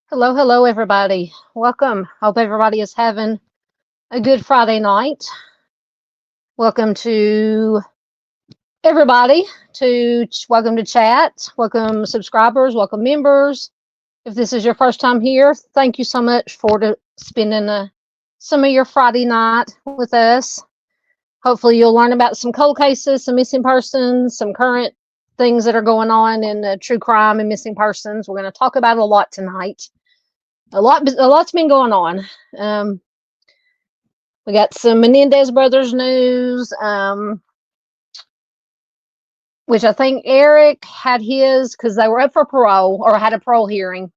Hello, hello, everybody. Welcome. Hope everybody is having a good Friday night. Welcome to everybody. Welcome to chat. Welcome subscribers. Welcome members. If this is your first time here, thank you so much for spending some of your Friday night with us. Hopefully, you'll learn about some cold cases, some missing persons, some current things that are going on in true crime and missing persons. We're going to talk about a lot tonight. A lot's been going on. We got some Menendez Brothers news, which I think Eric had his because they were up for parole or had a parole hearing.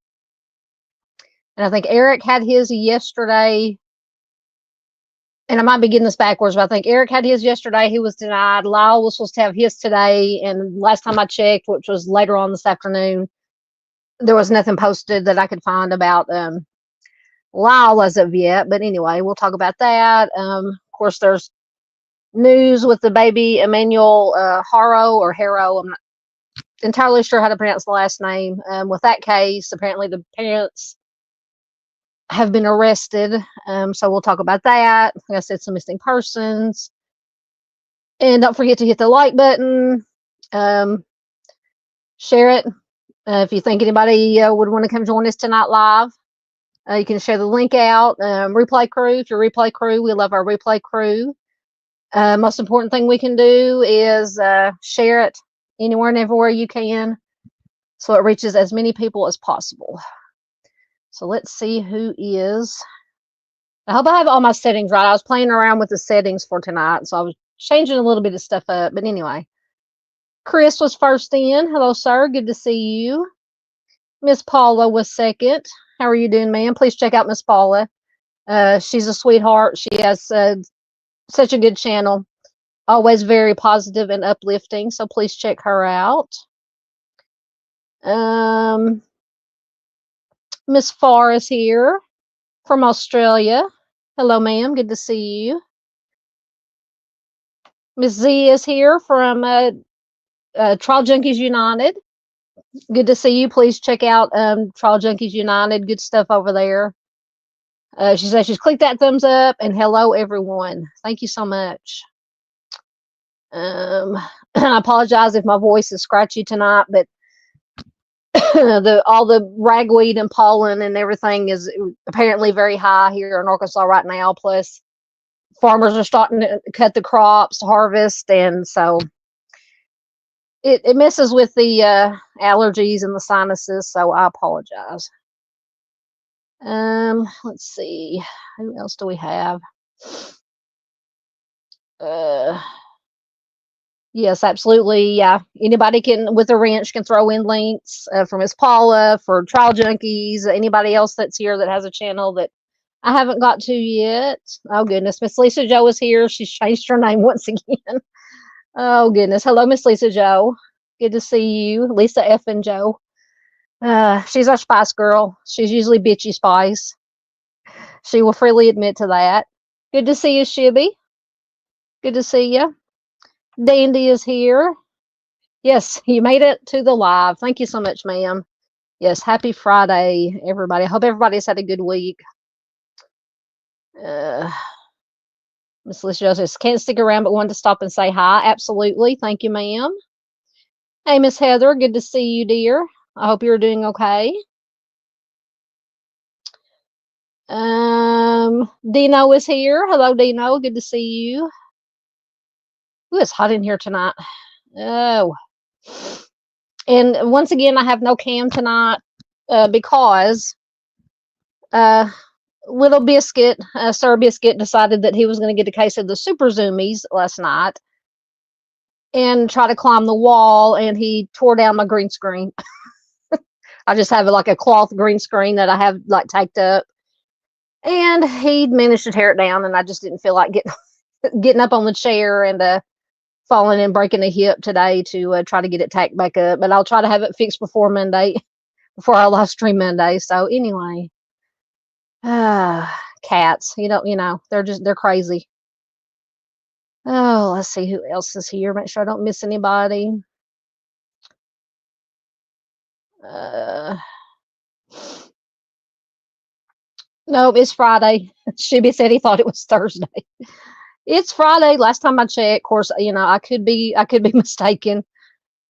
And I think Eric had his yesterday. And I might be getting this backwards, but I think Eric had his yesterday. He was denied. Lyle was supposed to have his today. And last time I checked, which was later on this afternoon, there was nothing posted that I could find about Lyle as of yet. But anyway, we'll talk about that. Of course, there's news with the baby Emmanuel Haro or Haro. I'm not entirely sure how to pronounce the last name. With that case, apparently the parents have been arrested. So we'll talk about that. Like I said, some missing persons. And don't forget to hit the like button. Share it. If you think anybody would want to come join us tonight live, you can share the link out. Replay crew, if you're replay crew, we love our replay crew. Most important thing we can do is share it anywhere and everywhere you can so it reaches as many people as possible. So let's see who is. I hope I have all my settings right. I was playing around with the settings for tonight, so I was changing a little bit of stuff up. But anyway, Chris was first in. Hello, sir. Good to see you. Miss Paula was second. How are you doing, ma'am? Please check out Miss Paula. She's a sweetheart. She has such a good channel. Always very positive and uplifting. So please check her out. Miss Farr is here from Australia. Hello, ma'am. Good to see you. Miss Z is here from Trial Junkies United. Good to see you. Please check out Trial Junkies United. Good stuff over there. She says she's clicked that thumbs up, and hello, everyone. Thank you so much. I apologize if my voice is scratchy tonight, but all the ragweed and pollen and everything is apparently very high here in Arkansas right now. Plus, farmers are starting to cut the crops to harvest, and so it messes with the allergies and the sinuses. So I apologize. Let's see, who else do we have? Yes, absolutely. Yeah, anybody can with a wrench can throw in links for Miss Paula, for Trial Junkies, anybody else that's here that has a channel that I haven't got to yet. Oh goodness, Miss Lisa Joe is here. She's changed her name once again. Oh goodness, hello, Miss Lisa Joe. Good to see you, Lisa F and Joe. She's our Spice Girl. She's usually bitchy Spice. She will freely admit to that. Good to see you, Shibby. Good to see you. Dandy is here. Yes, you made it to the live. Thank you so much, ma'am. Yes, happy Friday, everybody. I hope everybody's had a good week. Miss Lisa says, can't stick around but wanted to stop and say hi. Absolutely. Thank you, ma'am. Hey, Miss Heather. Good to see you, dear. I hope you're doing okay. Dino is here. Hello, Dino. Good to see you. Ooh, it's hot in here tonight. Oh. And once again, I have no cam tonight because Little Biscuit, Sir Biscuit, decided that he was going to get a case of the super zoomies last night and try to climb the wall, and he tore down my green screen. I just have like a cloth green screen that I have like taped up, and he managed to tear it down, and I just didn't feel like getting up on the chair and falling and breaking a hip today to try to get it tacked back up. But I'll try to have it fixed before Monday, before our live stream Monday. So anyway, cats, they're crazy. Oh, let's see who else is here. Make sure I don't miss anybody. No, it's Friday. Shibby said he thought it was Thursday. It's Friday. Last time I checked, of course, I could be mistaken.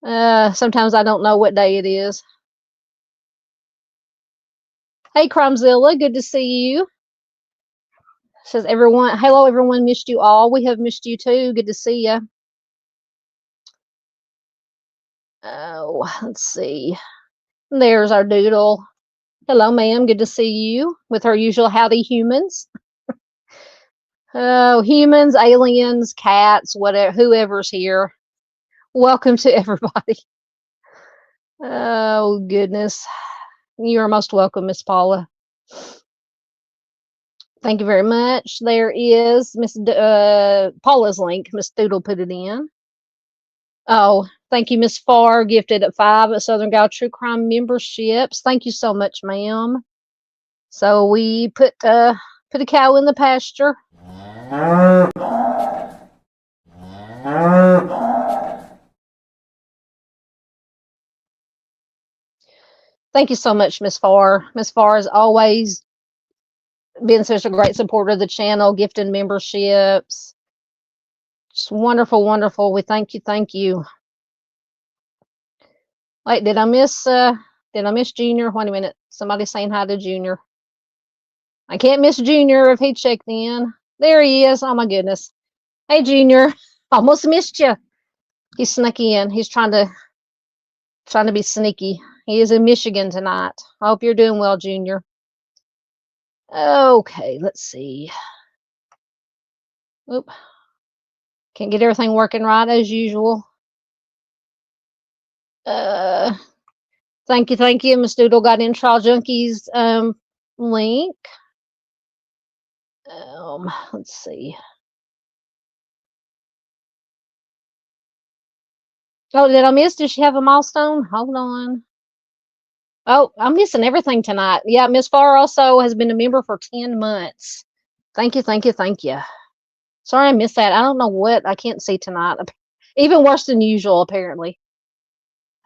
Sometimes I don't know what day it is. Hey, Crimezilla, good to see you. Says everyone, hello, everyone, missed you all. We have missed you too. Good to see you. Oh, let's see. There's our doodle. Hello, ma'am. Good to see you with her usual howdy humans. Oh, humans, aliens, cats, whatever, whoever's here. Welcome to everybody. Oh, goodness. You are most welcome, Miss Paula. Thank you very much. There is Miss Paula's link. Miss Doodle put it in. Oh, thank you, Miss Farr, gifted at 5 at Southern Gal True Crime memberships. Thank you so much, ma'am. So we put a cow in the pasture. Thank you so much, Miss Farr. Miss Farr has always been such a great supporter of the channel, gifting memberships. Just wonderful, wonderful. We thank you, thank you. Wait, did I miss Junior? Wait a minute. Somebody's saying hi to Junior. I can't miss Junior if he checked in. There he is. Oh my goodness. Hey Junior. Almost missed you. He snuck in. He's trying to be sneaky. He is in Michigan tonight. I hope you're doing well, Junior. Okay, let's see. Oop. Can't get everything working right as usual. Thank you. Miss Doodle got in Trial Junkies link. Let's see. Oh, did I miss? Did she have a milestone? Hold on. Oh, I'm missing everything tonight. Yeah, Miss Farr also has been a member for 10 months. Thank you. Sorry I missed that. I don't know what I can't see tonight. Even worse than usual, apparently.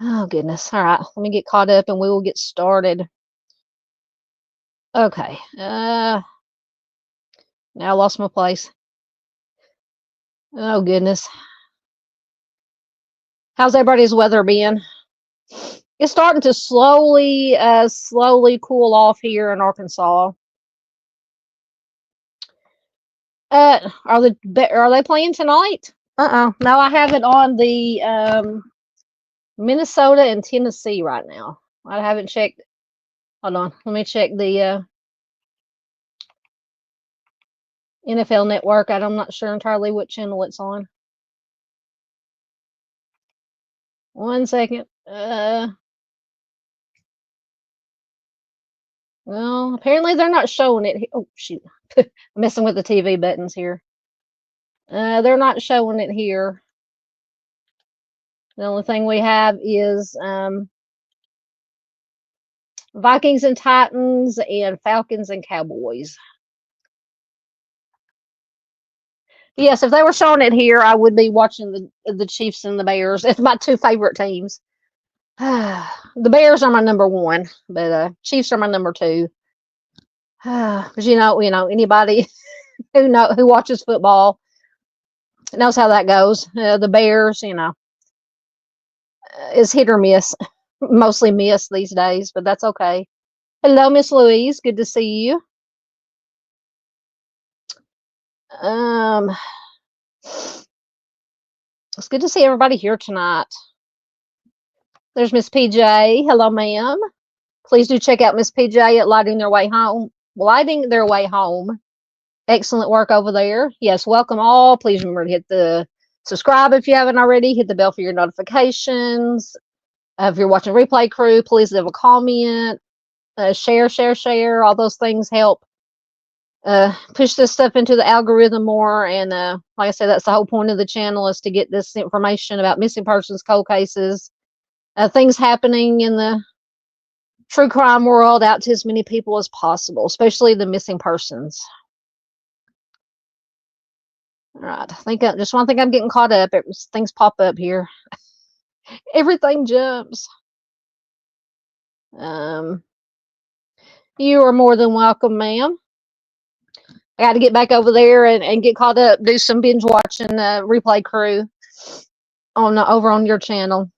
Oh, goodness. All right, let me get caught up and we will get started. Okay. Now I lost my place. Oh, goodness. How's everybody's weather been? It's starting to slowly cool off here in Arkansas. Are they playing tonight? No, I have it on the Minnesota and Tennessee right now. I haven't checked. Hold on, let me check the NFL Network. I'm not sure entirely what channel it's on. 1 second. Well, apparently they're not showing it. Oh, shoot. I'm messing with the TV buttons here. They're not showing it here. The only thing we have is Vikings and Titans and Falcons and Cowboys. Yes, if they were showing it here, I would be watching the Chiefs and the Bears. It's my two favorite teams. The Bears are my number one, but Chiefs are my number two. Because you know, anybody who watches football knows how that goes. The Bears, is hit or miss. Mostly miss these days, but that's okay. Hello, Miss Louise. Good to see you. It's good to see everybody here tonight. There's Miss PJ. Hello, ma'am. Please do check out Miss PJ at Lighting Their Way Home. Lighting Their Way Home. Excellent work over there. Yes, welcome all. Please remember to hit the subscribe if you haven't already. Hit the bell for your notifications. If you're watching Replay Crew, please leave a comment. Share. All those things help push this stuff into the algorithm more. And like I said, that's the whole point of the channel, is to get this information about missing persons, cold cases, things happening in the true crime world out to as many people as possible, especially the missing persons. All right, I think I'm getting caught up. Things pop up here. Everything jumps. You are more than welcome, ma'am. I got to get back over there and get caught up, do some binge watching Replay Crew over on your channel.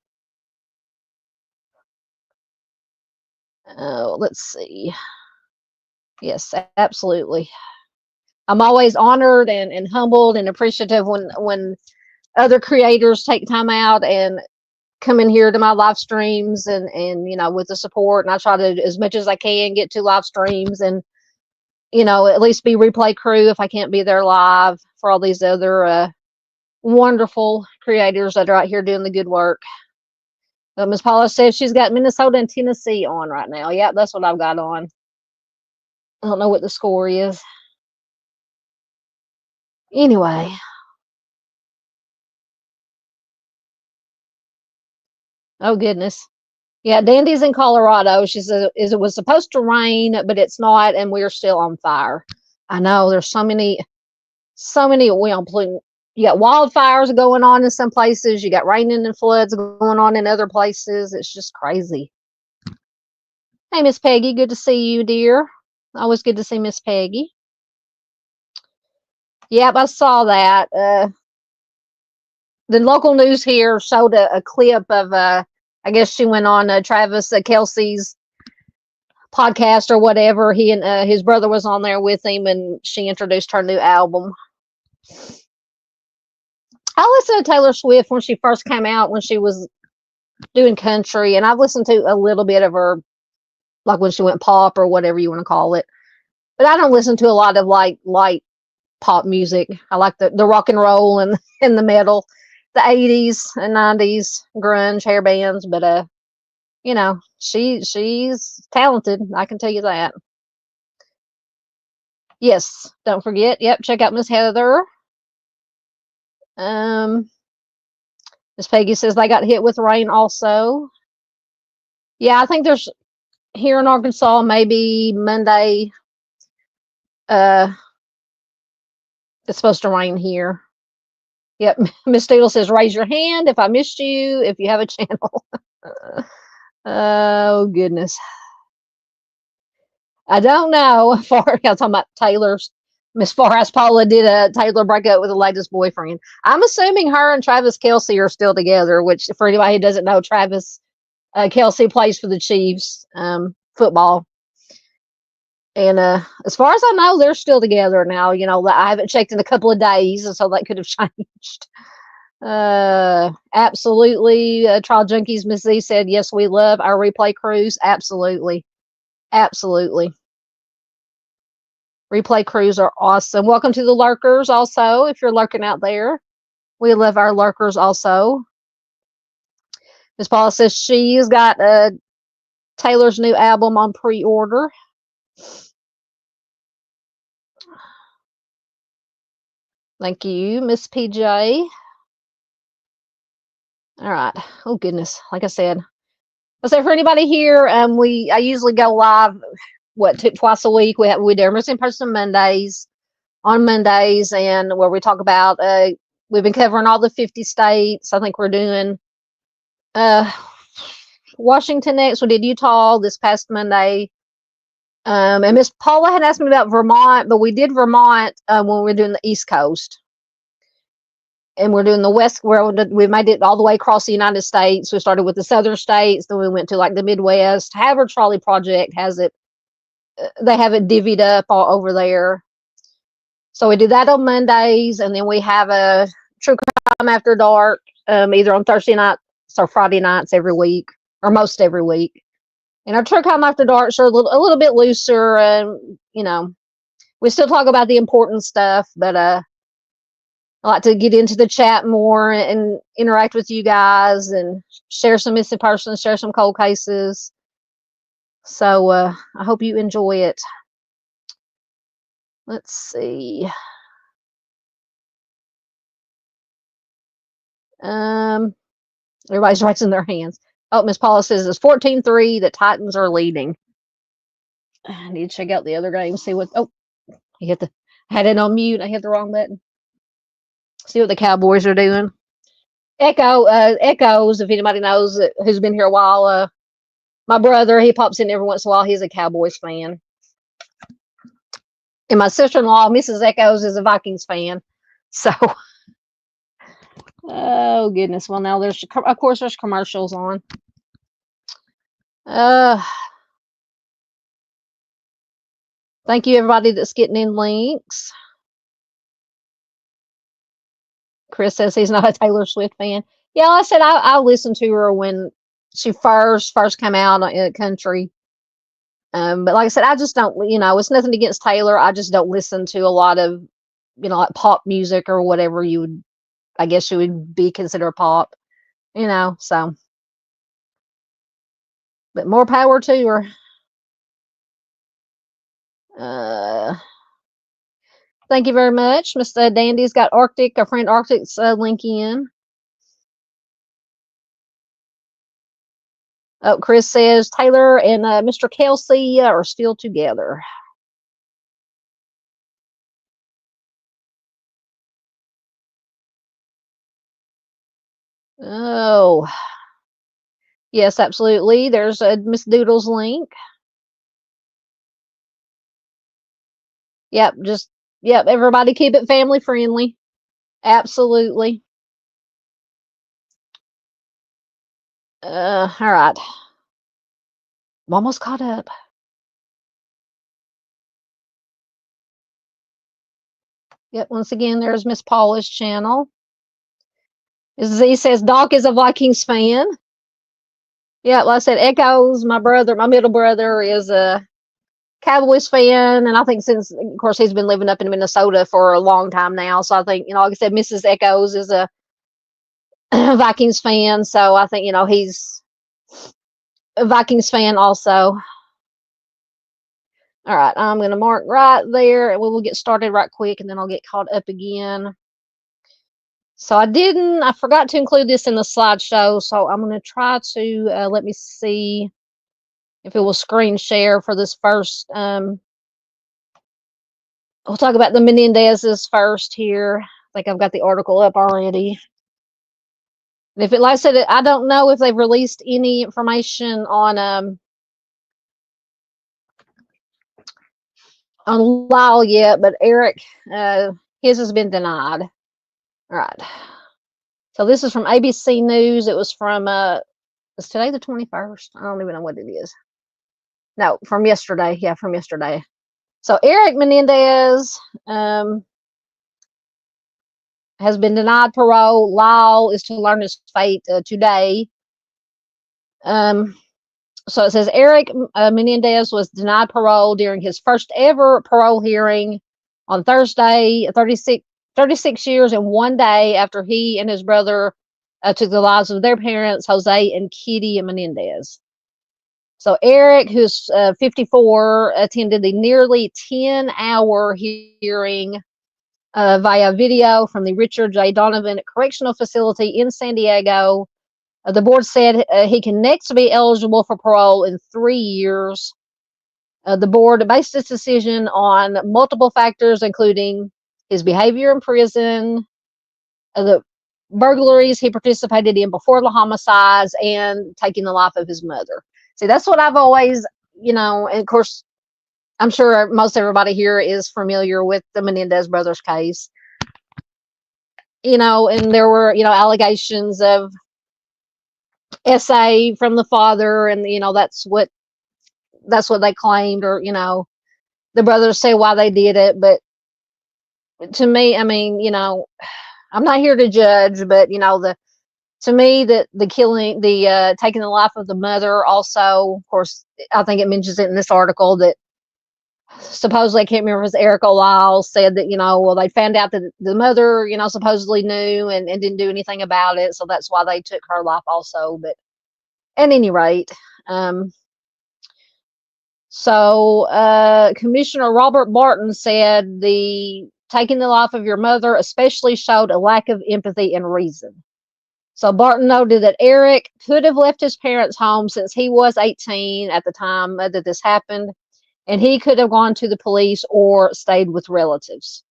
Let's see. Yes, absolutely. I'm always honored and humbled and appreciative when other creators take time out and come in here to my live streams and with the support. And I try to, as much as I can, get to live streams and at least be Replay Crew if I can't be there live, for all these other wonderful creators that are out here doing the good work. Ms. Paula says she's got Minnesota and Tennessee on right now. Yeah, that's what I've got on. I don't know what the score is. Anyway. Oh, goodness. Yeah, Dandy's in Colorado. She says it was supposed to rain, but it's not, and we're still on fire. I know there's so many. You got wildfires going on in some places. You got raining and floods going on in other places. It's just crazy. Hey, Miss Peggy, good to see you, dear. Always good to see Miss Peggy. Yep, I saw that. The local news here showed a clip of, I guess she went on Travis Kelce's podcast or whatever. He and his brother was on there with him, and she introduced her new album. I listened to Taylor Swift when she first came out, when she was doing country, and I've listened to a little bit of her, like when she went pop or whatever you want to call it. But I don't listen to a lot of light pop music. I like the rock and roll and the metal, the 80s and 90s grunge hair bands. But she's talented. I can tell you that. Yes, don't forget. Yep, check out Miss Heather. Miss Peggy says they got hit with rain also. Yeah, I think there's here in Arkansas, maybe Monday. It's supposed to rain here. Yep, Miss Steele says raise your hand if I missed you, if you have a channel. Oh, goodness. I don't know. I'm talking about Taylor's Miss Forrest Paula did Taylor break up with the latest boyfriend. I'm assuming her and Travis Kelce are still together, which for anybody who doesn't know, Travis Kelce plays for the Chiefs football. And as far as I know, they're still together now. You know, I haven't checked in a couple of days, and so that could have changed. Absolutely. Trial Junkies, Miss Z said, yes, we love our replay crews. Absolutely. Absolutely. Replay crews are awesome. Welcome to the lurkers also, if you're lurking out there. We love our lurkers also. Miss Paula says she's got Taylor's new album on pre-order. Thank you, Miss PJ. All right. Oh goodness. Like I said, for anybody here, I usually go live twice a week. We do Emerson Person Mondays on Mondays, and where we talk about we've been covering all the 50 states. I think we're doing Washington next. We did Utah this past Monday. And Miss Paula had asked me about Vermont, but we did Vermont when we were doing the East Coast. And we're doing the West, where we made it all the way across the United States. We started with the southern states, then we went to like the Midwest. Haider Trolley Project has it, they have it divvied up all over there. So we do that on Mondays, and then we have a True Crime After Dark, either on Thursday nights or Friday nights every week, or most every week. And our True Crime After Darks are a little bit looser, and you know, we still talk about the important stuff, but I like to get into the chat more and interact with you guys and share some missing persons, share some cold cases. So I hope you enjoy it. Let's see. Everybody's raising their hands. Oh, Miss Paula says it's 14-3. The Titans are leading. I need to check out the other game. See what. Oh, I had it on mute. I hit the wrong button. See what the Cowboys are doing. Echoes, if anybody knows who's been here a while, my brother, he pops in every once in a while. He's a Cowboys fan. And my sister-in-law, Mrs. Echoes, is a Vikings fan. So, oh goodness. Well, now there's commercials on. Thank you, everybody that's getting in links. Chris says he's not a Taylor Swift fan. Yeah, like I said I listened to her when she first came out in the country. But like I said, I just don't, it's nothing against Taylor. I just don't listen to a lot of, like pop music or whatever I guess you would be considered pop, so. But more power to her. Thank you very much. Mr. Dandy's got Arctic, our friend Arctic's link in. Oh, Chris says Taylor and Mr. Kelce are still together. Oh, yes, absolutely. There's Miss Doodle's link. Yep, everybody keep it family friendly. Absolutely. All right. I'm almost caught up. Yep, once again, there's Miss Paula's channel. Z says Doc is a Vikings fan. Yeah, like I said, Echoes, my middle brother, is a Cowboys fan, and I think since, of course, he's been living up in Minnesota for a long time now. So I think, like I said, Mrs. Echoes is a Vikings fan. So I think, he's a Vikings fan also. All right, I'm going to mark right there, and we will get started right quick, and then I'll get caught up again. So I forgot to include this in the slideshow, so I'm going to try to, let me see if it will screen share for this first. We'll talk about the Menendez's first here. I think I've got the article up already. And if it, like I said, I don't know if they've released any information on on Lyle yet, but Eric, his has been denied. All right. So this is from ABC News. It was from, is today the 21st? I don't even know what it is. No, from yesterday. Yeah, from yesterday. So Eric Menendez has been denied parole. Lyle is to learn his fate today. So it says Eric Menendez was denied parole during his first ever parole hearing on Thursday, 36 years and 1 day after he and his brother took the lives of their parents, Jose and Kitty Menendez. So Eric, who's 54, attended the nearly 10-hour hearing via video from the Richard J. Donovan Correctional Facility in San Diego. The board said he can next be eligible for parole in 3 years. The board based its decision on multiple factors, including his behavior in prison, the burglaries he participated in before the homicides, and taking the life of his mother. See, that's what I've always, and of course, I'm sure most everybody here is familiar with the Menendez Brothers case. And there were, allegations of SA from the father, and that's what they claimed, or the brothers say why they did it. But to me, I mean, I'm not here to judge, but to me, the killing, the taking the life of the mother, also, of course, I think it mentions it in this article that supposedly, I can't remember if it was Eric or Lyle, said that well, they found out that the mother supposedly knew and didn't do anything about it, so that's why they took her life also. But at any rate, Commissioner Robert Barton said the taking the life of your mother especially showed a lack of empathy and reason. So Barton noted that Eric could have left his parents' home since he was 18 at the time that this happened, and he could have gone to the police or stayed with relatives.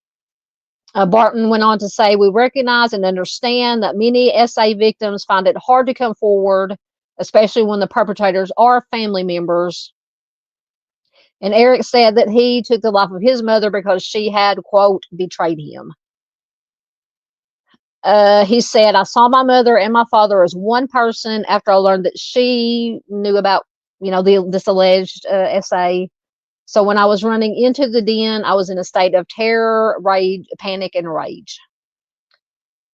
Barton went on to say, we recognize and understand that many SA victims find it hard to come forward, especially when the perpetrators are family members. And Eric said that he took the life of his mother because she had, quote, betrayed him. He said, I saw my mother and my father as one person after I learned that she knew about, this alleged SA. So when I was running into the den, I was in a state of terror, rage, panic, and rage.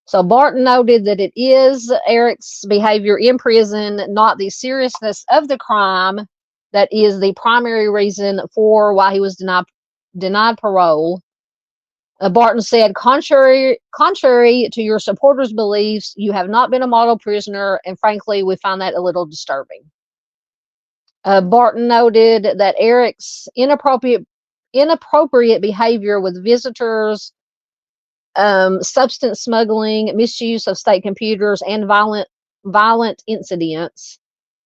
So Barton noted that it is Eric's behavior in prison, not the seriousness of the crime, that is the primary reason for why he was denied parole. Barton said, contrary to your supporters' beliefs, you have not been a model prisoner, and frankly, we find that a little disturbing. Barton noted that Eric's inappropriate behavior with visitors, substance smuggling, misuse of state computers, and violent incidents.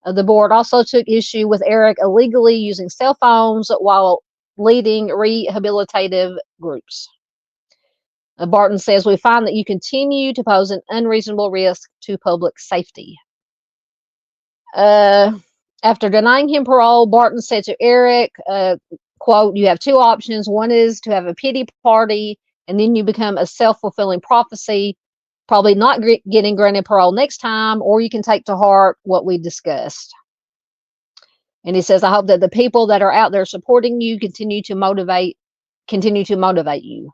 The board also took issue with Eric illegally using cell phones while leading rehabilitative groups. Barton says, we find that you continue to pose an unreasonable risk to public safety. After denying him parole, Barton said to Eric, quote, you have two options. One is to have a pity party, and then you become a self-fulfilling prophecy, probably not getting granted parole next time, or you can take to heart what we discussed. And he says, I hope that the people that are out there supporting you continue to motivate you.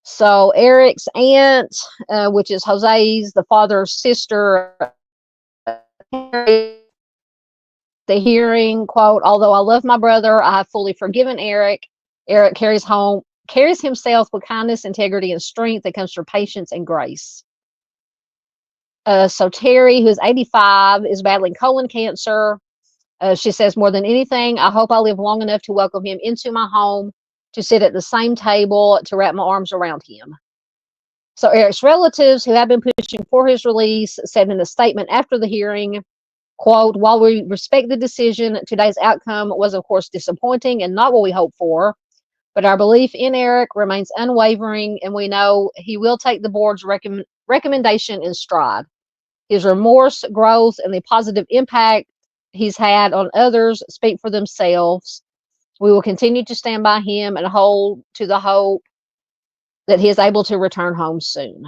So Eric's aunt, which is Jose's, the father's sister, the hearing, quote, although I love my brother, I have fully forgiven Eric. Eric carries himself with kindness, integrity, and strength that comes from patience and grace. So Terry, who's 85, is battling colon cancer. She says, more than anything, I hope I live long enough to welcome him into my home, to sit at the same table, to wrap my arms around him. So Eric's relatives, who have been pushing for his release, said in a statement after the hearing, quote, while we respect the decision, today's outcome was, of course, disappointing and not what we hoped for, but our belief in Eric remains unwavering, and we know he will take the board's recommendation in stride. His remorse, growth, and the positive impact he's had on others speak for themselves. We will continue to stand by him and hold to the hope that he is able to return home soon.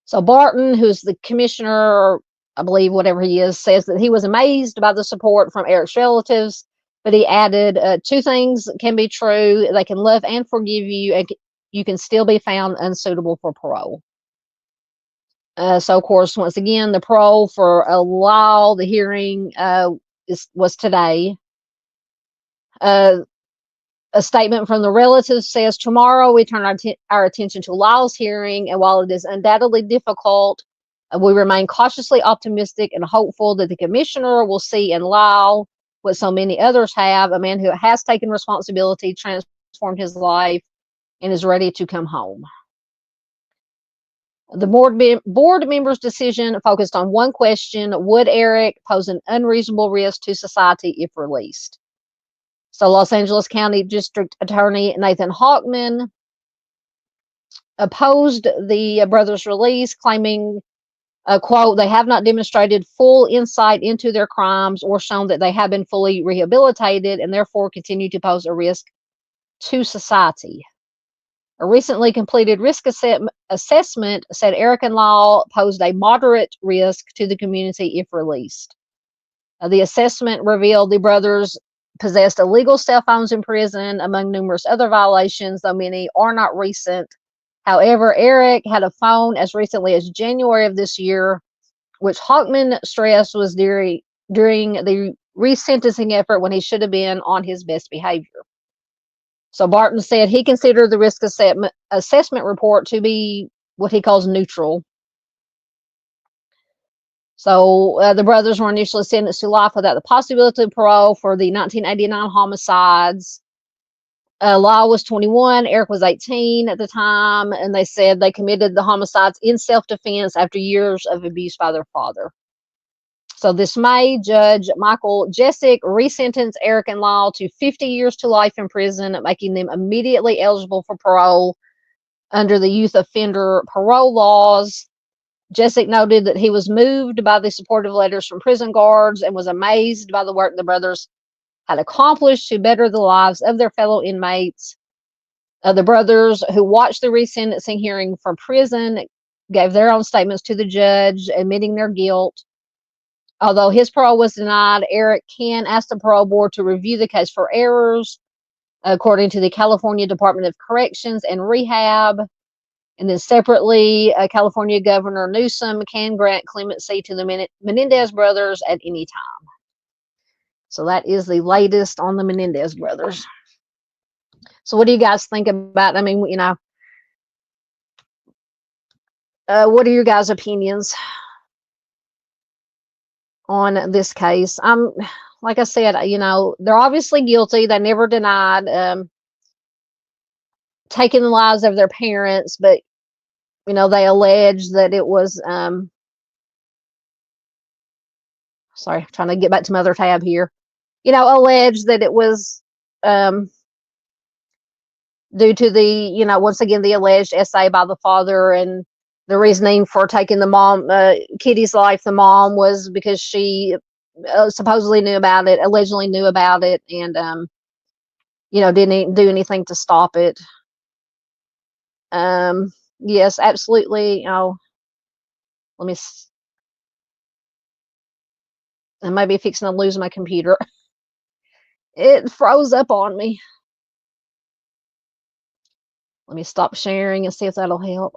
So Barton, who's the commissioner, I believe, whatever he is, says that he was amazed by the support from Eric's relatives, but he added, two things can be true. They can love and forgive you, and you can still be found unsuitable for parole. So, of course, once again, the parole for Lyle, the hearing was today. A statement from the relatives says, tomorrow we turn our attention to Lyle's hearing, and while it is undoubtedly difficult, we remain cautiously optimistic and hopeful that the commissioner will see in Lyle what so many others have, a man who has taken responsibility, transformed his life, and is ready to come home. The board members' decision focused on one question: would Eric pose an unreasonable risk to society if released? So Los Angeles County District Attorney Nathan Hawkman opposed the brothers' release, claiming, quote, they have not demonstrated full insight into their crimes or shown that they have been fully rehabilitated and therefore continue to pose a risk to society. A recently completed risk assessment said Eric and Lyle posed a moderate risk to the community if released. The assessment revealed the brothers possessed illegal cell phones in prison, among numerous other violations, though many are not recent. However, Eric had a phone as recently as January of this year, which Hawkman stressed was during the resentencing effort when he should have been on his best behavior. So Barton said he considered the risk assessment report to be what he calls neutral. So the brothers were initially sentenced to life without the possibility of parole for the 1989 homicides. Lyle was 21, Eric was 18 at the time, and they said they committed the homicides in self-defense after years of abuse by their father. So this May, Judge Michael Jessic resentenced Eric and Lyle to 50 years to life in prison, making them immediately eligible for parole under the youth offender parole laws. Jessic noted that he was moved by the supportive letters from prison guards and was amazed by the work the brothers had accomplished to better the lives of their fellow inmates. The brothers, who watched the resentencing hearing from prison, gave their own statements to the judge, admitting their guilt. Although his parole was denied, Eric can ask the parole board to review the case for errors, according to the California Department of Corrections and Rehab. And then separately, California Governor Newsom can grant clemency to the Menendez brothers at any time. So that is the latest on the Menendez brothers. So what do you guys think about, I mean, you know, what are your guys' opinions on this case? Like I said, you know, they're obviously guilty. They never denied taking the lives of their parents, but, you know, they allege that it was, sorry, I'm trying to get back to my other tab here. You know, alleged that it was due to the, you know, once again, the alleged essay by the father, and the reasoning for taking the mom, Kitty's life, the mom, was because she supposedly knew about it, allegedly knew about it, and, you know, didn't do anything to stop it. Yes, absolutely. You know, let me, I might be fixing to lose my computer. It froze up on me. Let me stop sharing and see if that'll help.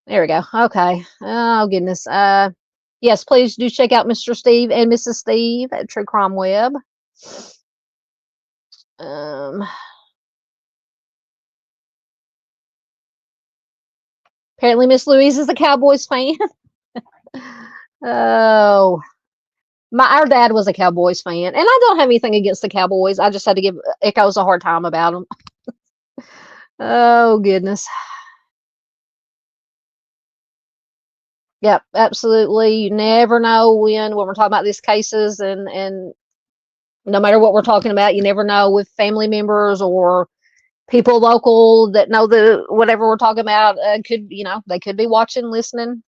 There we go. Okay. Oh, goodness. Yes, please do check out Mr. Steve and Mrs. Steve at True Crime Web. Apparently Miss Louise is a Cowboys fan. Oh, our dad was a Cowboys fan, and I don't have anything against the Cowboys. I just had to give Echoes a hard time about them. Oh, goodness. Yep, absolutely. You never know when we're talking about these cases, and no matter what we're talking about, you never know with family members or people local that know the whatever we're talking about could, you know, they could be watching, listening.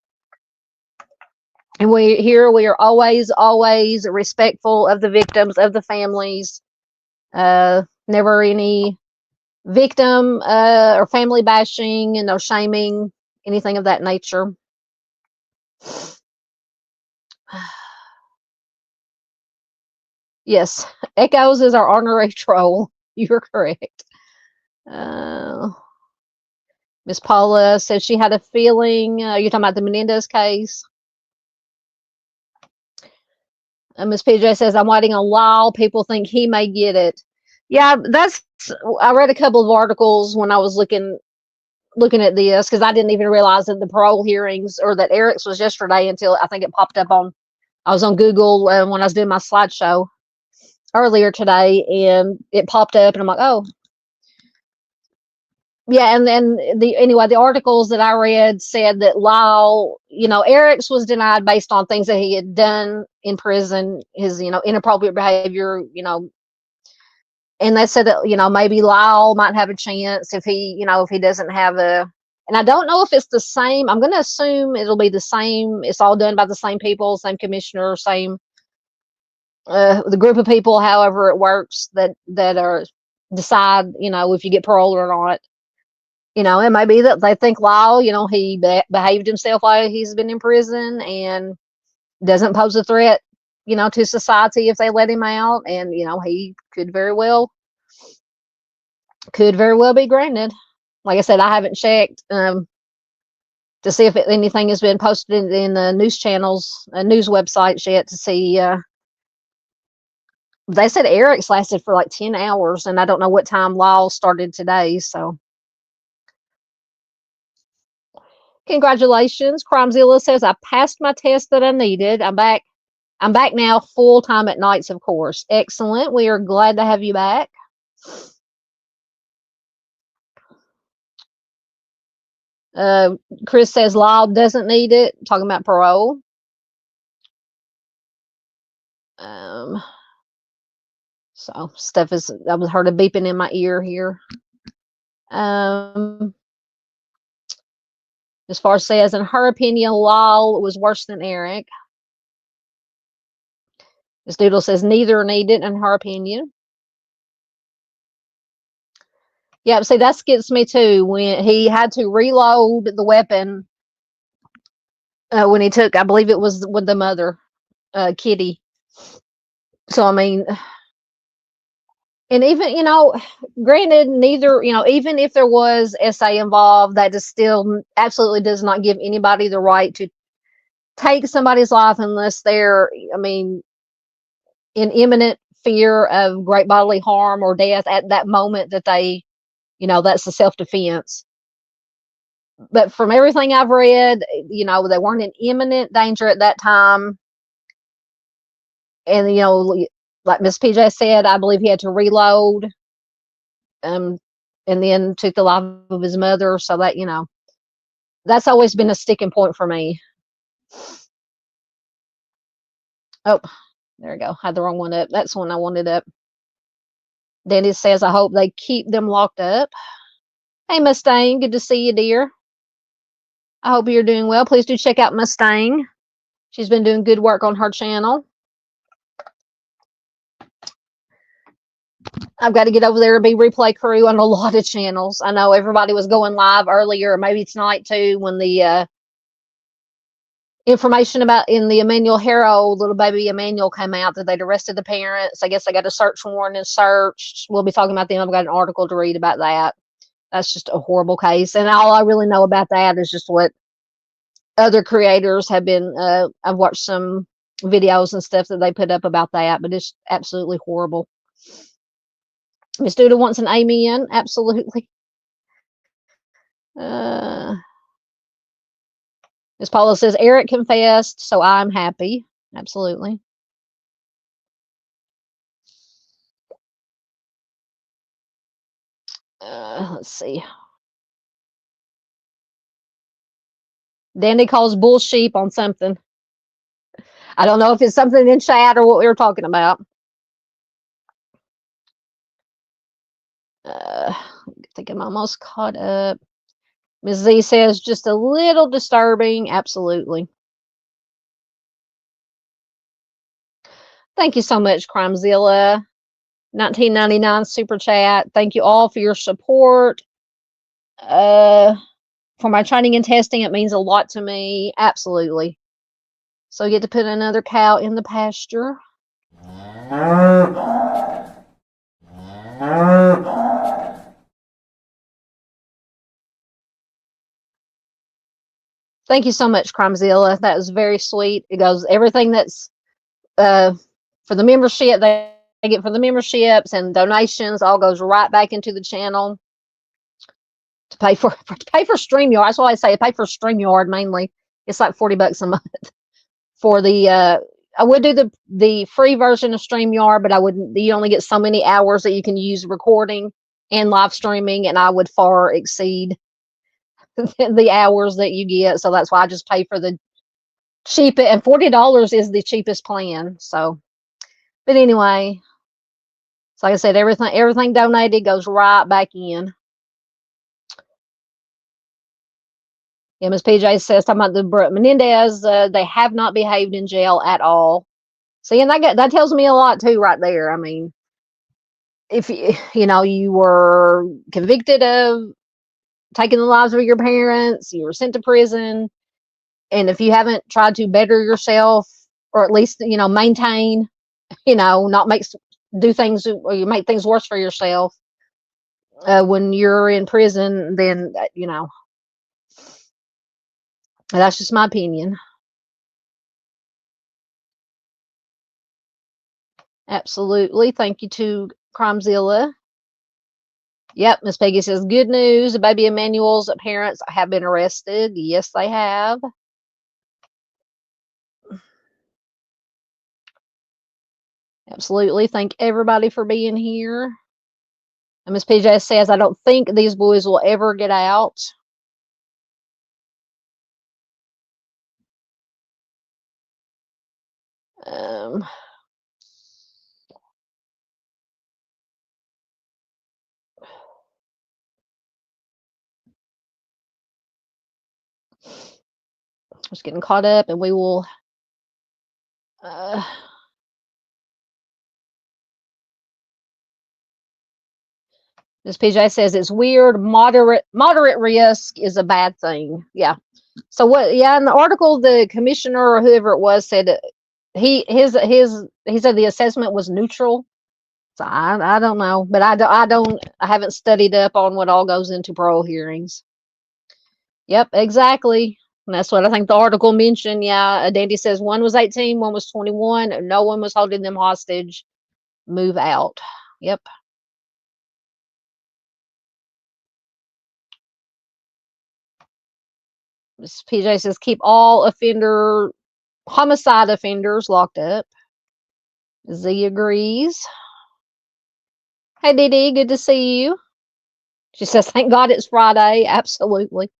And we are always respectful of the victims, of the families. Never any victim or family bashing and no shaming, anything of that nature. Yes, Echoes is our honorary troll. You're correct. Miss Paula said she had a feeling. You're talking about the Menendez case. Miss PJ says, I'm waiting on Lyle. People think he may get it. Yeah, I read a couple of articles when I was looking at this, because I didn't even realize that the parole hearings, or that Eric's was yesterday, until I think it popped up I was on Google when I was doing my slideshow earlier today, and it popped up, and I'm like, oh. Yeah, and then the articles that I read said that Lyle, Eric's was denied based on things that he had done in prison, his, inappropriate behavior, and they said that, maybe Lyle might have a chance if he doesn't have and I don't know if it's the same. I'm going to assume it'll be the same. It's all done by the same people, same commissioner, same, the group of people, however it works, that are decide, if you get parole or not. It may be that they think Lyle, he behaved himself while he's been in prison and doesn't pose a threat, to society if they let him out. And, he could very well be granted. Like I said, I haven't checked to see if anything has been posted in the news channels, news websites yet to see. They said Eric's lasted for like 10 hours, and I don't know what time Lyle started today. So. Congratulations. Crimezilla says, I passed my test that I needed. I'm back now full time at nights, of course. Excellent. We are glad to have you back. Chris says Lyle doesn't need it. Talking about parole. So stuff is, I was heard a beeping in my ear here. As far as says, in her opinion, Lyle was worse than Eric. This doodle says neither need it in her opinion. Yeah, see, that gets me too. When he had to reload the weapon when he took, I believe it was with the mother, Kitty. So, I mean, and even, granted, neither, even if there was SA involved, that just still absolutely does not give anybody the right to take somebody's life unless they're, in imminent fear of great bodily harm or death at that moment that they, that's the self-defense. But from everything I've read, they weren't in imminent danger at that time. And, like Miss PJ said, I believe he had to reload, and then took the life of his mother. So that, that's always been a sticking point for me. Oh, there we go. Had the wrong one up. That's the one I wanted up. Danny says, I hope they keep them locked up. Hey, Mustang. Good to see you, dear. I hope you're doing well. Please do check out Mustang. She's been doing good work on her channel. I've got to get over there and be replay crew on a lot of channels. I know everybody was going live earlier, maybe tonight too, when the information about in the Emmanuel Haro, little baby Emmanuel, came out that they'd arrested the parents. I guess they got a search warrant and searched. We'll be talking about them. I've got an article to read about that. That's just a horrible case. And all I really know about that is just what other creators have been. I've watched some videos and stuff that they put up about that, but it's absolutely horrible. Miss Duda wants an amen. Absolutely. Miss Paula says, Eric confessed, so I'm happy. Absolutely. Let's see. Danny calls bull sheep on something. I don't know if it's something in chat or what we were talking about. I think I'm almost caught up. Ms. Z says, just a little disturbing. Absolutely. Thank you so much, Crimezilla. 1999 super chat. Thank you all for your support. For my training and testing, it means a lot to me. Absolutely. So I get to put another cow in the pasture. Thank you so much, Crimezilla. That was very sweet. It goes everything that's for the membership they get for the memberships and donations all goes right back into the channel to pay for StreamYard. That's why I say pay for StreamYard mainly. It's like $40 a month for the. I would do the free version of StreamYard, but I wouldn't. You only get so many hours that you can use recording and live streaming, and I would far exceed the hours that you get. So that's why I just pay for the cheap, and $40 is the cheapest plan. So, but anyway, so like I said, everything donated goes right back in. Yeah, Ms. PJ says talking about the Menendez, they have not behaved in jail at all. See, and that tells me a lot too, right there. I mean, if you were convicted of taking the lives of your parents, you were sent to prison, and if you haven't tried to better yourself or at least maintain, not do things or you make things worse for yourself when you're in prison, then that's just my opinion. Absolutely. Thank you to Crimezilla. Yep, Miss Peggy says, good news. Baby Emmanuel's parents have been arrested. Yes, they have. Absolutely. Thank everybody for being here. And Miss PJ says, I don't think these boys will ever get out. Just getting caught up, and we will Ms. PJ says it's weird. Moderate risk is a bad thing. Yeah. So what? Yeah, in the article, the commissioner or whoever it was said he said the assessment was neutral. So I don't know, but I haven't studied up on what all goes into parole hearings. Yep, exactly. And that's what I think the article mentioned. Yeah, Dandy says one was 18, one was 21. No one was holding them hostage. Move out. Yep. Ms. PJ says keep all homicide offenders locked up. Z agrees. Hey, Dee Dee, good to see you. She says, thank God it's Friday. Absolutely.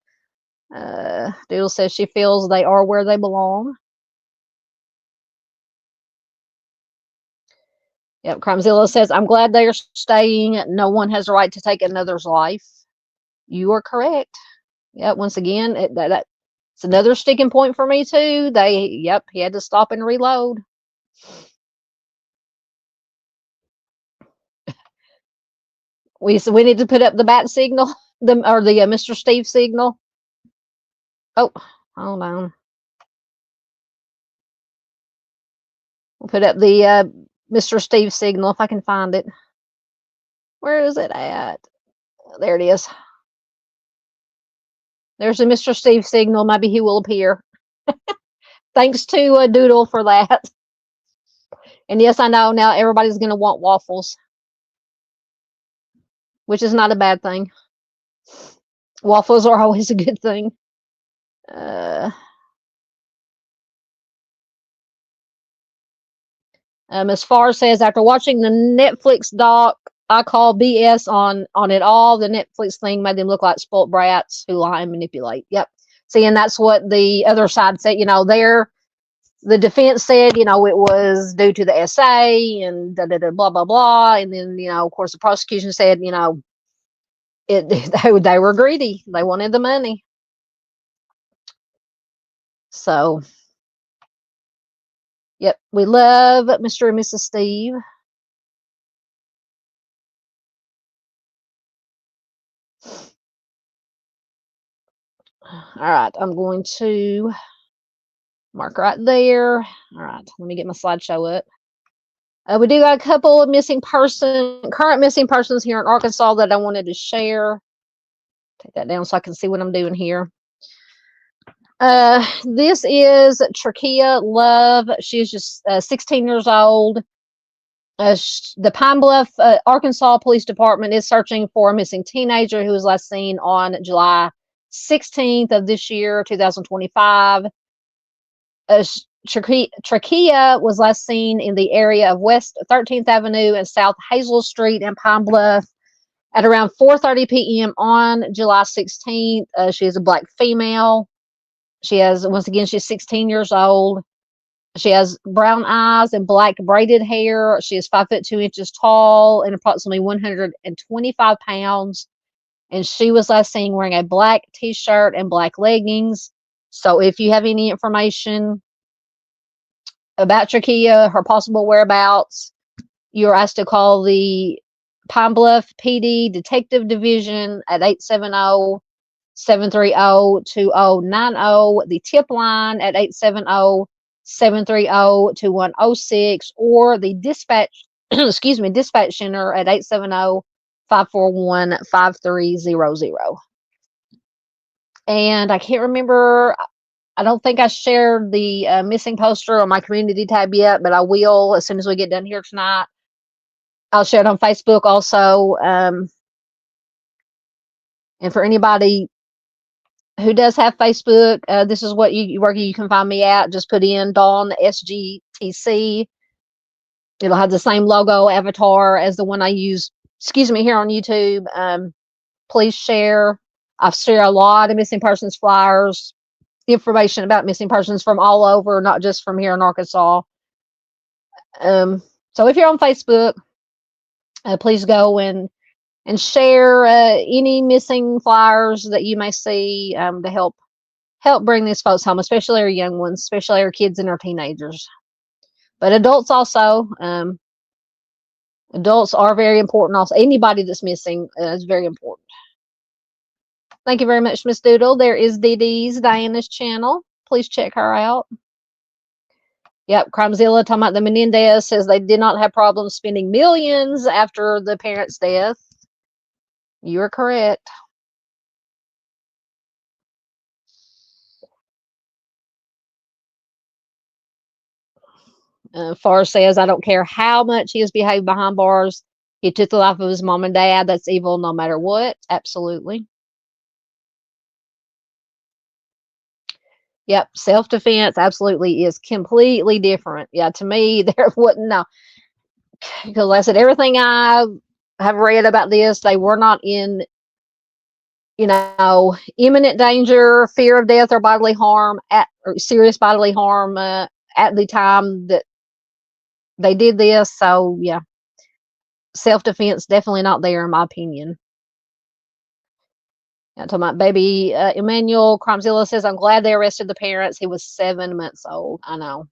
Doodle says she feels they are where they belong. Yep, Crimezilla says, I'm glad they are staying. No one has a right to take another's life. You are correct. Yep, once again, that's another sticking point for me too. He had to stop and reload. We need to put up the bat signal, the Mr. Steve signal. Oh, hold on. We'll put up the Mr. Steve signal if I can find it. Where is it at? There it is. There's a Mr. Steve signal. Maybe he will appear. Thanks to Doodle for that. And yes, I know now everybody's going to want waffles, which is not a bad thing. Waffles are always a good thing. As far says, after watching the Netflix doc, I call BS on it all. The Netflix thing made them look like spoilt brats who lie and manipulate. Yep. See, and that's what the other side said. The defense said, it was due to the essay and blah, blah, blah. And then, of course, the prosecution said, they were greedy. They wanted the money. So Yep, we love Mr. and Mrs. Steve. All right, I'm going to mark right there. All right, let me get my slideshow up. We do got a couple of current missing persons here in Arkansas that I wanted to share. Take that down so I can see what I'm doing here. This is Trakia Love. She's just 16 years old. The Pine Bluff, Arkansas Police Department is searching for a missing teenager who was last seen on July 16th of this year, 2025. Trakia was last seen in the area of West 13th Avenue and South Hazel Street in Pine Bluff at around 4:30 p.m. on July 16th. She is a black female. She's 16 years old. She has brown eyes and black braided hair. She is 5'2" tall and approximately 125 pounds. And she was last seen wearing a black t-shirt and black leggings. So if you have any information about Trakia, her possible whereabouts, you're asked to call the Pine Bluff PD Detective Division at 870-730-2090, the tip line at 870-730-2106, or the dispatch dispatch center at 870-541-5300. And I can't remember, I don't think I shared the missing poster on my community tab yet, but I will as soon as we get done here tonight. I'll share it on Facebook also. And for anybody who does have Facebook, this is where you can find me at. Just put in Dawn SGTC. It'll have the same logo avatar as the one I use, here on YouTube. Please share. I've shared a lot of missing persons flyers, information about missing persons from all over, not just from here in Arkansas. So if you're on Facebook, please go and share any missing flyers that you may see to help bring these folks home, especially our young ones, especially our kids and our teenagers. But adults also, adults are very important. Also, anybody that's missing is very important. Thank you very much, Miss Doodle. There is Diana's channel. Please check her out. Yep, Crimezilla talking about the Menendez says they did not have problems spending millions after the parent's death. You are correct. Farr says, I don't care how much he has behaved behind bars. He took the life of his mom and dad. That's evil no matter what. Absolutely. Yep, self-defense absolutely is completely different. Yeah, to me, there wouldn't know. Because like I said, everything I have read about this, they were not in, imminent danger, fear of death or bodily harm, or serious bodily harm at the time that they did this. So, yeah, self-defense definitely not there, in my opinion. I'm talking about baby Emmanuel. Crimezilla says, I'm glad they arrested the parents. He was 7 months old. I know.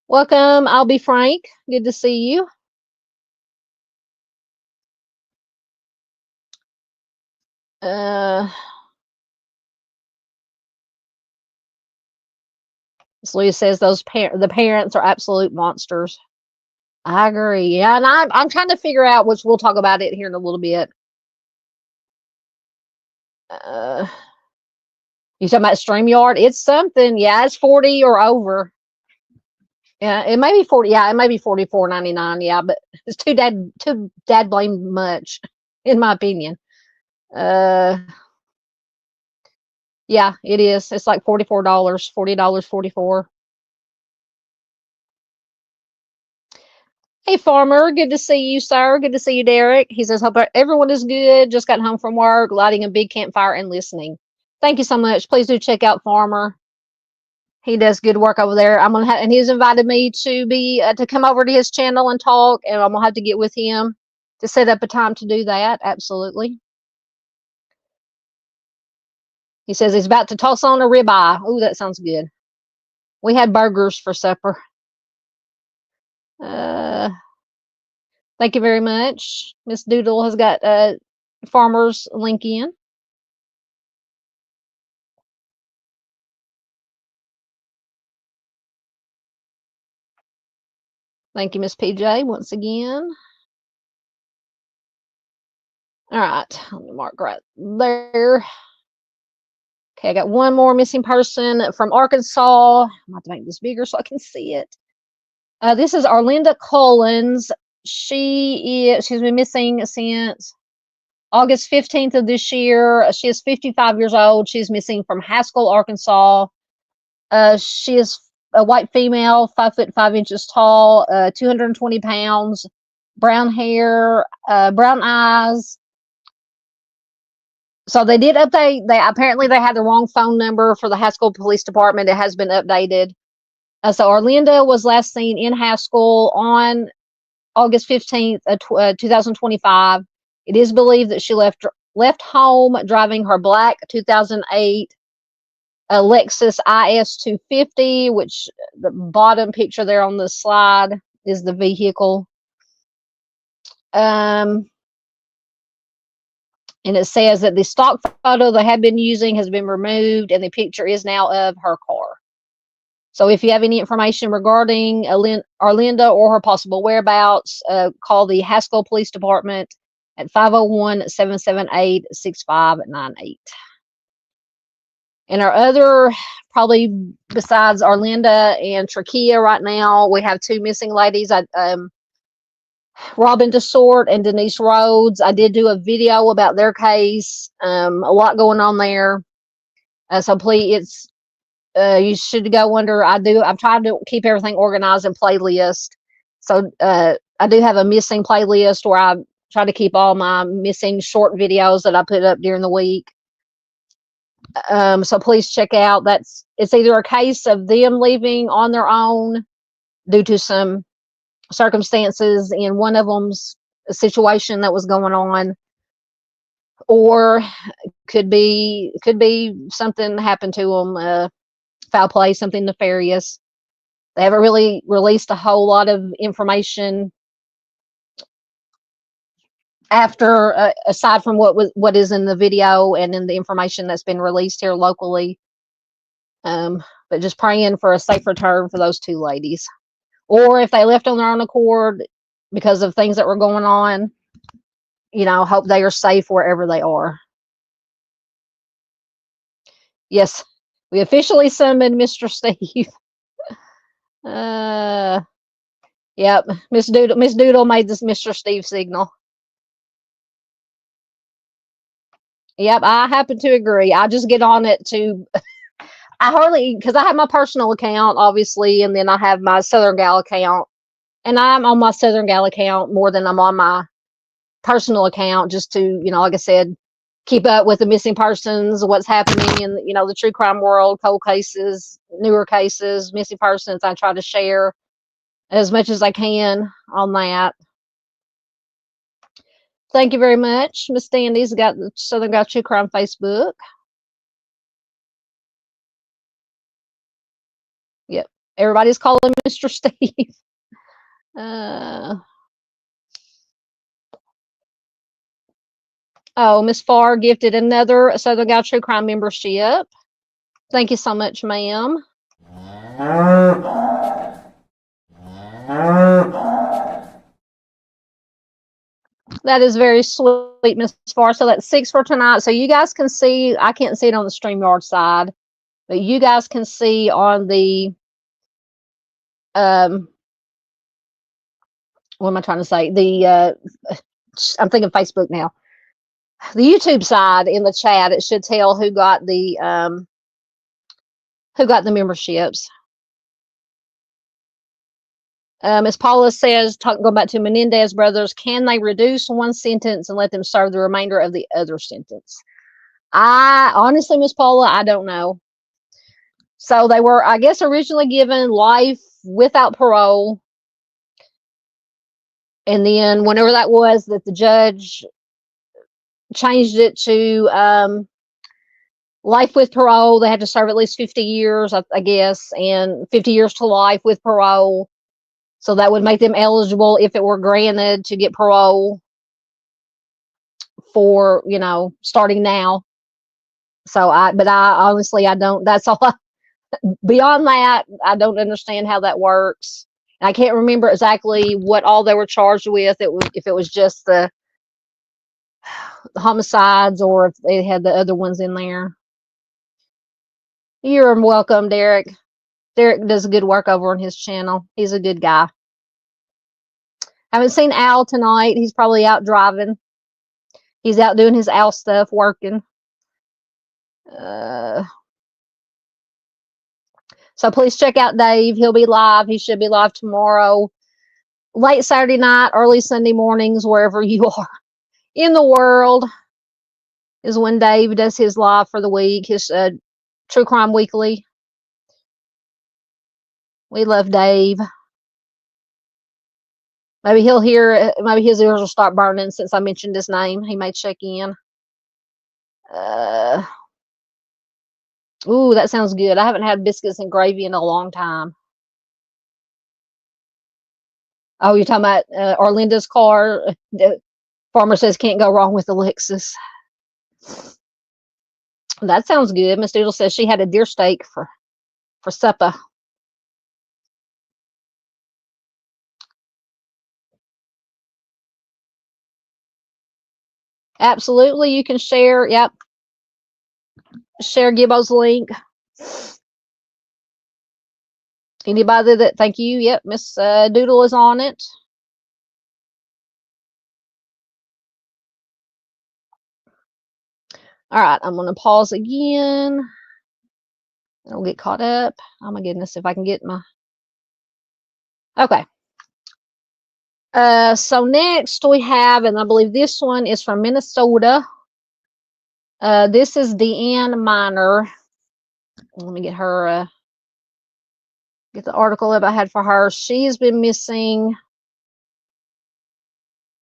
Welcome. I'll be Frank. Good to see you. Louis says the parents are absolute monsters. I agree. Yeah, and I'm trying to figure out, which we'll talk about it here in a little bit. You talking about StreamYard? It's something. Yeah, it's 40 or over. Yeah, it may be 40. Yeah, it may be $44.99. Yeah, but it's too dad blame much, in my opinion. Yeah, it is. It's like $44, $40.44. Hey, Farmer. Good to see you, sir. Good to see you, Derek. He says, hope everyone is good. Just got home from work, lighting a big campfire and listening. Thank you so much. Please do check out Farmer. He does good work over there. And he's invited me to be to come over to his channel and talk, and I'm gonna have to get with him to set up a time to do that. Absolutely. He says he's about to toss on a ribeye. Oh, that sounds good. We had burgers for supper. Thank you very much. Miss Doodle has got Farmer's link in. Thank you, Miss PJ, once again. All right, let me mark right there. Okay, I got one more missing person from Arkansas. I'm going to make this bigger so I can see it. This is Arlinda Cullins. She's been missing since August 15th of this year. She is 55 years old. She's missing from Haskell, Arkansas. She is a white female, 5'5" tall, 220 pounds, brown hair, brown eyes. So they did update. Apparently they had the wrong phone number for the Haskell Police Department. It has been updated. So Arlinda was last seen in Haskell on August 15th, 2025. It is believed that she left home driving her black 2008 Lexus IS 250, which the bottom picture there on the slide is the vehicle. And it says that the stock photo they had been using has been removed, and the picture is now of her car. So if you have any information regarding Arlinda or her possible whereabouts, call the Haskell Police Department at 501-778-6598. And our other, probably besides Arlinda and Trakia right now, we have two missing ladies. Robin DeSort and Denise Rhodes. I did do a video about their case. A lot going on there. So please, you should go under. I've tried to keep everything organized in playlist. So I do have a missing playlist where I try to keep all my missing short videos that I put up during the week. So please check out. It's either a case of them leaving on their own due to some circumstances in one of them's situation that was going on, or could be something happened to them, foul play, something nefarious. They haven't really released a whole lot of information after, aside from what is in the video and in the information that's been released here locally. But just praying for a safe return for those two ladies. Or if they left on their own accord because of things that were going on, hope they are safe wherever they are. Yes, we officially summoned Mr. Steve. Yep, Miss Doodle made this Mr. Steve signal. Yep, I happen to agree. I just get on it because I have my personal account, obviously, and then I have my Southern Gal account. And I'm on my Southern Gal account more than I'm on my personal account, just to, like I said, keep up with the missing persons, what's happening in, the true crime world, cold cases, newer cases, missing persons. I try to share as much as I can on that. Thank you very much. Miss Dandy's got the Southern Gal True Crime Facebook. Yep. Everybody's calling Mr. Steve. Oh, Miss Farr gifted another Southern Gal True Crime membership. Thank you so much, ma'am. That is very sweet, Miss Farr. So that's 6 for tonight. So you guys can see, I can't see it on the StreamYard side, but you guys can see on the, what am I trying to say? I'm thinking Facebook now. The YouTube side in the chat, it should tell who got the memberships. Miss Paula says, going back to Menendez Brothers, can they reduce one sentence and let them serve the remainder of the other sentence? I honestly, Miss Paula, I don't know. So they were, I guess, originally given life without parole. And then whenever that was, that the judge changed it to life with parole. They had to serve at least 50 years, I guess, and 50 years to life with parole. So that would make them eligible, if it were granted, to get parole for, starting now. But I honestly, I don't, that's all. Beyond that, I don't understand how that works. I can't remember exactly what all they were charged with. If it was just the homicides or if they had the other ones in there. You're welcome, Derek. Derek does good work over on his channel. He's a good guy. Haven't seen Al tonight. He's probably out driving. He's out doing his Al stuff, working. So please check out Dave. He'll be live. He should be live tomorrow, late Saturday night, early Sunday mornings, wherever you are in the world, is when Dave does his live for the week, his True Crime Weekly. We love Dave. Maybe he'll hear, maybe his ears will start burning since I mentioned his name. He may check in. Ooh, that sounds good. I haven't had biscuits and gravy in a long time. Oh, you're talking about Arlinda's car? The farmer says can't go wrong with the Lexus. That sounds good. Miss Doodle says she had a deer steak for supper. Absolutely, you can share. Yep. Share Gibbo's link. Anybody that, thank you. Yep, Miss Doodle is on it. All right, I'm going to pause again. I'll get caught up. Oh my goodness, if I can get my... Okay. So next we have, and I believe this one is from Minnesota. This is Dee Ann Miner. Let me get her, get the article up I had for her. She's been missing.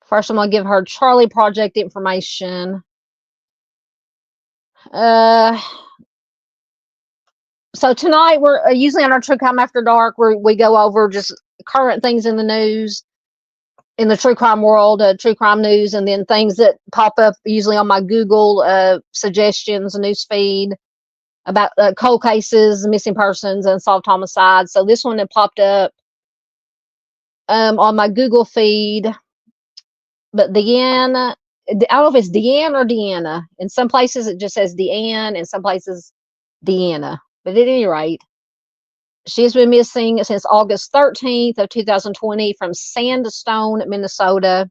First, I'm going to give her Charlie Project information. So tonight, we're usually on our True Crime After Dark, where we go over just current things in the news, in the true crime world, true crime news, and then things that pop up usually on my Google suggestions, news feed about cold cases, missing persons, and solved homicides. So this one that popped up on my Google feed. But Deanna, I don't know if it's Deanna or Deanna. In some places it just says Deanne, in some places Deanna. But at any rate, she's been missing since August 13th of 2020 from Sandstone, Minnesota.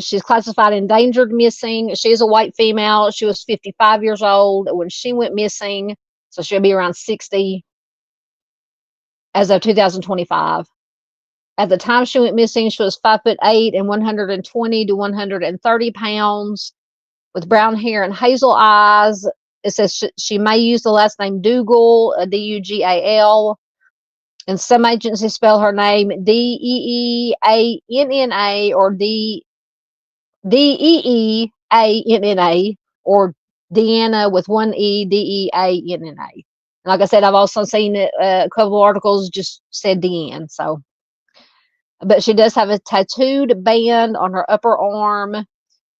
She's classified endangered missing. She's a white female. She was 55 years old when she went missing. So she'll be around 60 as of 2025. At the time she went missing, she was 5'8" and 120 to 130 pounds, with brown hair and hazel eyes. It says she may use the last name Dougal, Dugal, and some agencies spell her name Deeanna or Deeanna, or Deanna with one E, Deanna. Like I said, I've also seen a couple of articles just said Deanne. So, but she does have a tattooed band on her upper arm.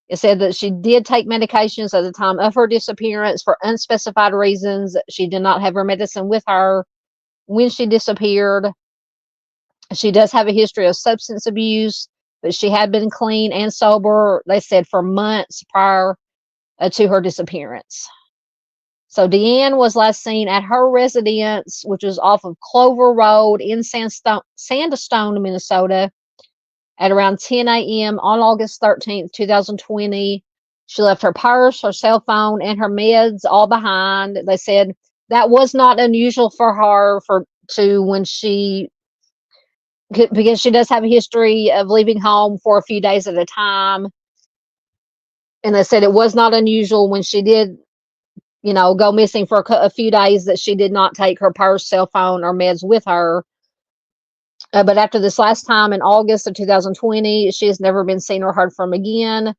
It said that she did take medications at the time of her disappearance for unspecified reasons. She did not have her medicine with her when she disappeared. She does have a history of substance abuse, but she had been clean and sober, they said, for months prior to her disappearance. So Deanne was last seen at her residence, which was off of Clover Road in Sandstone, Minnesota, at around 10 a.m. on August 13th, 2020. She left her purse, her cell phone, and her meds all behind. They said that was not unusual for her because she does have a history of leaving home for a few days at a time. And they said it was not unusual when she did, go missing for a few days, that she did not take her purse, cell phone, or meds with her. But after this last time in August of 2020, she has never been seen or heard from again.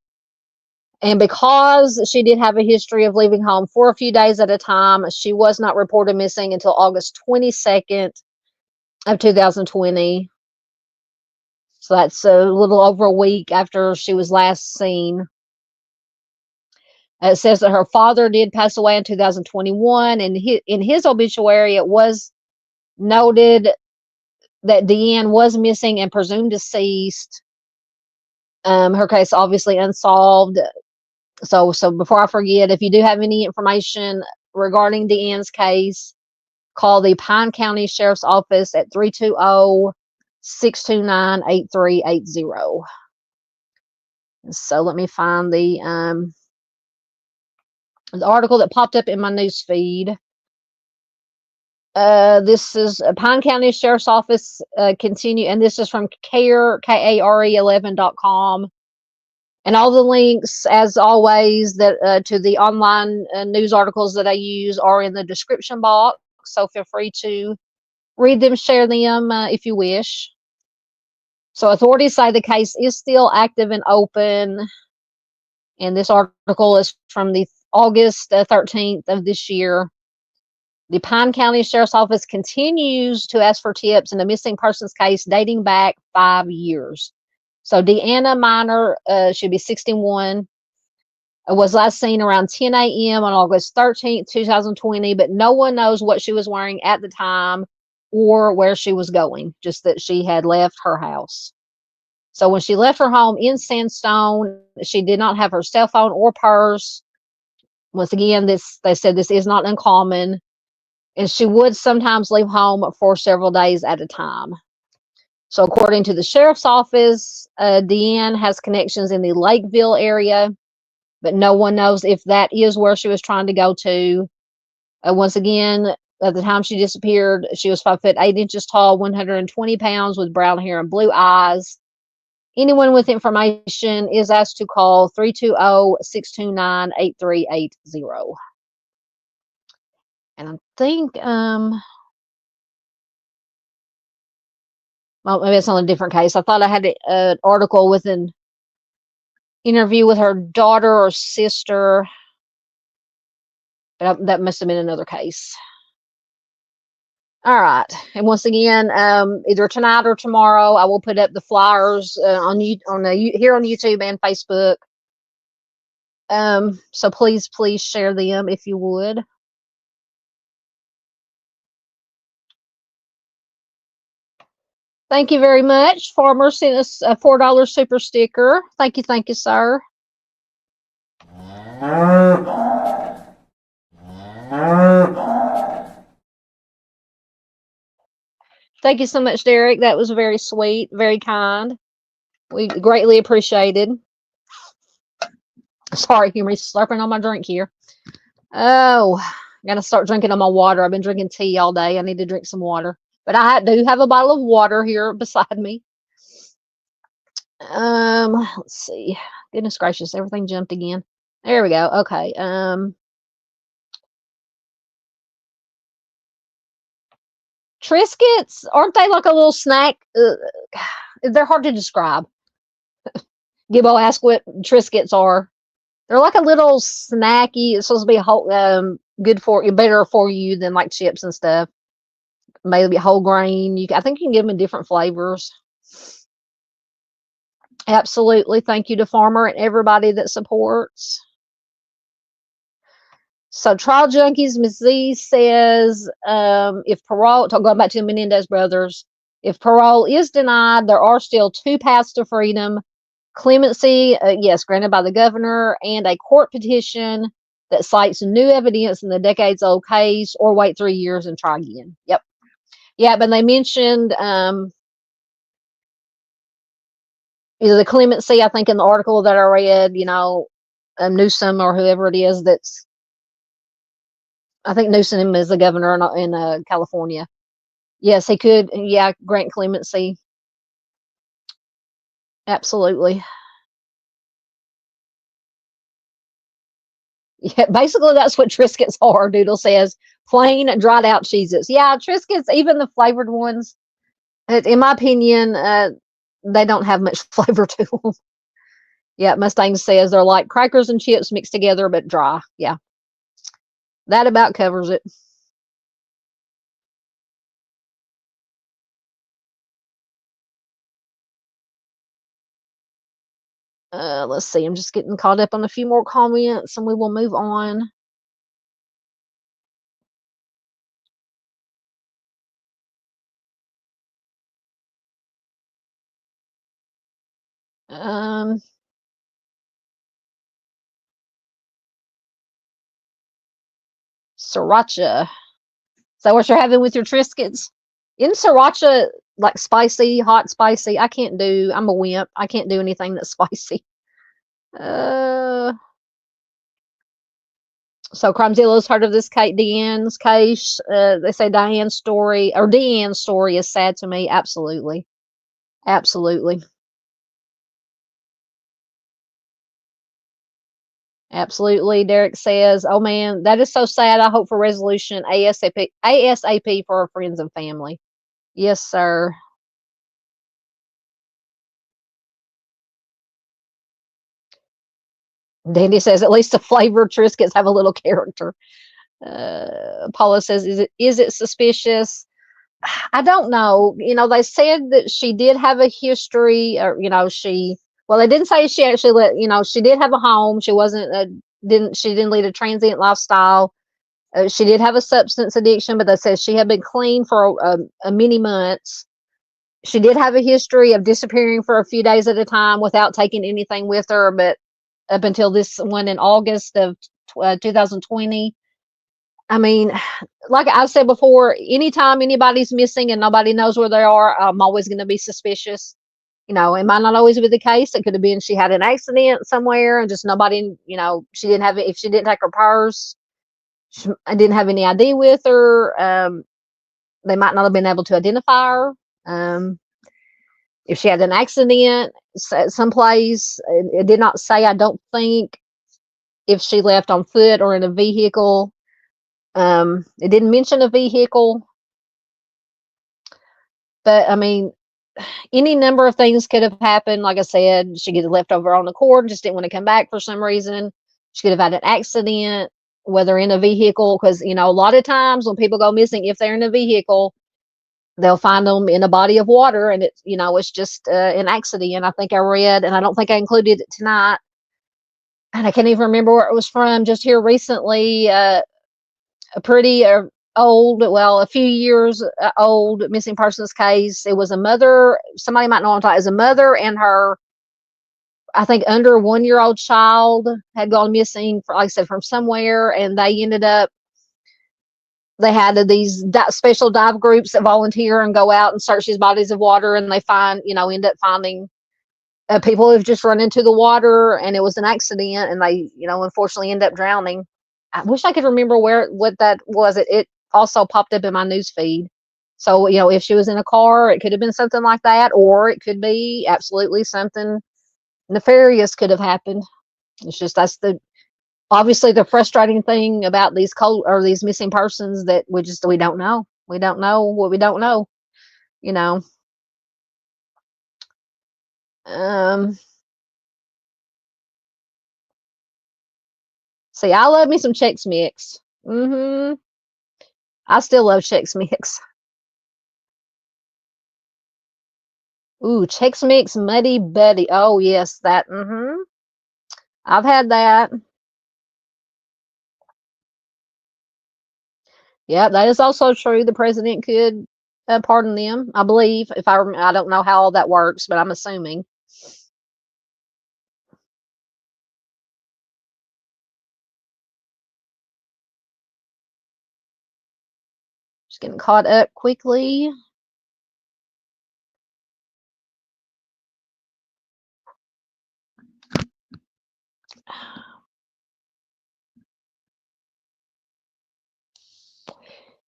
And because she did have a history of leaving home for a few days at a time, she was not reported missing until August 22nd of 2020. So that's a little over a week after she was last seen. It says that her father did pass away in 2021, and in his obituary, it was noted that Dee Ann was missing and presumed deceased. Her case obviously unsolved. So before I forget, if you do have any information regarding Dee Ann's case, call the Pine County Sheriff's Office at 320-629-8380. So let me find the article that popped up in my news feed. This is Pine County Sheriff's Office continue, and this is from KARE11.com. And all the links, as always, that to the online news articles that I use are in the description box. So feel free to read them, share them if you wish. So authorities say the case is still active and open. And this article is from the August 13th of this year. The Pine County Sheriff's Office continues to ask for tips in a missing persons case dating back 5 years. So Deanna Miner, should be 61, was last seen around 10 a.m. on August 13th, 2020, but no one knows what she was wearing at the time or where she was going, just that she had left her house. So when she left her home in Sandstone, she did not have her cell phone or purse. Once again, they said this is not uncommon, and she would sometimes leave home for several days at a time. So according to the sheriff's office, Deanna has connections in the Lakeville area, but no one knows if that is where she was trying to go to. Once again, at the time she disappeared, she was 5'8" tall, 120 pounds, with brown hair and blue eyes. Anyone with information is asked to call 320-629-8380. And I think, well, maybe it's on a different case. I thought I had an article with an interview with her daughter or sister, but that must have been another case. All right, and once again, either tonight or tomorrow, I will put up the flyers here on YouTube and Facebook. So please share them if you would. Thank you very much. Farmer sent us a $4 super sticker. Thank you, sir. Thank you so much, Derek. That was very sweet, very kind. We greatly appreciated. Sorry, hear me slurping on my drink here. Oh, I'm going to start drinking on my water. I've been drinking tea all day. I need to drink some water. But I do have a bottle of water here beside me. Let's see. Goodness gracious, everything jumped again. There we go. Okay. Triscuits, aren't they like a little snack? They're hard to describe. Gibbo asked what Triscuits are. They're like a little snacky. It's supposed to be whole, good for you, better for you than like chips and stuff. Maybe whole grain. I think you can give them in different flavors. Absolutely. Thank you to Farmer and everybody that supports. So Trial Junkies, Ms. Z says, if parole, going back to the Menendez brothers, if parole is denied, there are still 2 paths to freedom. Clemency, yes, granted by the governor, and a court petition that cites new evidence in the decades-old case, or wait 3 years and try again. Yep. Yeah, but they mentioned either the clemency, I think in the article that I read, Newsom or whoever it is that's, I think Newsom is the governor in California. Yes, he could, grant clemency. Absolutely. Yeah, basically that's what Triscuits are, Doodle says. Plain dried out Cheez-Its. Yeah, Triscuits, even the flavored ones, in my opinion, they don't have much flavor to them. Yeah, Mustang says they're like crackers and chips mixed together, but dry. Yeah, that about covers it. Let's see. I'm just getting caught up on a few more comments, and we will move on. Um, Sriracha. Is that what you're having with your Triscuits? In sriracha, like spicy, hot spicy, I can't do. I'm a wimp. I can't do anything that's spicy. Uh, so Crimezillo's heard of this Kate Deanne's case. They say Diane's story or Deanne's story is sad to me. Absolutely. Absolutely. Absolutely. Derek says, oh man, that is so sad. I hope for resolution ASAP for our friends and family. Yes, sir. Dandy says, at least the flavored Triscuits have a little character. Paula says, is it suspicious? I don't know. They said that she did have a history, or well, they didn't say she actually she did have a home. She wasn't she didn't lead a transient lifestyle. She did have a substance addiction, but they said she had been clean for many months. She did have a history of disappearing for a few days at a time without taking anything with her, but up until this one in August of 2020. I mean, like I've said before, anytime anybody's missing and nobody knows where they are, I'm always going to be suspicious. It might not always be the case. It could have been she had an accident somewhere and just nobody, she didn't have it. If she didn't take her purse, I didn't have any ID with her. They might not have been able to identify her. If she had an accident someplace, it did not say, I don't think, if she left on foot or in a vehicle. It didn't mention a vehicle, but I mean, any number of things could have happened. Like I said, she could have left over on the cord, just didn't want to come back for some reason. She could have had an accident, whether in a vehicle, because a lot of times when people go missing, if they're in a vehicle, they'll find them in a body of water, and it's just an accident. I think I read, and I don't think I included it tonight, and I can't even remember where it was from. Just here recently, a pretty old, well, a few years old missing persons case. It was a mother. Somebody might know what I'm talking. It was a mother and her, I think, under 1-year-old child had gone missing, like I said, from somewhere, and they ended up. They had these special dive groups that volunteer and go out and search these bodies of water, and they end up finding people who've just run into the water, and it was an accident, and they, unfortunately end up drowning. I wish I could remember what that was. It also popped up in my news feed. So, if she was in a car, it could have been something like that, or it could be absolutely something nefarious could have happened. It's just obviously the frustrating thing about these missing persons, that we don't know. We don't know what we don't know. You know. See, I love me some Chex Mix. I still love Chex Mix. Ooh, Chex Mix Muddy Buddy. Oh yes, that. I've had that. Yeah, that is also true. The president could pardon them, I believe. If I don't know how all that works, but I'm assuming. Just getting caught up quickly.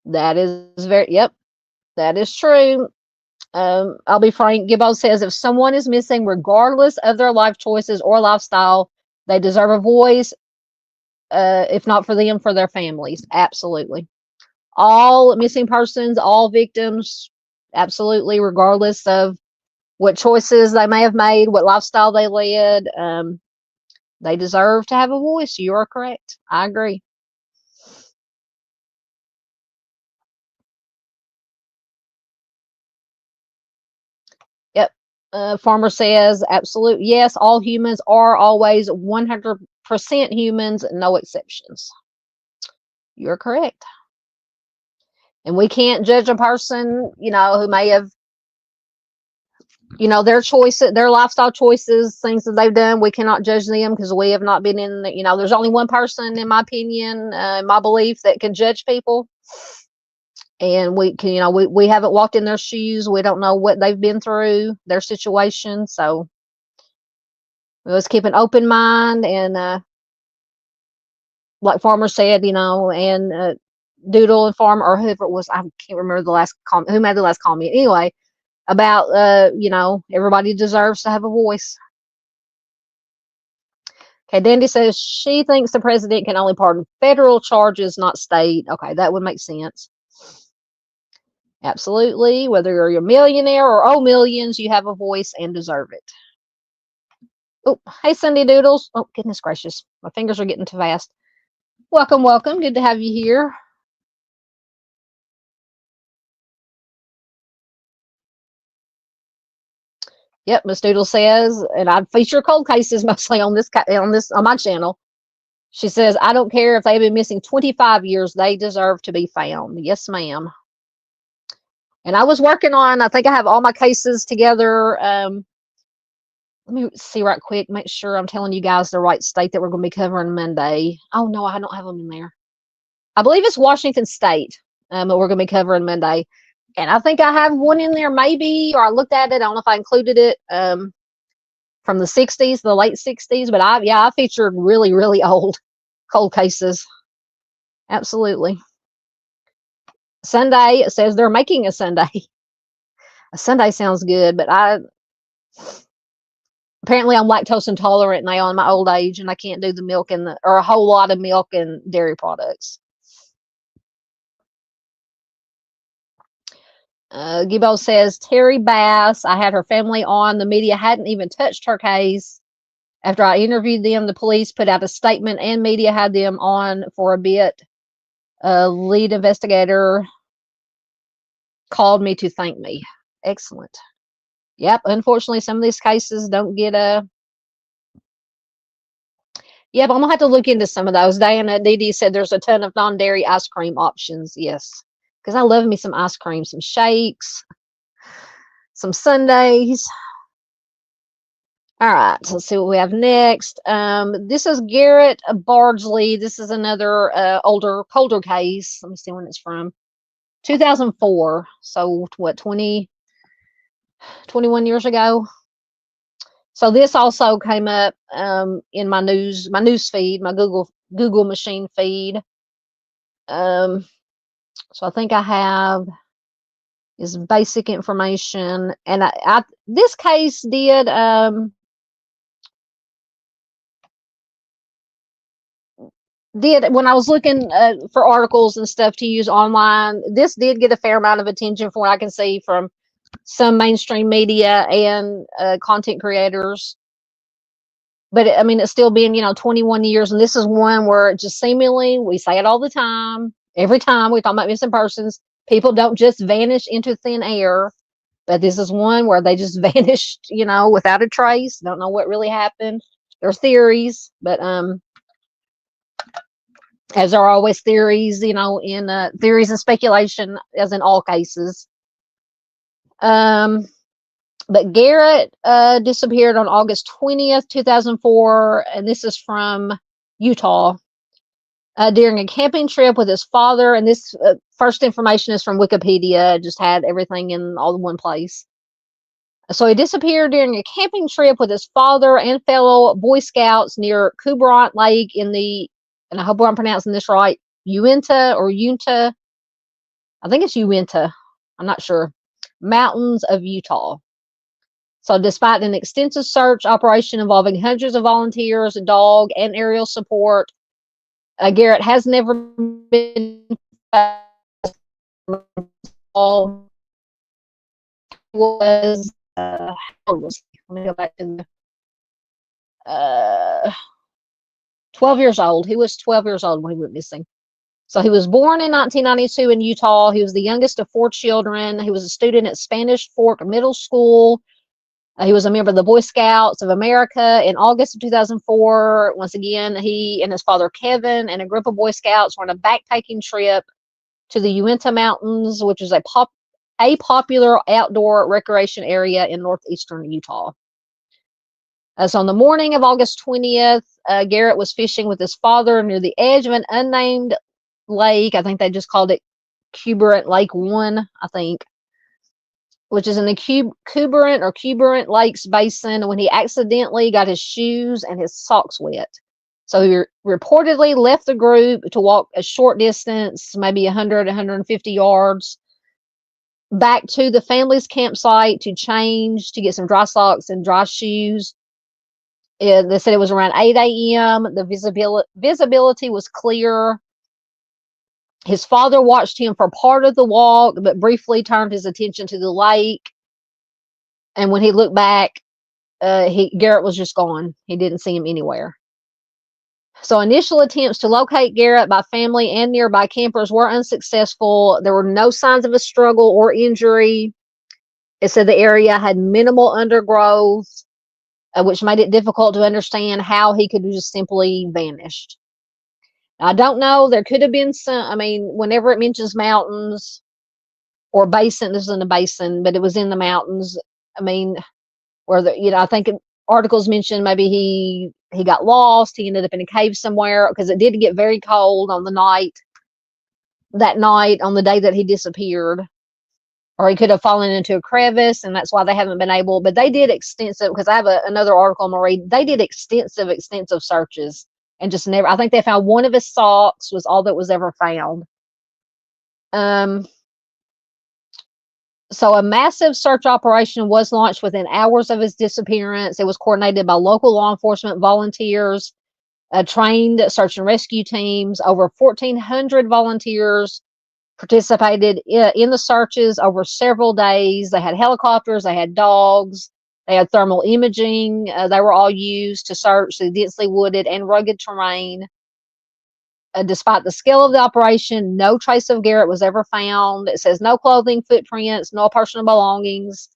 That is yep, that is true. I'll be frank. Gibbo says if someone is missing, regardless of their life choices or lifestyle, they deserve a voice. If not for them, for their families. Absolutely. All missing persons, all victims, absolutely, regardless of what choices they may have made, what lifestyle they led. They deserve to have a voice. You are correct. I agree. Yep. Farmer says, absolute yes, all humans are always 100% humans, no exceptions. You're correct. And we can't judge a person, who may have, their choices, their lifestyle choices, things that they've done. We cannot judge them because we have not been in, there's only one person, in my opinion, my belief, that can judge people. And we can, we haven't walked in their shoes. We don't know what they've been through, their situation. So let's keep an open mind. And like Farmer said, and Doodle and Farmer, or whoever it was, I can't remember the last comment, who made the last comment. Anyway, about, everybody deserves to have a voice. Okay, Dandy says she thinks the president can only pardon federal charges, not state. Okay, that would make sense. Absolutely. Whether you're a millionaire or owe millions, you have a voice and deserve it. Oh, hey, Sunday Doodles. Oh, goodness gracious. My fingers are getting too fast. Welcome, welcome. Good to have you here. Yep, Miss Doodle says, and I feature cold cases mostly on my channel. She says, I don't care if they've been missing 25 years, they deserve to be found. Yes, ma'am. And I was working on, I think I have all my cases together. Let me see right quick, make sure I'm telling you guys the right state that we're going to be covering Monday. Oh, no, I don't have them in there. I believe it's Washington State that we're going to be covering Monday. And I think I have one in there maybe, or I looked at it. I don't know if I included it from the 60s, the late 60s. But I featured really, really old cold cases. Absolutely. Sunday, it says they're making a Sunday. A Sunday sounds good, but apparently I'm lactose intolerant now in my old age, and I can't do the milk or a whole lot of milk and dairy products. Gibbo says Terry Bass, I had her family on. The media hadn't even touched her case. After I interviewed them, the police put out a statement and media had them on for a bit. Lead investigator called me to thank me. Excellent. Yep, unfortunately, some of these cases don't get Yep, I'm gonna have to look into some of those. Diana Dee said there's a ton of non-dairy ice cream options. Yes, because I love me some ice cream, some shakes, some sundaes. All right, so let's see what we have next. This is Garrett Bardsley. This is another colder case. Let me see when it's from. 2004. So what, 21 years ago? So this also came up in my news feed, my Google machine feed. So I think I have is basic information, and this case did when I was looking for articles and stuff to use online, this did get a fair amount of attention from what I can see from some mainstream media and content creators. But I mean, it's still been 21 years, and this is one where it just seemingly, we say it all the time, every time we talk about missing persons, people don't just vanish into thin air. But this is one where they just vanished, without a trace. Don't know what really happened. There's theories, but as there are always theories, in theories and speculation, as in all cases. But Garrett disappeared on August 20th, 2004, and this is from Utah. During a camping trip with his father, and this first information is from Wikipedia, just had everything in all in one place. So he disappeared during a camping trip with his father and fellow Boy Scouts near Kubrant Lake and I hope I'm pronouncing this right, Uinta. I think it's Uinta. I'm not sure. Mountains of Utah. So despite an extensive search operation involving hundreds of volunteers, dog, and aerial support, Garrett has never been was how old was he? Let me go back to the 12 years old. He was 12 years old when he went missing. So he was born in 1992 in Utah. He was the youngest of 4 children. He was a student at Spanish Fork Middle School. He was a member of the Boy Scouts of America. In August of 2004, once again, he and his father Kevin and a group of Boy Scouts were on a backpacking trip to the Uinta Mountains, which is a popular outdoor recreation area in northeastern Utah. So on the morning of August 20th, Garrett was fishing with his father near the edge of an unnamed lake. I think they just called it Cuberant Lake 1, I think, which is in the Cuberant Lakes Basin, when he accidentally got his shoes and his socks wet. So he reportedly left the group to walk a short distance, maybe 100, 150 yards, back to the family's campsite to change, to get some dry socks and dry shoes. They said it was around 8 a.m. The visibility was clear. His father watched him for part of the walk, but briefly turned his attention to the lake. And when he looked back, Garrett was just gone. He didn't see him anywhere. So initial attempts to locate Garrett by family and nearby campers were unsuccessful. There were no signs of a struggle or injury. It said the area had minimal undergrowth, which made it difficult to understand how he could just simply vanished. I don't know. There could have been some, I mean, whenever it mentions mountains or basin, this isn't a basin, but it was in the mountains. I mean, where I think articles mentioned maybe he got lost. He ended up in a cave somewhere, because it did get very cold on the night on the day that he disappeared. Or he could have fallen into a crevice, and that's why they haven't been able. But they did extensive, because I have another article I'm going to read. They did extensive searches and just never. I think they found one of his socks was all that was ever found. So a massive search operation was launched within hours of his disappearance. It was coordinated by local law enforcement volunteers, trained search and rescue teams. Over 1,400 volunteers participated in the searches over several days. They had helicopters, they had dogs, they had thermal imaging. They were all used to search the densely wooded and rugged terrain. Despite the scale of the operation, no trace of Garrett was ever found. It says no clothing, footprints, no personal belongings.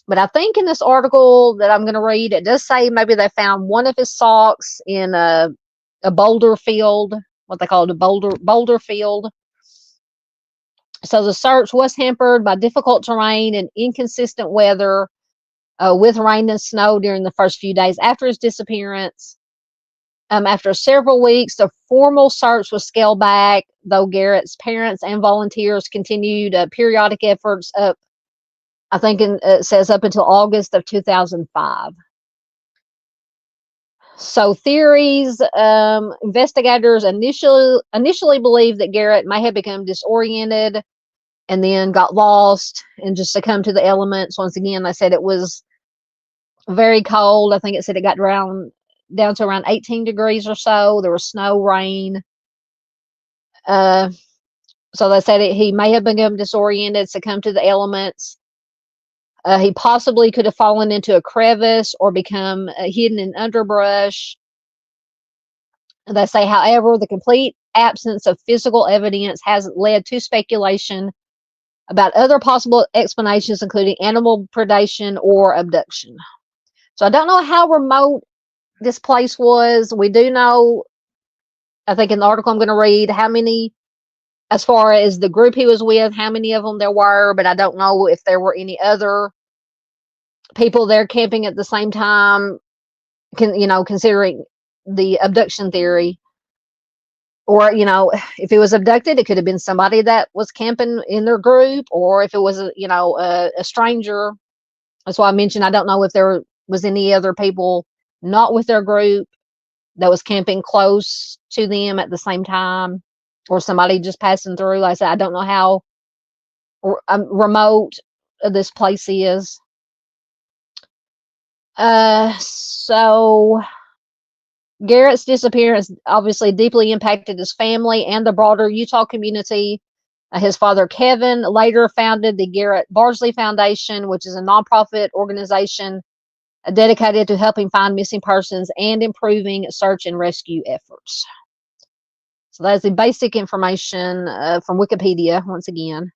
But I think in this article that I'm going to read, it does say maybe they found one of his socks in a boulder field, what they call a boulder field. So the search was hampered by difficult terrain and inconsistent weather, with rain and snow during the first few days after his disappearance. After several weeks, the formal search was scaled back, though Garrett's parents and volunteers continued periodic efforts up, I think it says up until August of 2005. So theories, investigators initially believed that Garrett may have become disoriented and then got lost and just succumbed to the elements. Once again, I said it was very cold. I think it said it got down to around 18 degrees or so. There was snow, rain. So they said he may have become disoriented, succumbed to the elements. He possibly could have fallen into a crevice or become hidden in underbrush. They say, however, the complete absence of physical evidence has led to speculation about other possible explanations, including animal predation or abduction. So I don't know how remote this place was. We do know, I think in the article I'm going to read, how many, as far as the group he was with, how many of them there were, but I don't know if there were any other people there camping at the same time, considering the abduction theory. Or, if it was abducted, it could have been somebody that was camping in their group, or if it was, a stranger. That's why I mentioned I don't know if there was any other people not with their group that was camping close to them at the same time, or somebody just passing through. Like I said, I don't know how remote this place is. So Garrett's disappearance obviously deeply impacted his family and the broader Utah community. His father, Kevin, later founded the Garrett Bardsley Foundation, which is a nonprofit organization dedicated to helping find missing persons and improving search and rescue efforts. So that's the basic information from Wikipedia, once again.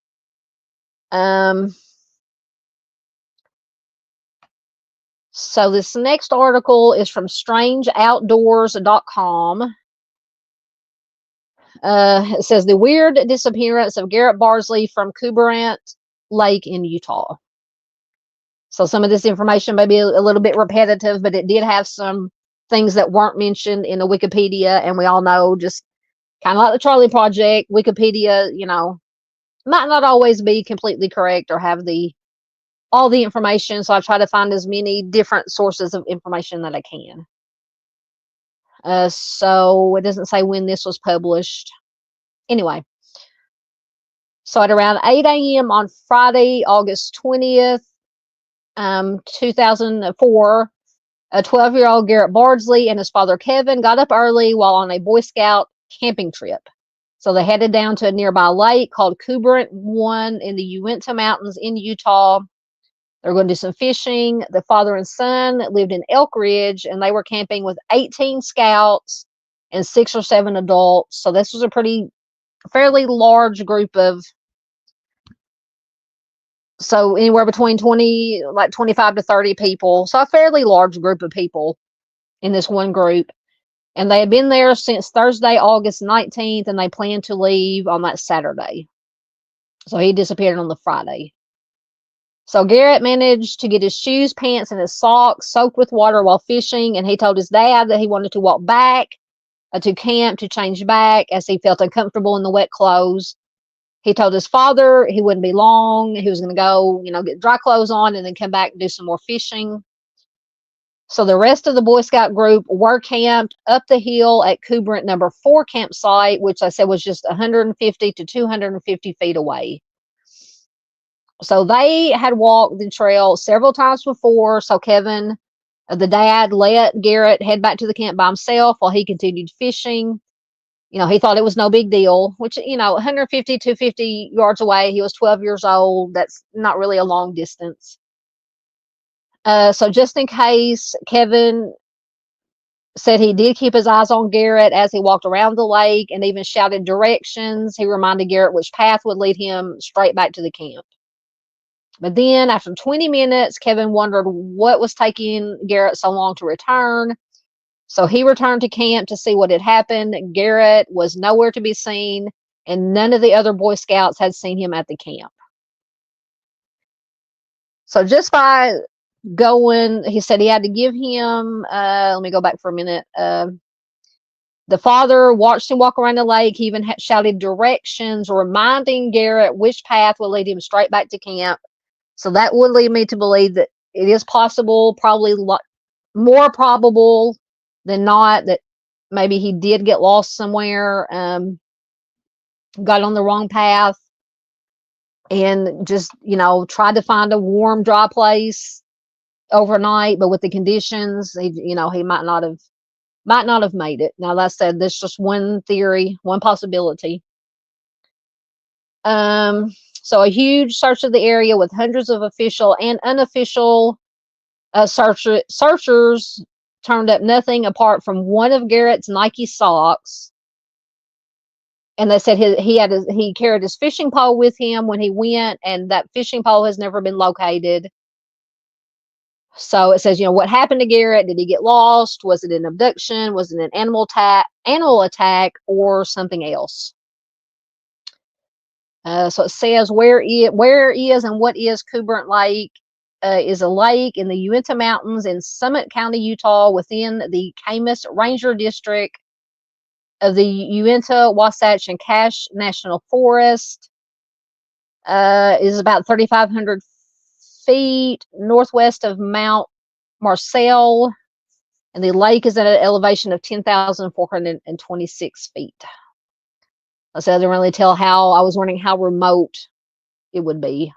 So this next article is from strangeoutdoors.com. It says the weird disappearance of Garrett Bardsley from Kuberant Lake in Utah. So some of this information may be a little bit repetitive, but it did have some things that weren't mentioned in the Wikipedia. And we all know, just kind of like the Charlie Project, Wikipedia, might not always be completely correct or have all the information. So I try to find as many different sources of information that I can. So it doesn't say when this was published. Anyway, so at around 8 a.m. on Friday, August 20th, 2004, a 12-year-old Garrett Bardsley and his father Kevin got up early while on a Boy Scout camping trip. So they headed down to a nearby lake called Kuberant 1 in the Uinta Mountains in Utah. They were going to do some fishing. The father and son lived in Elk Ridge, and they were camping with 18 scouts and 6 or 7 adults. So this was a fairly large group of, so anywhere between 25 to 30 people. So a fairly large group of people in this one group. And they had been there since Thursday, August 19th, and they planned to leave on that Saturday. So he disappeared on the Friday. So Garrett managed to get his shoes, pants, and his socks soaked with water while fishing, and he told his dad that he wanted to walk back to camp to change back as he felt uncomfortable in the wet clothes. He told his father he wouldn't be long. He was going to go, get dry clothes on and then come back and do some more fishing. So the rest of the Boy Scout group were camped up the hill at Kuberant number 4 campsite, which I said was just 150 to 250 feet away. So they had walked the trail several times before. So Kevin, the dad, let Garrett head back to the camp by himself while he continued fishing. He thought it was no big deal, which, 150, 250 yards away. He was 12 years old. That's not really a long distance. So just in case, Kevin said he did keep his eyes on Garrett as he walked around the lake and even shouted directions. He reminded Garrett which path would lead him straight back to the camp. But then after 20 minutes, Kevin wondered what was taking Garrett so long to return. So he returned to camp to see what had happened. Garrett was nowhere to be seen, and none of the other Boy Scouts had seen him at the camp. So just by going, he said he had to give him, let me go back for a minute. The father watched him walk around the lake. He even shouted directions, reminding Garrett which path would lead him straight back to camp. So that would lead me to believe that it is possible, probably more probable than not, that maybe he did get lost somewhere, got on the wrong path, and just, tried to find a warm, dry place overnight. But with the conditions, he might not have made it. Now, like I said, this is just one theory, one possibility. So a huge search of the area with hundreds of official and unofficial searchers turned up nothing apart from one of Garrett's Nike socks. And they said he carried his fishing pole with him when he went, and that fishing pole has never been located. So it says, what happened to Garrett? Did he get lost? Was it an abduction? Was it an animal attack, or something else? So it says where is and what is Kuberant Lake? Is a lake in the Uinta Mountains in Summit County, Utah, within the Camas Ranger District of the Uinta, Wasatch, and Cache National Forest. Is about 3,500 feet northwest of Mount Marcel, and the lake is at an elevation of 10,426 feet. So I didn't really tell how. I was wondering how remote it would be.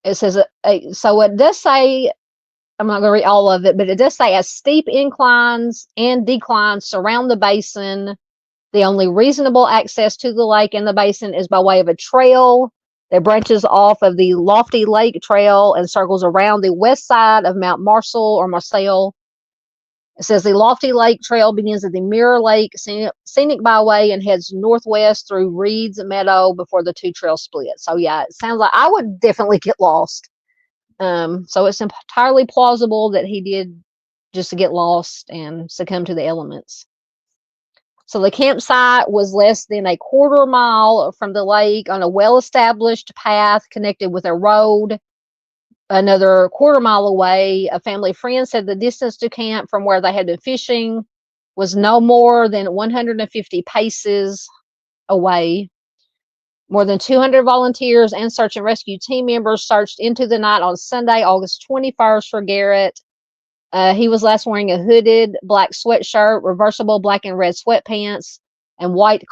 It says, so it does say, I'm not going to read all of it, but it does say as steep inclines and declines surround the basin The only reasonable access to the lake and the basin is by way of a trail that branches off of the Lofty Lake Trail and circles around the west side of Mount Marcel or Marcel. It says the Lofty Lake Trail begins at the Mirror Lake Scenic Byway and heads northwest through Reed's Meadow before the two trails split. So yeah, it sounds like I would definitely get lost. So it's entirely plausible that he did just get lost and succumb to the elements. So the campsite was less than a quarter mile from the lake on a well-established path connected with a road. Another quarter mile away, a family friend said the distance to camp from where they had been fishing was no more than 150 paces away. More than 200 volunteers and search and rescue team members searched into the night on Sunday, August 21st for Garrett. He was last wearing a hooded black sweatshirt, reversible black and red sweatpants, and white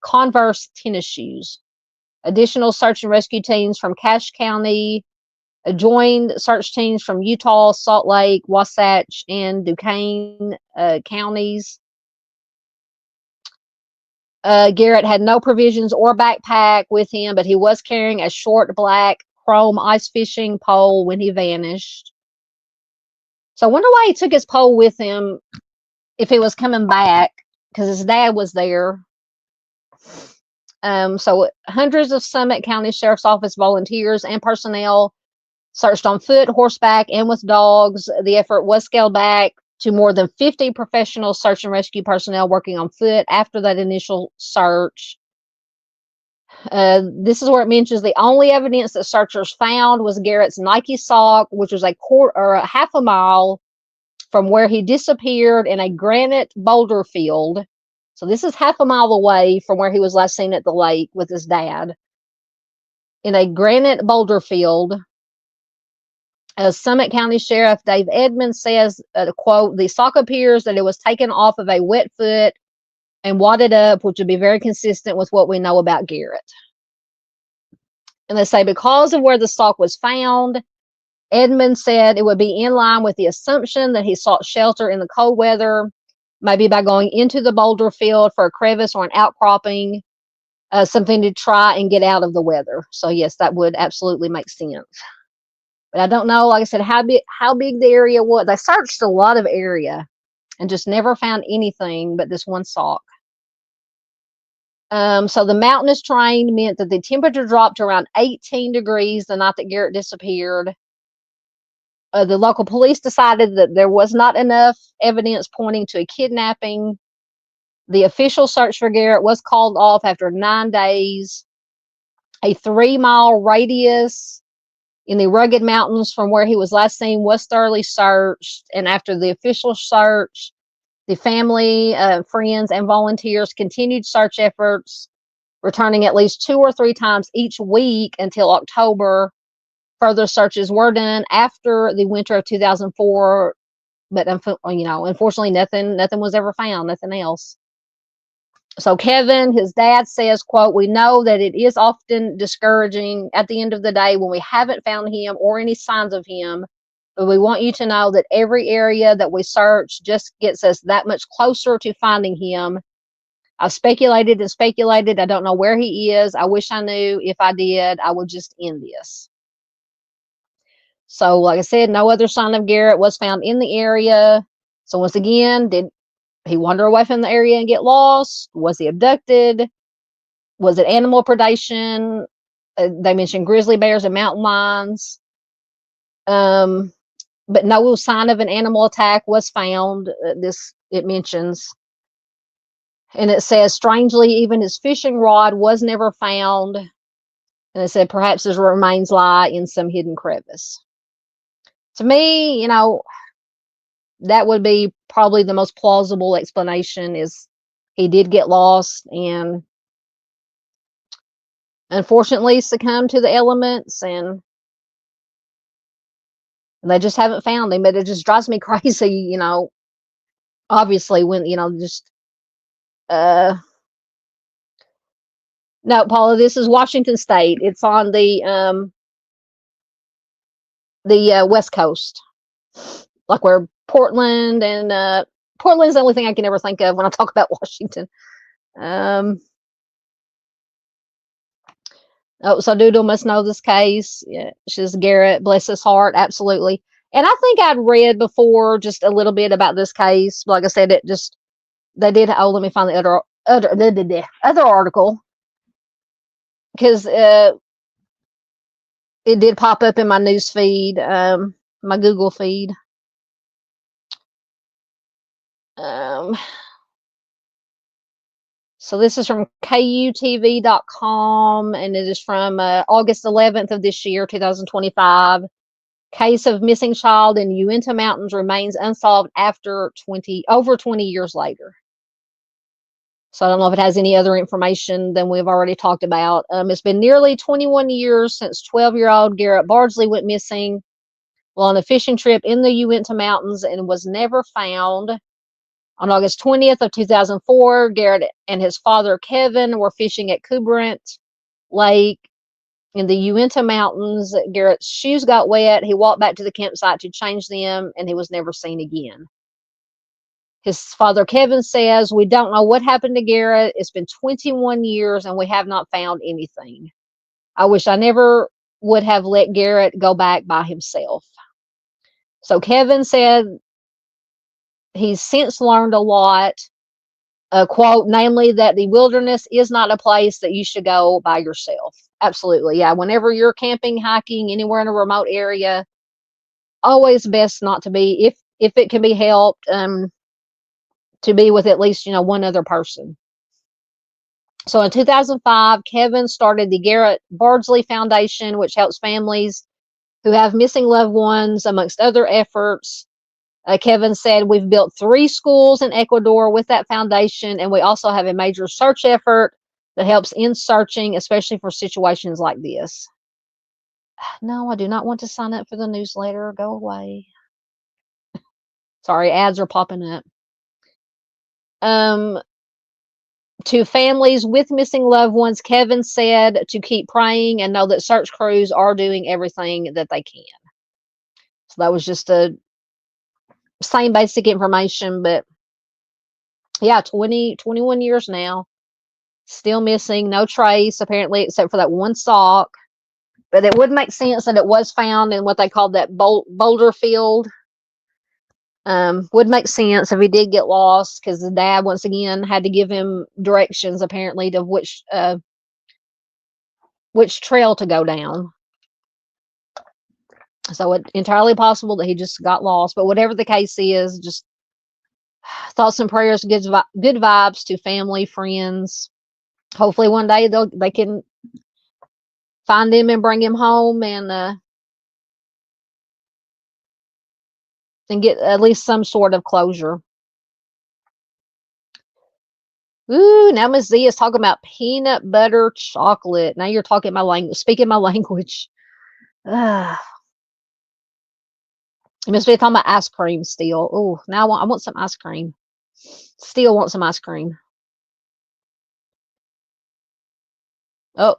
Converse tennis shoes. Additional search and rescue teams from Cache County joined search teams from Utah, Salt Lake, Wasatch, and Duquesne counties. Garrett had no provisions or backpack with him, but he was carrying a short black chrome ice fishing pole when he vanished. So I wonder why he took his pole with him if he was coming back, because his dad was there. So hundreds of Summit County Sheriff's Office volunteers and personnel searched on foot, horseback, and with dogs. The effort was scaled back to more than 50 professional search and rescue personnel working on foot after that initial search. This is where it mentions the only evidence that searchers found was Garrett's Nike sock, which was a half a mile from where he disappeared in a granite boulder field. So this is half a mile away from where he was last seen at the lake with his dad. In a granite boulder field. Summit County Sheriff Dave Edmonds says, quote, the sock appears that it was taken off of a wet foot and wadded up, which would be very consistent with what we know about Garrett. And they say because of where the sock was found, Edmonds said it would be in line with the assumption that he sought shelter in the cold weather, maybe by going into the boulder field for a crevice or an outcropping, something to try and get out of the weather. So yes, that would absolutely make sense. But I don't know, like I said, how big the area was. They searched a lot of area and just never found anything but this one sock. So the mountainous terrain meant that the temperature dropped to around 18 degrees the night that Garrett disappeared. The local police decided that there was not enough evidence pointing to a kidnapping. The official search for Garrett was called off after 9 days. A 3-mile radius in the rugged mountains from where he was last seen was thoroughly searched. And after the official search, the family, friends, and volunteers continued search efforts, returning at least 2 or 3 times each week until October. Further searches were done after the winter of 2004, but unfortunately, nothing was ever found, nothing else. So Kevin, his dad, says, quote, we know that it is often discouraging at the end of the day when we haven't found him or any signs of him, but we want you to know that every area that we search just gets us that much closer to finding him. I've speculated and speculated. I don't know where he is. I wish I knew. If I did, I would just end this. So like I said, no other sign of Garrett was found in the area. So once again, did he wander away from the area and get lost? Was he abducted? Was it animal predation? They mentioned grizzly bears and mountain lions. But no sign of an animal attack was found. It mentions. And it says, strangely, even his fishing rod was never found. And it said perhaps his remains lie in some hidden crevice. To me, that would be probably the most plausible explanation, is he did get lost and unfortunately succumbed to the elements, and they just haven't found him. But it just drives me crazy, obviously, when, just, no, Paula, this is Washington State. It's on the West Coast, like where Portland and Portland's the only thing I can ever think of when I talk about Washington. Oh, so Doodle must know this case. Yeah, she's Garrett, bless his heart, absolutely. And I think I'd read before just a little bit about this case. Like I said, it just they did. Oh, let me find the other article because it did pop up in my news feed, my Google feed. So this is from KUTV.com, and it is from August 11th of this year, 2025. Case of missing child in Uinta Mountains remains unsolved after over 20 years later. So I don't know if it has any other information than we've already talked about. It's been nearly 21 years since 12-year-old Garrett Bardsley went missing while on a fishing trip in the Uinta Mountains and was never found. On August 20th of 2004, Garrett and his father, Kevin, were fishing at Kubrant Lake in the Uinta Mountains. Garrett's shoes got wet. He walked back to the campsite to change them, and he was never seen again. His father, Kevin, says, "We don't know what happened to Garrett. It's been 21 years, and we have not found anything. I wish I never would have let Garrett go back by himself." So Kevin said he's since learned a lot, quote, namely that the wilderness is not a place that you should go by yourself. Absolutely. Yeah. Whenever you're camping, hiking, anywhere in a remote area, always best not to be, if it can be helped, to be with at least, one other person. So in 2005, Kevin started the Garrett Bardsley Foundation, which helps families who have missing loved ones, amongst other efforts. Kevin said, "We've built 3 schools in Ecuador with that foundation, and we also have a major search effort that helps in searching, especially for situations like this." No, I do not want to sign up for the newsletter. Go away. Sorry, ads are popping up. To families with missing loved ones, Kevin said to keep praying and know that search crews are doing everything that they can. So that was just the same basic information, but yeah, 21 years now, still missing, no trace apparently, except for that one sock. But it would make sense that it was found in what they called that boulder field. Would make sense if he did get lost, because the dad once again had to give him directions apparently to which trail to go down. So it's entirely possible that he just got lost. But whatever the case is, just thoughts and prayers, good vibes to family, friends. Hopefully one day they can find him and bring him home and get at least some sort of closure. Ooh, now Miss Z is talking about peanut butter chocolate. Now you're talking my language, speaking my language. You must be talking about ice cream still. Oh, now I want some ice cream. Still want some ice cream. Oh,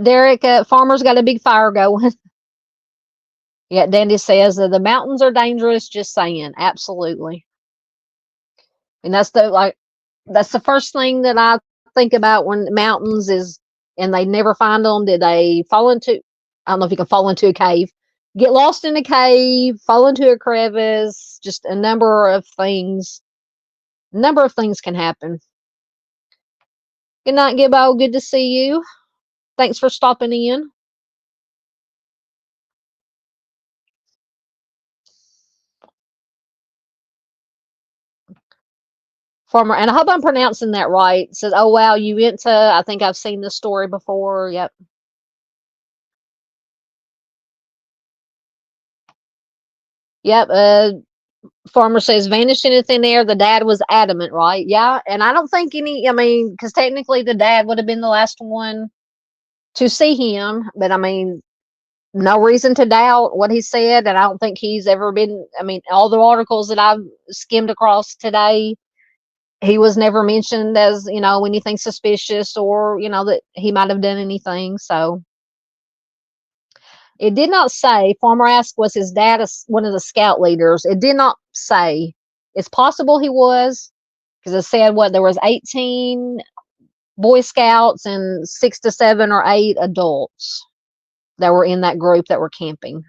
Derek, farmer's got a big fire going. Yeah, Dandy says the mountains are dangerous. Just saying, absolutely. And that's the first thing that I think about when mountains is, and they never find them. Did they fall into? I don't know if you can fall into a cave, get lost in a cave, fall into a crevice. Just a number of things. Number of things can happen. Good night, Gibbo. Good to see you. Thanks for stopping in. Farmer, and I hope I'm pronouncing that right. It says, "Oh wow, you went to." I think I've seen this story before. Yep. Yep. Farmer says, "Vanished into thin air." The dad was adamant, right? Yeah, and I don't think any. I mean, because technically the dad would have been the last one to see him, but I mean, no reason to doubt what he said, and I don't think he's ever been. I mean, all the articles that I've skimmed across today, he was never mentioned as anything suspicious or that he might have done anything. So it did not say. Farmer asked, was his dad one of the scout leaders? It did not say. It's possible he was, because it said what there was 18 Boy Scouts and 6 to 7 or 8 adults that were in that group that were camping.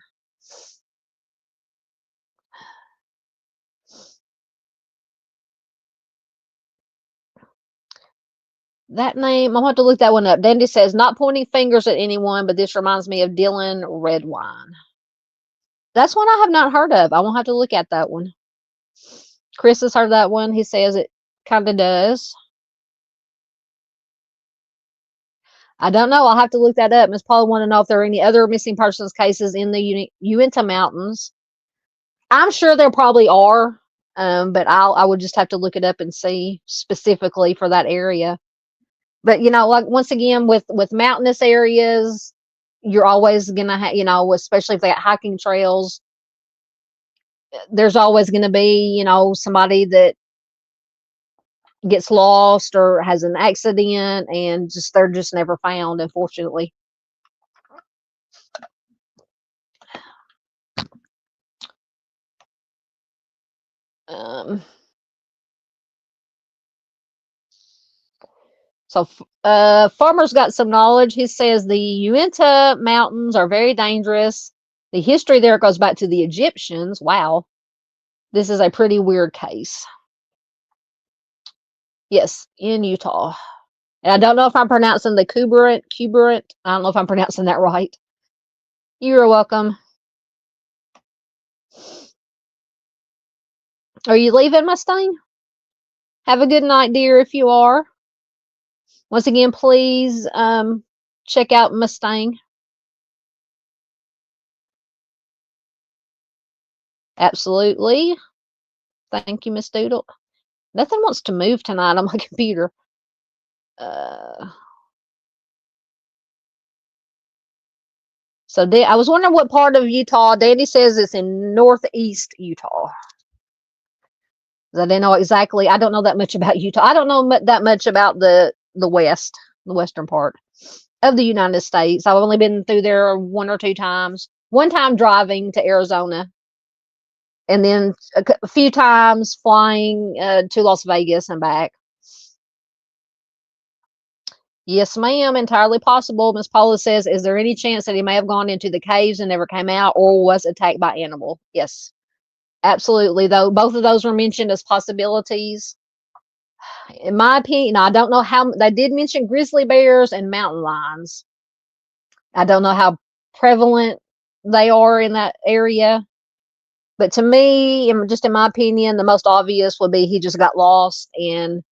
That name, I'll have to look that one up. Dandy says, not pointing fingers at anyone, but this reminds me of Dylan Redwine. That's one I have not heard of. I won't have to look at that one. Chris has heard that one. He says it kind of does. I don't know. I'll have to look that up. Miss Paula want to know if there are any other missing persons cases in the Uinta Mountains. I'm sure there probably are, but I would just have to look it up and see specifically for that area. But like once again with mountainous areas, you're always gonna have, especially if they got hiking trails, there's always gonna be, somebody that gets lost or has an accident, and they're just never found, unfortunately. So Farmer's got some knowledge. He says the Uinta Mountains are very dangerous. The history there goes back to the Egyptians. Wow. This is a pretty weird case. Yes, in Utah. And I don't know if I'm pronouncing the Kuberant. I don't know if I'm pronouncing that right. You're welcome. Are you leaving, Mustang? Have a good night, dear, if you are. Once again, please check out Mustang. Absolutely. Thank you, Miss Doodle. Nothing wants to move tonight on my computer. So I was wondering what part of Utah. Danny says it's in northeast Utah. I didn't know exactly. I don't know that much about Utah. I don't know that much about the western part of the United States. I've only been through there 1 or 2 times. One time driving to Arizona, and then a few times flying to Las Vegas and back. Yes, ma'am. Entirely possible. Miss Paula says, is there any chance that he may have gone into the caves and never came out, or was attacked by animal? Yes, absolutely. Though both of those were mentioned as possibilities. In my opinion, I don't know how they did mention grizzly bears and mountain lions. I don't know how prevalent they are in that area. But to me, just in my opinion, the most obvious would be he just got lost and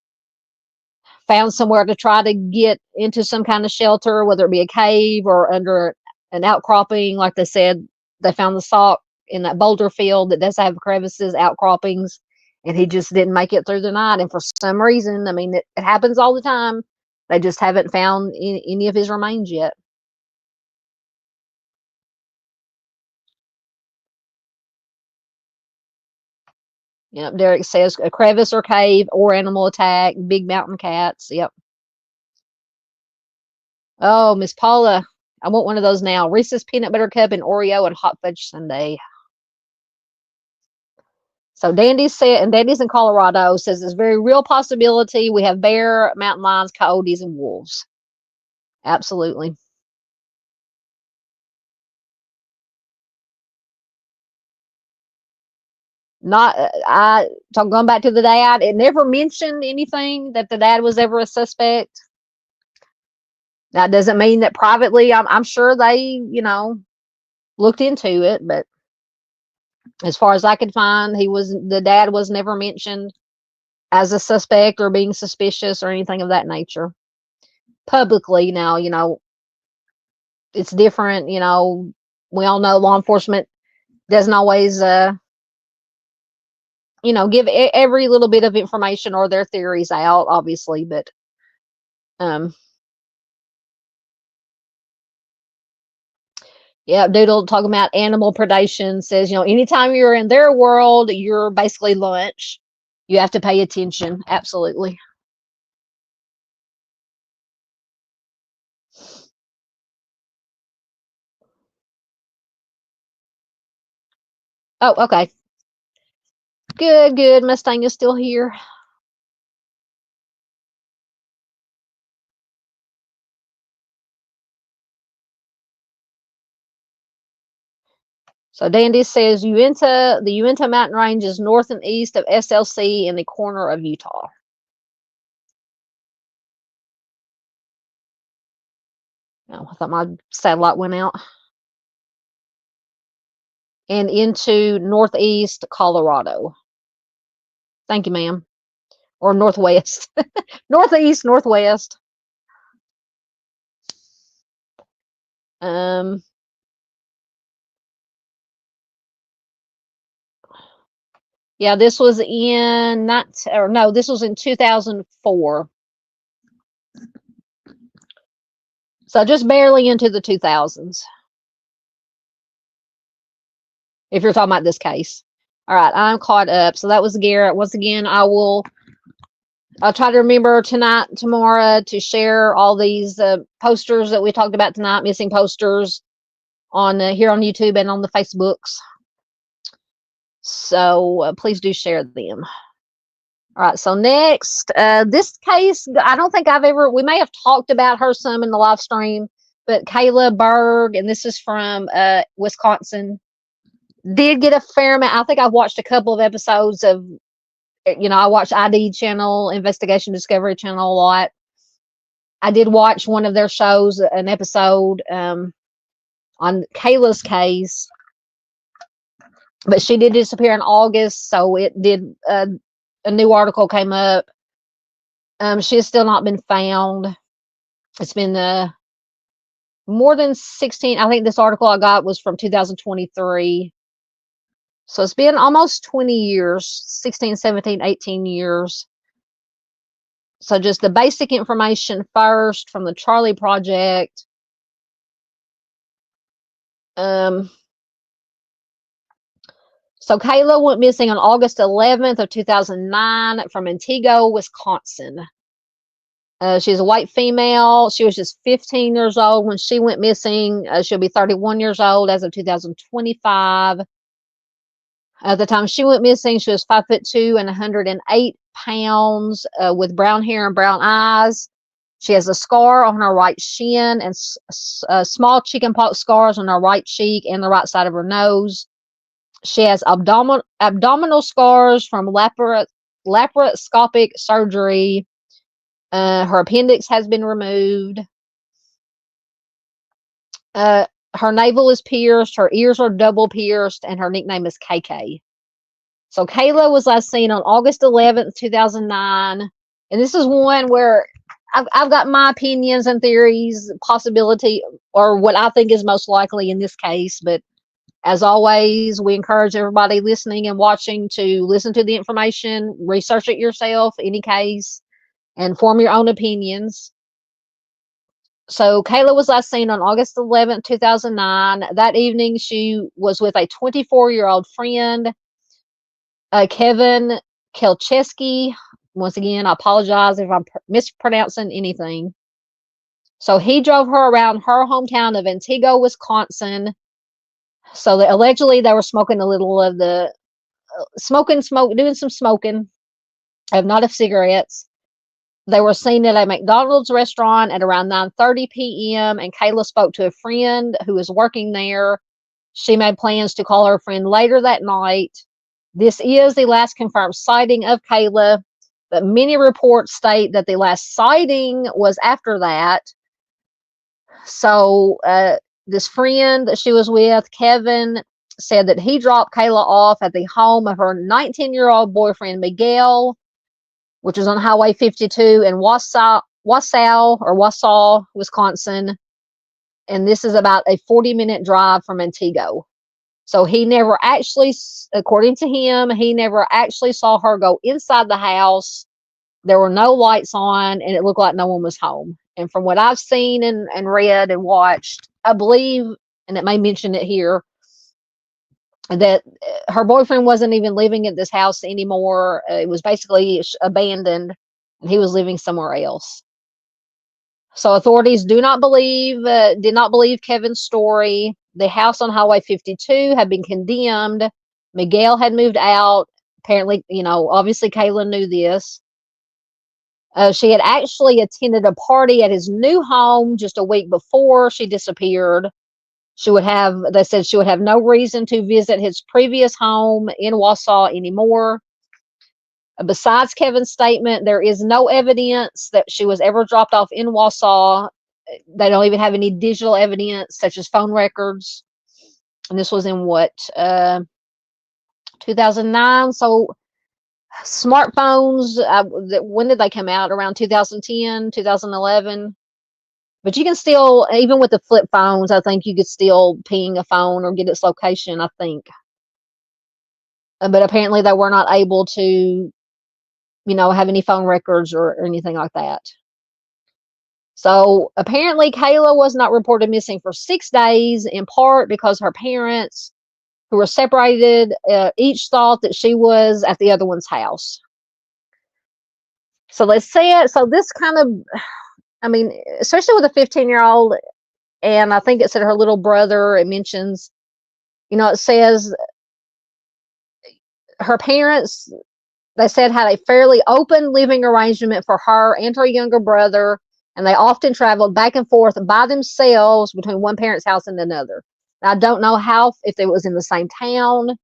found somewhere to try to get into some kind of shelter, whether it be a cave or under an outcropping. Like they said, they found the sock in that boulder field that does have crevices, outcroppings, and he just didn't make it through the night. And for some reason, I mean, it happens all the time. They just haven't found any of his remains yet. Yep, Derek says a crevice or cave or animal attack, big mountain cats. Yep. Oh, Miss Paula, I want one of those now. Reese's peanut butter cup and Oreo and hot fudge sundae. So Dandy said, and Dandy's in Colorado, says it's a very real possibility. We have bear, mountain lions, coyotes, and wolves. Absolutely. Not, going back to the dad, it never mentioned anything that the dad was ever a suspect. That doesn't mean that privately, I'm sure they, looked into it, but as far as I could find, the dad was never mentioned as a suspect or being suspicious or anything of that nature. Publicly now, it's different, we all know law enforcement doesn't always give every little bit of information or their theories out, obviously, but yeah, Doodle talking about animal predation says, anytime you're in their world, you're basically lunch. You have to pay attention. Absolutely. Oh, okay. Good. Mustang is still here. So Dandy says the Uinta Mountain Range is north and east of SLC in the corner of Utah. Oh, I thought my satellite went out. And into northeast Colorado. Thank you, ma'am. Or northwest. Northeast, northwest. Yeah, this was in this was in 2004. So just barely into the 2000s. If you're talking about this case. All right, I'm caught up. So that was Garrett. Once again, I'll try to remember tonight, tomorrow to share all these posters that we talked about tonight, missing posters on here on YouTube and on the Facebooks. So please do share them. All right, so next, this case, I don't think we may have talked about her some in the live stream, but Kayla Berg, and this is from Wisconsin, did get a fair amount. I think I've watched a couple of episodes of, I watch ID channel, Investigation Discovery channel a lot. I did watch one of their shows, an episode on Kayla's case, but she did disappear in August, so it did, a new article came up. She has still not been found. It's been more than 16. I think this article I got was from 2023. So it's been almost 20 years, 16, 17, 18 years. So just the basic information first from the Charlie Project. So Kayla went missing on August 11th of 2009 from Antigo, Wisconsin. She's a white female. She was just 15 years old when she went missing. She'll be 31 years old as of 2025. At the time she went missing, she was 5'2" and 108 pounds, with brown hair and brown eyes. She has a scar on her right shin and small chickenpox scars on her right cheek and the right side of her nose. She has abdominal scars from laparoscopic surgery. Her appendix has been removed. Her navel is pierced, her ears are double pierced, and her nickname is KK. So Kayla was last seen on August 11th, 2009. And this is one where I've got my opinions and theories, possibility, or what I think is most likely in this case. But as always, we encourage everybody listening and watching to listen to the information, research it yourself, any case, and form your own opinions. So Kayla was last seen on August 11th, 2009. That evening, she was with a 24-year-old friend, Kevin Kelcheski. Once again, I apologize if I'm mispronouncing anything. So he drove her around her hometown of Antigo, Wisconsin. So allegedly they were smoking a little of the doing some smoking, not of cigarettes. They were seen at a McDonald's restaurant at around 9:30 p.m. and Kayla spoke to a friend who was working there. She made plans to call her friend later that night. This is the last confirmed sighting of Kayla, but many reports state that the last sighting was after that. So this friend that she was with, Kevin, said that he dropped Kayla off at the home of her 19-year-old boyfriend, Miguel, which is on Highway 52 in Wausau, Wisconsin. And this is about a 40-minute drive from Antigo. So he never actually, according to him, he never actually saw her go inside the house. There were no lights on, and it looked like no one was home. And from what I've seen and read and watched, I believe, and it may mention it here, that her boyfriend wasn't even living at this house anymore. It was basically abandoned, and he was living somewhere else. So authorities did not believe Kevin's story. The house on Highway 52 had been condemned. Miguel had moved out. Apparently, obviously Kayla knew this. She had actually attended a party at his new home just a week before she disappeared. They said she would have no reason to visit his previous home in Wausau anymore. Besides Kevin's statement, there is no evidence that she was ever dropped off in Wausau. They don't even have any digital evidence, such as phone records. And this was in what, 2009? So smartphones, when did they come out? Around 2010, 2011? But you can still, even with the flip phones, I think you could still ping a phone or get its location, I think. But apparently they were not able to, have any phone records or anything like that. So apparently Kayla was not reported missing for 6 days, in part because her parents, who were separated, each thought that she was at the other one's house. So let's say it. So this kind of, especially with a 15-year-old, and I think it said her little brother, it mentions, it says her parents, they said, had a fairly open living arrangement for her and her younger brother, and they often traveled back and forth by themselves between one parent's house and another. Now, I don't know if it was in the same town,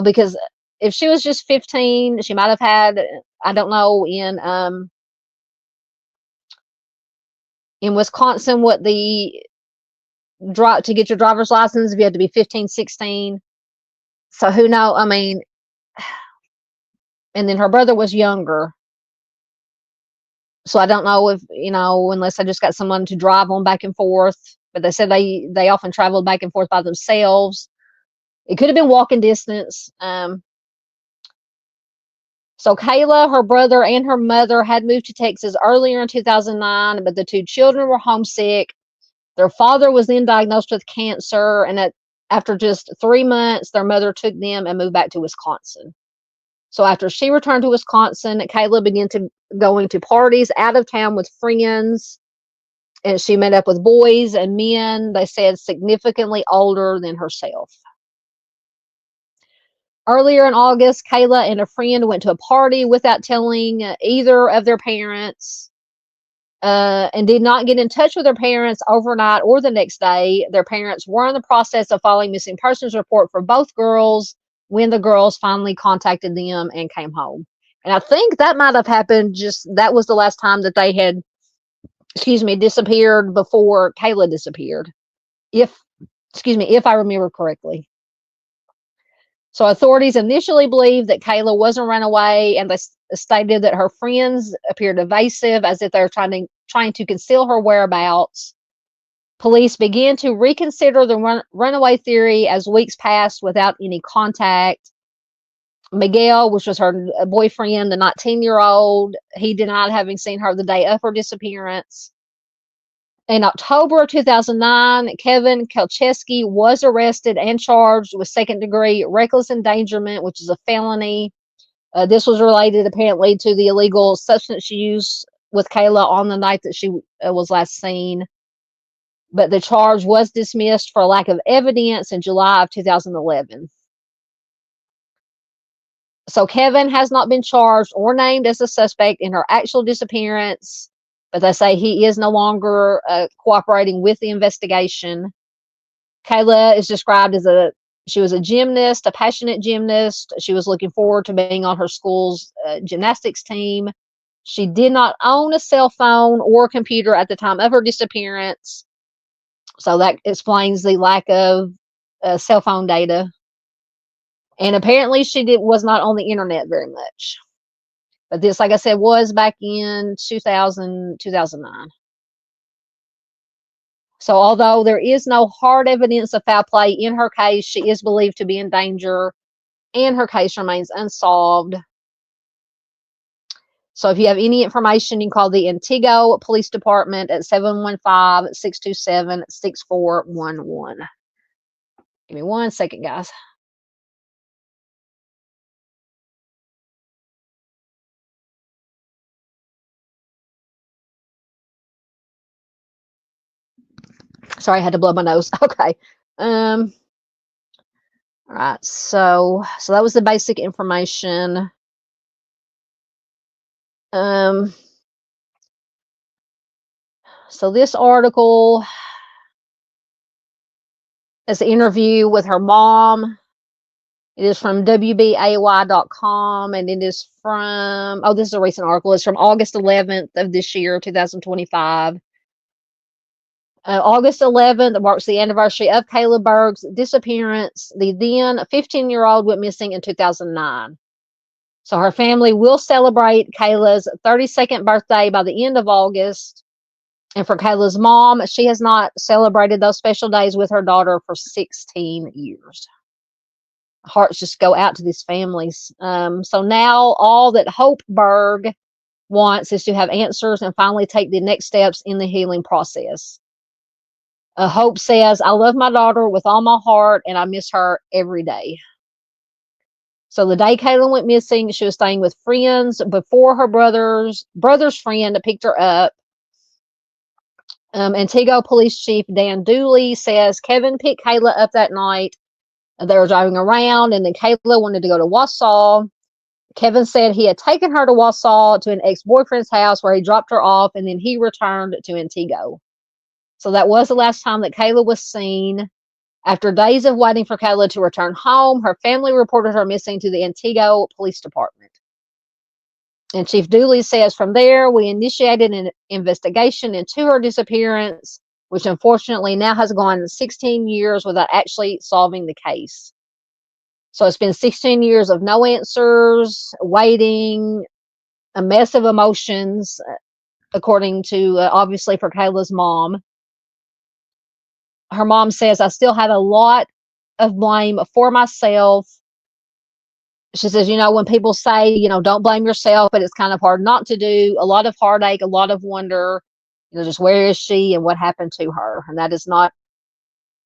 because if she was just 15, she might have had, I don't know, in Wisconsin, what to get your driver's license, if you had to be 15, 16. So who knows? And then her brother was younger. So I don't know if, unless I just got someone to drive on back and forth. But they said they often traveled back and forth by themselves. It could have been walking distance. So Kayla, her brother, and her mother had moved to Texas earlier in 2009, but the two children were homesick. Their father was then diagnosed with cancer, and after just 3 months, their mother took them and moved back to Wisconsin. So after she returned to Wisconsin, Kayla began going to parties out of town with friends, and she met up with boys and men, they said, significantly older than herself. Earlier in August, Kayla and a friend went to a party without telling either of their parents, and did not get in touch with their parents overnight or the next day. Their parents were in the process of filing missing persons report for both girls when the girls finally contacted them and came home. And I think that might have happened, that was the last time that they had, disappeared before Kayla disappeared. If I remember correctly. So authorities initially believed that Kayla wasn't run away, and they stated that her friends appeared evasive, as if they were trying to conceal her whereabouts. Police began to reconsider the runaway theory as weeks passed without any contact. Miguel, which was her boyfriend, the 19-year-old, he denied having seen her the day of her disappearance. In October of 2009, Kevin Kelcheski was arrested and charged with second-degree reckless endangerment, which is a felony. This was related, apparently, to the illegal substance use with Kayla on the night that she was last seen. But the charge was dismissed for lack of evidence in July of 2011. So Kevin has not been charged or named as a suspect in her actual disappearance, but they say he is no longer cooperating with the investigation. Kayla is described as she was a gymnast, a passionate gymnast. She was looking forward to being on her school's gymnastics team. She did not own a cell phone or computer at the time of her disappearance. So that explains the lack of cell phone data. And apparently she was not on the internet very much. But this, like I said, was back in 2009. So although there is no hard evidence of foul play in her case, she is believed to be in danger, and her case remains unsolved. So if you have any information, you can call the Antigo Police Department at 715-627-6411. Give me 1 second, guys. Sorry, I had to blow my nose. Okay. All right. So that was the basic information. So this article, It's an interview with her mom. It is from WBAY.com, and it is from, this is a recent article. It's from August 11th of this year, 2025. August 11th marks the anniversary of Kayla Berg's disappearance. The then 15-year-old went missing in 2009. So her family will celebrate Kayla's 32nd birthday by the end of August. And for Kayla's mom, she has not celebrated those special days with her daughter for 16 years. Hearts just go out to these families. So now all that Hope Berg wants is to have answers and finally take the next steps in the healing process. Hope says, I love my daughter with all my heart, and I miss her every day. So the day Kayla went missing, she was staying with friends before her brother's friend picked her up. Antigo Police Chief Dan Dooley says Kevin picked Kayla up that night. They were driving around, and then Kayla wanted to go to Wausau. Kevin said he had taken her to Wausau to an ex-boyfriend's house where he dropped her off, and then he returned to Antigo. So that was the last time that Kayla was seen. After days of waiting for Kayla to return home, her family reported her missing to the Antigo Police Department. And Chief Dooley says, from there, we initiated an investigation into her disappearance, which unfortunately now has gone 16 years without actually solving the case. So it's been 16 years of no answers, waiting, a mess of emotions, according to, obviously, for Kayla's mom. Her mom says, I still have a lot of blame for myself. She says, when people say, don't blame yourself, but it's kind of hard not to do. A lot of heartache, a lot of wonder, just where is she and what happened to her? And that is not,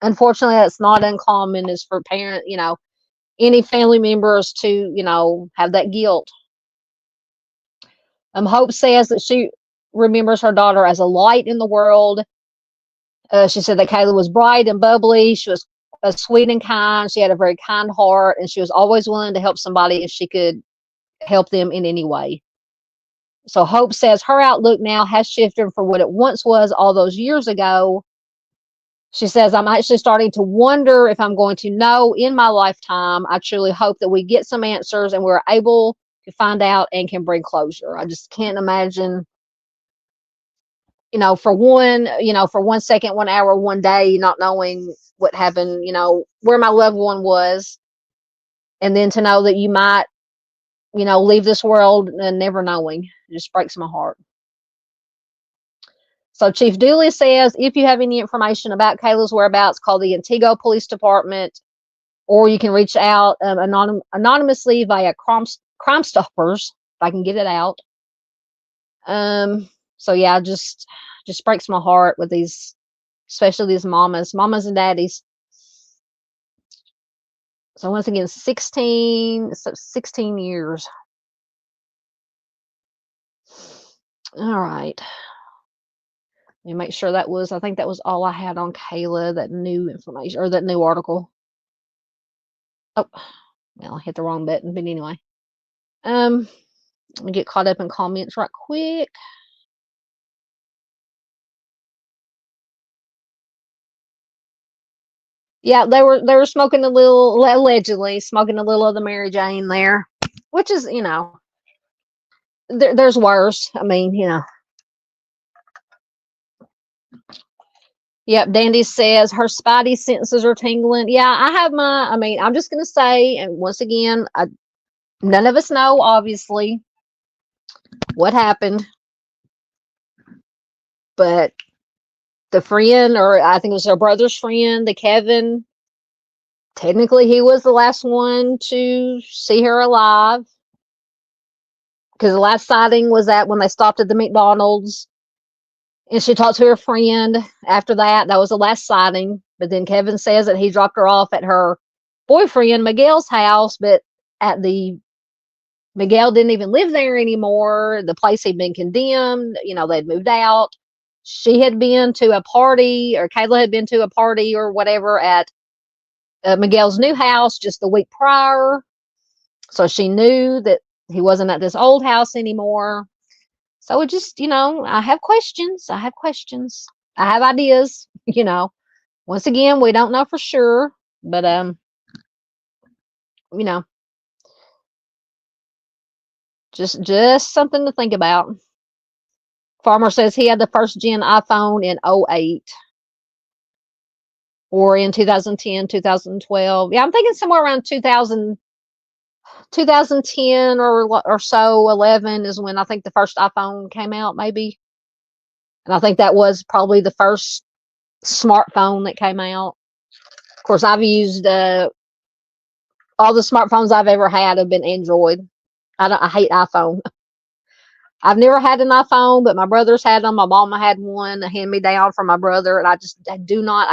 unfortunately, that's not uncommon is for parent, any family members to, have that guilt. Hope says that she remembers her daughter as a light in the world. She said that Kayla was bright and bubbly. She was sweet and kind. She had a very kind heart, and she was always willing to help somebody if she could help them in any way. So Hope says her outlook now has shifted from what it once was all those years ago. She says, I'm actually starting to wonder if I'm going to know in my lifetime. I truly hope that we get some answers and we're able to find out and can bring closure. I just can't imagine, for 1 second, 1 hour, 1 day, not knowing what happened, where my loved one was. And then to know that you might, leave this world and never knowing. It just breaks my heart. So Chief Dooley says, if you have any information about Kayla's whereabouts, call the Antigo Police Department, or you can reach out anonymously via Crime Stoppers, if I can get it out. So yeah, just breaks my heart with these, especially these mamas and daddies. So once again, 16 years. All right. Let me make sure I think that was all I had on Kayla, that new information or that new article. Oh, well, I hit the wrong button, but anyway. Let me get caught up in comments right quick. Yeah, they were smoking allegedly smoking a little of the Mary Jane there, which is, there's worse. I mean, Yep, Dandy says her spidey senses are tingling. Yeah, I'm just going to say, and once again, none of us know, obviously, what happened. But the friend, or I think it was her brother's friend, the Kevin, technically he was the last one to see her alive. Because the last sighting was when they stopped at the McDonald's. And she talked to her friend after that. That was the last sighting. But then Kevin says that he dropped her off at her boyfriend Miguel's house, but Miguel didn't even live there anymore. The place had been condemned. They'd moved out. She had been to a party, or Kayla had been to a party or whatever at Miguel's new house just the week prior. So she knew that he wasn't at this old house anymore. So it just, I have questions. I have ideas, Once again, we don't know for sure, but you know, just something to think about. Farmer says he had the first gen iPhone in 08 or in 2010, 2012. Yeah, I'm thinking somewhere around 2010 or so, 11 is when I think the first iPhone came out, maybe. And I think that was probably the first smartphone that came out. Of course, I've used all the smartphones I've ever had have been Android. I hate iPhone. I've never had an iPhone, but my brothers had them. My mama had one, a hand me down from my brother, and I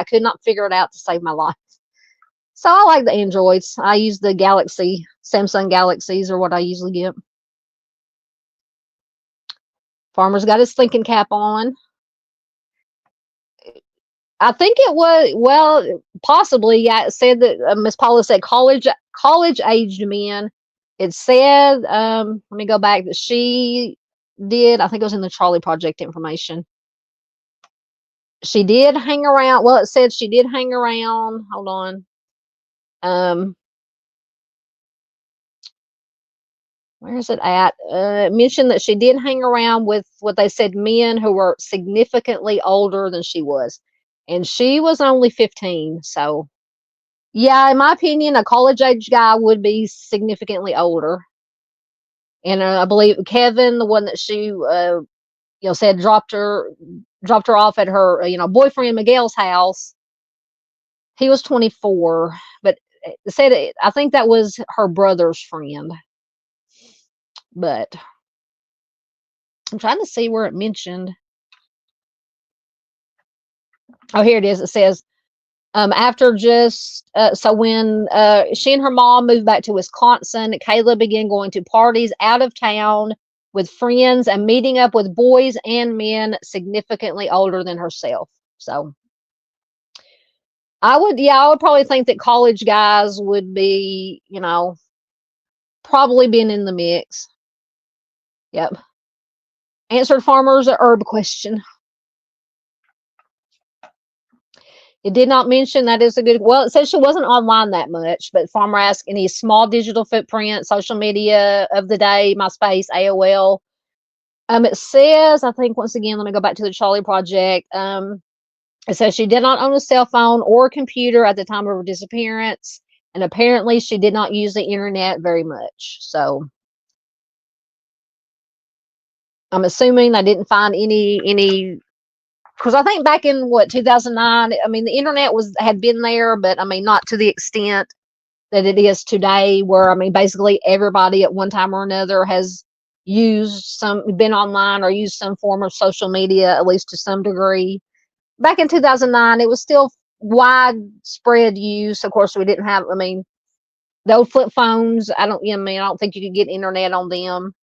could not figure it out to save my life. So I like the Androids. I use the Samsung Galaxies are what I usually get. Farmer's got his thinking cap on. I think it was, well, possibly. Yeah, it said that Miss Paula said college aged men. It said, let me go back, that she did. I think it was in the Charlie Project information. She did hang around. Well, it said she did hang around. Hold on. Where is it at? It mentioned that she did hang around with what they said men who were significantly older than she was, and she was only 15. So, yeah, in my opinion, a college age guy would be significantly older. And I believe Kevin, the one that she, said dropped her off at her, boyfriend Miguel's house, he was 24, but it said I think that was her brother's friend. But I'm trying to see where it mentioned. Oh, here it is. It says, after so when she and her mom moved back to Wisconsin, Kayla began going to parties out of town with friends and meeting up with boys and men significantly older than herself. So I would probably think that college guys would be, probably been in the mix. Yep. Answered Farmer's herb question. It did not mention, that is a good, well, it says she wasn't online that much, but Farmer asked any small digital footprint, social media of the day, MySpace, AOL. It says, I think, once again, let me go back to the Charlie Project. It says she did not own a cell phone or a computer at the time of her disappearance, and apparently she did not use the internet very much. So I'm assuming I didn't find any, because I think back in 2009, I mean, the internet had been there, but I mean, not to the extent that it is today, where I mean, basically everybody at one time or another has been online or used some form of social media, at least to some degree. Back in 2009, it was still widespread use. Of course, we didn't have, I mean, the old flip phones, I don't think you could get internet on them.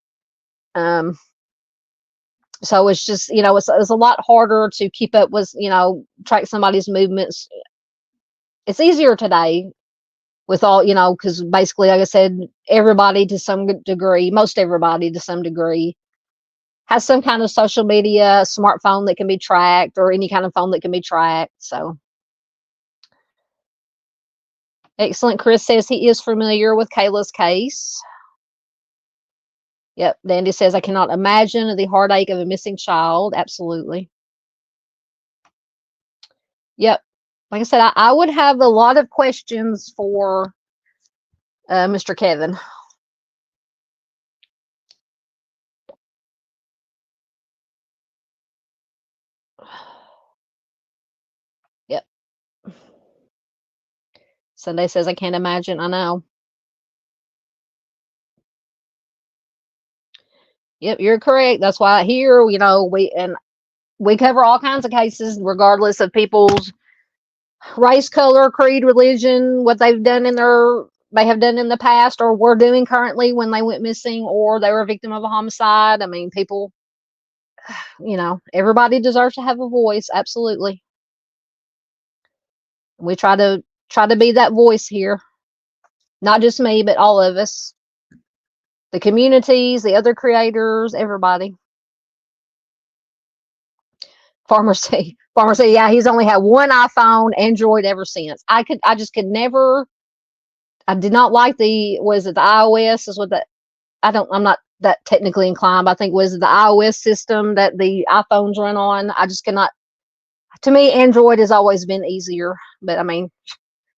So it's just, it's a lot harder to keep up with, track somebody's movements. It's easier today with all, because basically, like I said, everybody to some degree, most everybody to some degree, has some kind of social media, smartphone that can be tracked, or any kind of phone that can be tracked. So excellent. Chris says he is familiar with Kayla's case. Yep. Dandy says, I cannot imagine the heartache of a missing child. Absolutely. Yep. Like I said, I would have a lot of questions for Mr. Kevin. Yep. Sunday says, I can't imagine. I know. Yep, you're correct. That's why here, we cover all kinds of cases, regardless of people's race, color, creed, religion, what they have done in the past, or were doing currently when they went missing, or they were a victim of a homicide. I mean, people, everybody deserves to have a voice. Absolutely. We try to be that voice here. Not just me, but all of us. The communities, the other creators, everybody. Farmer C. Yeah, he's only had one iPhone, Android ever since. I just could never. I did not like was it the iOS? Is what I'm not that technically inclined, but I think was it the iOS system that the iPhones run on. I just cannot. To me, Android has always been easier, but I mean,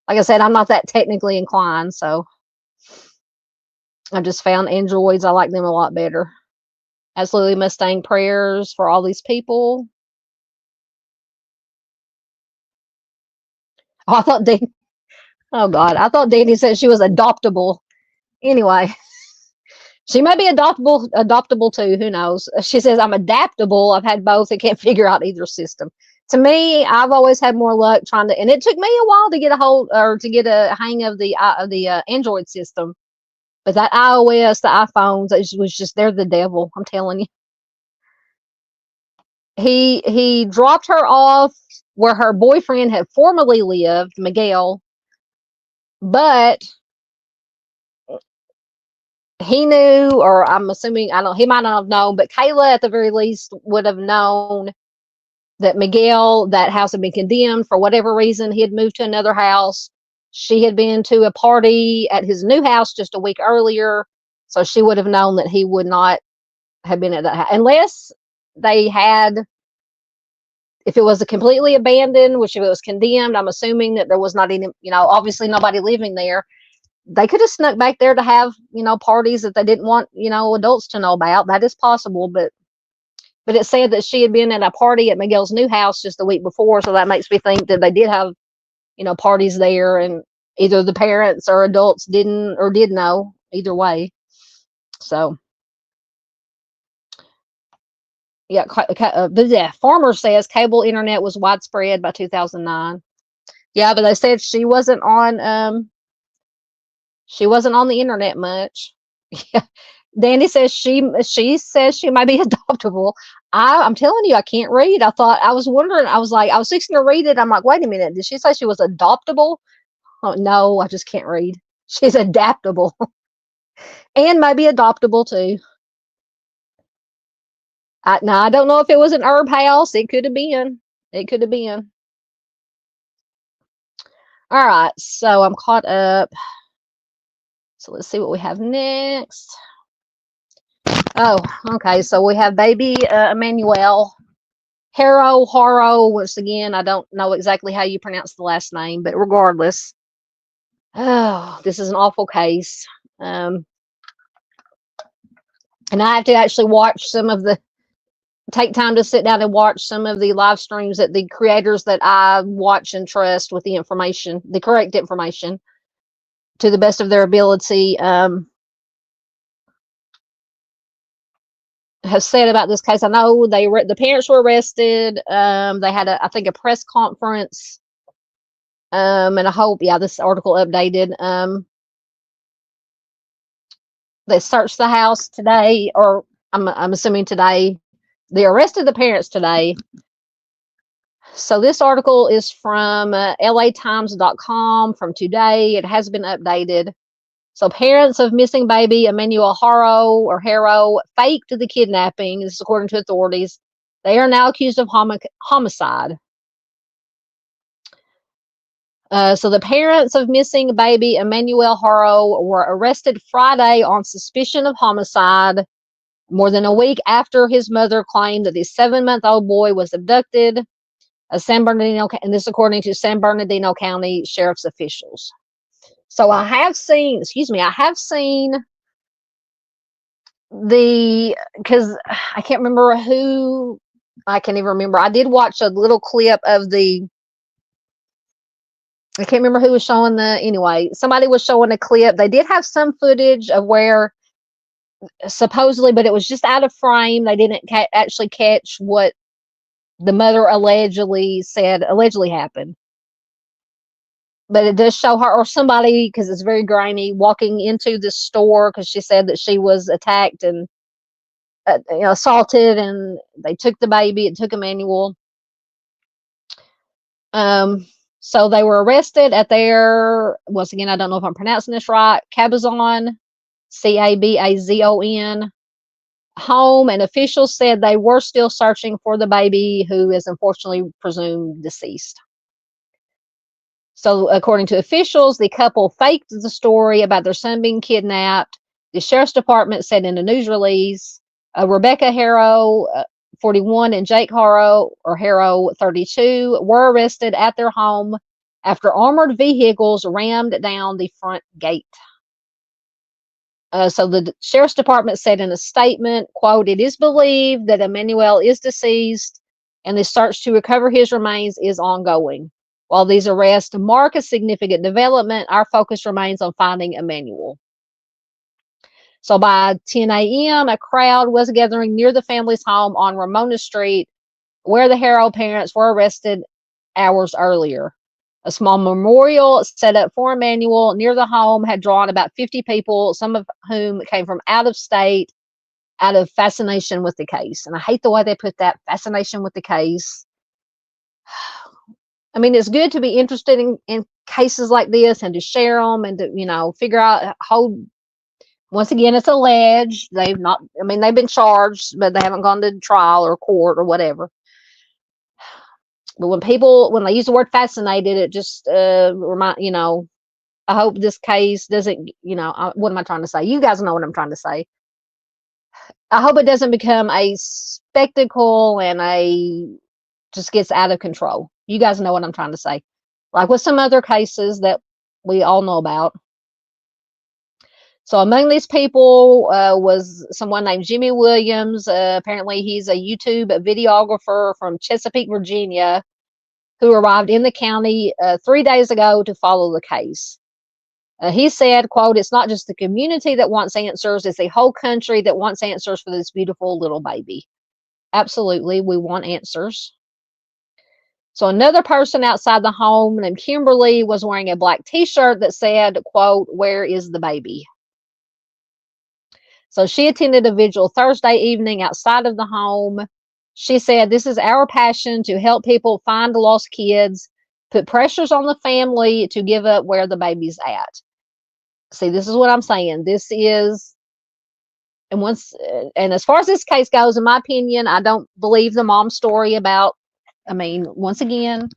like I said, I'm not that technically inclined, so I just found Androids. I like them a lot better. Absolutely Mustang prayers for all these people. Oh, I thought oh God, I thought Danny said she was adoptable. Anyway, she may be adoptable too. Who knows? She says I'm adaptable. I've had both. I can't figure out either system. To me, I've always had more luck trying to, and it took me a while to get a hold or to get a hang of the Android system. But that iOS, the iPhones, it was just they're the devil. I'm telling you. He dropped her off where her boyfriend had formerly lived, Miguel, but he knew, or I'm assuming, he might not have known, but Kayla at the very least would have known that Miguel, that house had been condemned for whatever reason. He had moved to another house. She had been to a party at his new house just a week earlier, so she would have known that he would not have been at that house unless they had. If it was a completely abandoned, which if it was condemned, I'm assuming that there was not any, obviously nobody living there. They could have snuck back there to have, parties that they didn't want, adults to know about. That is possible, but it said that she had been at a party at Miguel's new house just the week before, so that makes me think that they did have, parties there, and either the parents or adults didn't or did know. Either way, so. Yeah, Farmer says cable internet was widespread by 2009. Yeah, but they said she wasn't on the internet much. Yeah. Danny says she says she might be adoptable. I'm telling you, I can't read. I was wondering, I was fixing to read it. I'm like, wait a minute, did she say she was adoptable? Oh no, I just can't read. She's adaptable. And maybe adoptable too. Now, I don't know if it was an herb house. It could have been. All right, so I'm caught up. So let's see what we have next. Oh, okay. So we have baby Emmanuel Haro. Once again, I don't know exactly how you pronounce the last name, but regardless, oh, this is an awful case. And I have to actually take time to sit down and watch some of the live streams that the creators that I watch and trust with the correct information to the best of their ability, have said about this case. I know the parents were arrested. They had I think a press conference. And I hope, this article updated. They searched the house today, or I'm assuming today. They arrested the parents today. So this article is from latimes.com from today. It has been updated. So parents of missing baby Emmanuel Haro faked the kidnapping. This is according to authorities. They are now accused of homicide. So the parents of missing baby Emmanuel Haro were arrested Friday on suspicion of homicide, more than a week after his mother claimed that the 7-month-old boy was abducted. And this according to San Bernardino County Sheriff's officials. So I have seen because I can't remember who, I can't even remember. I did watch a little clip of I can't remember who was showing somebody was showing a clip. They did have some footage of where supposedly, but it was just out of frame. They didn't actually catch what the mother allegedly happened. But it does show her or somebody, because it's very grainy, walking into the store because she said that she was attacked and assaulted, and they took the baby. It took Emmanuel. So they were arrested at once again, I don't know if I'm pronouncing this right, Cabazon, Cabazon home, and officials said they were still searching for the baby, who is unfortunately presumed deceased. So, according to officials, the couple faked the story about their son being kidnapped. The sheriff's department said in a news release, Rebecca Haro, 41, and Jake Haro, or Haro, 32, were arrested at their home after armored vehicles rammed down the front gate. So the sheriff's department said in a statement, quote, "It is believed that Emmanuel is deceased and the search to recover his remains is ongoing. While these arrests mark a significant development, our focus remains on finding Emmanuel." So by 10 a.m., a crowd was gathering near the family's home on Ramona Street, where the Haro parents were arrested hours earlier. A small memorial set up for Emmanuel near the home had drawn about 50 people, some of whom came from out of state, out of fascination with the case. And I hate the way they put that, fascination with the case. I mean, it's good to be interested in cases like this and to share them and to, figure out how, once again, it's alleged. They've been charged, but they haven't gone to trial or court or whatever. But when they use the word fascinated, it just I hope this case doesn't, what am I trying to say? You guys know what I'm trying to say. I hope it doesn't become a spectacle and just gets out of control. You guys know what I'm trying to say. Like with some other cases that we all know about. So among these people was someone named Jimmy Williams. Apparently he's a YouTube videographer from Chesapeake, Virginia, who arrived in the county 3 days ago to follow the case. He said, quote, "It's not just the community that wants answers, it's the whole country that wants answers for this beautiful little baby." Absolutely, we want answers. So another person outside the home named Kimberly was wearing a black t-shirt that said, quote, "Where is the baby?" So she attended a vigil Thursday evening outside of the home. She said, "This is our passion to help people find lost kids, put pressures on the family to give up where the baby's at." See, this is what I'm saying. This is, and as far as this case goes, in my opinion, I don't believe the mom's story about, once again,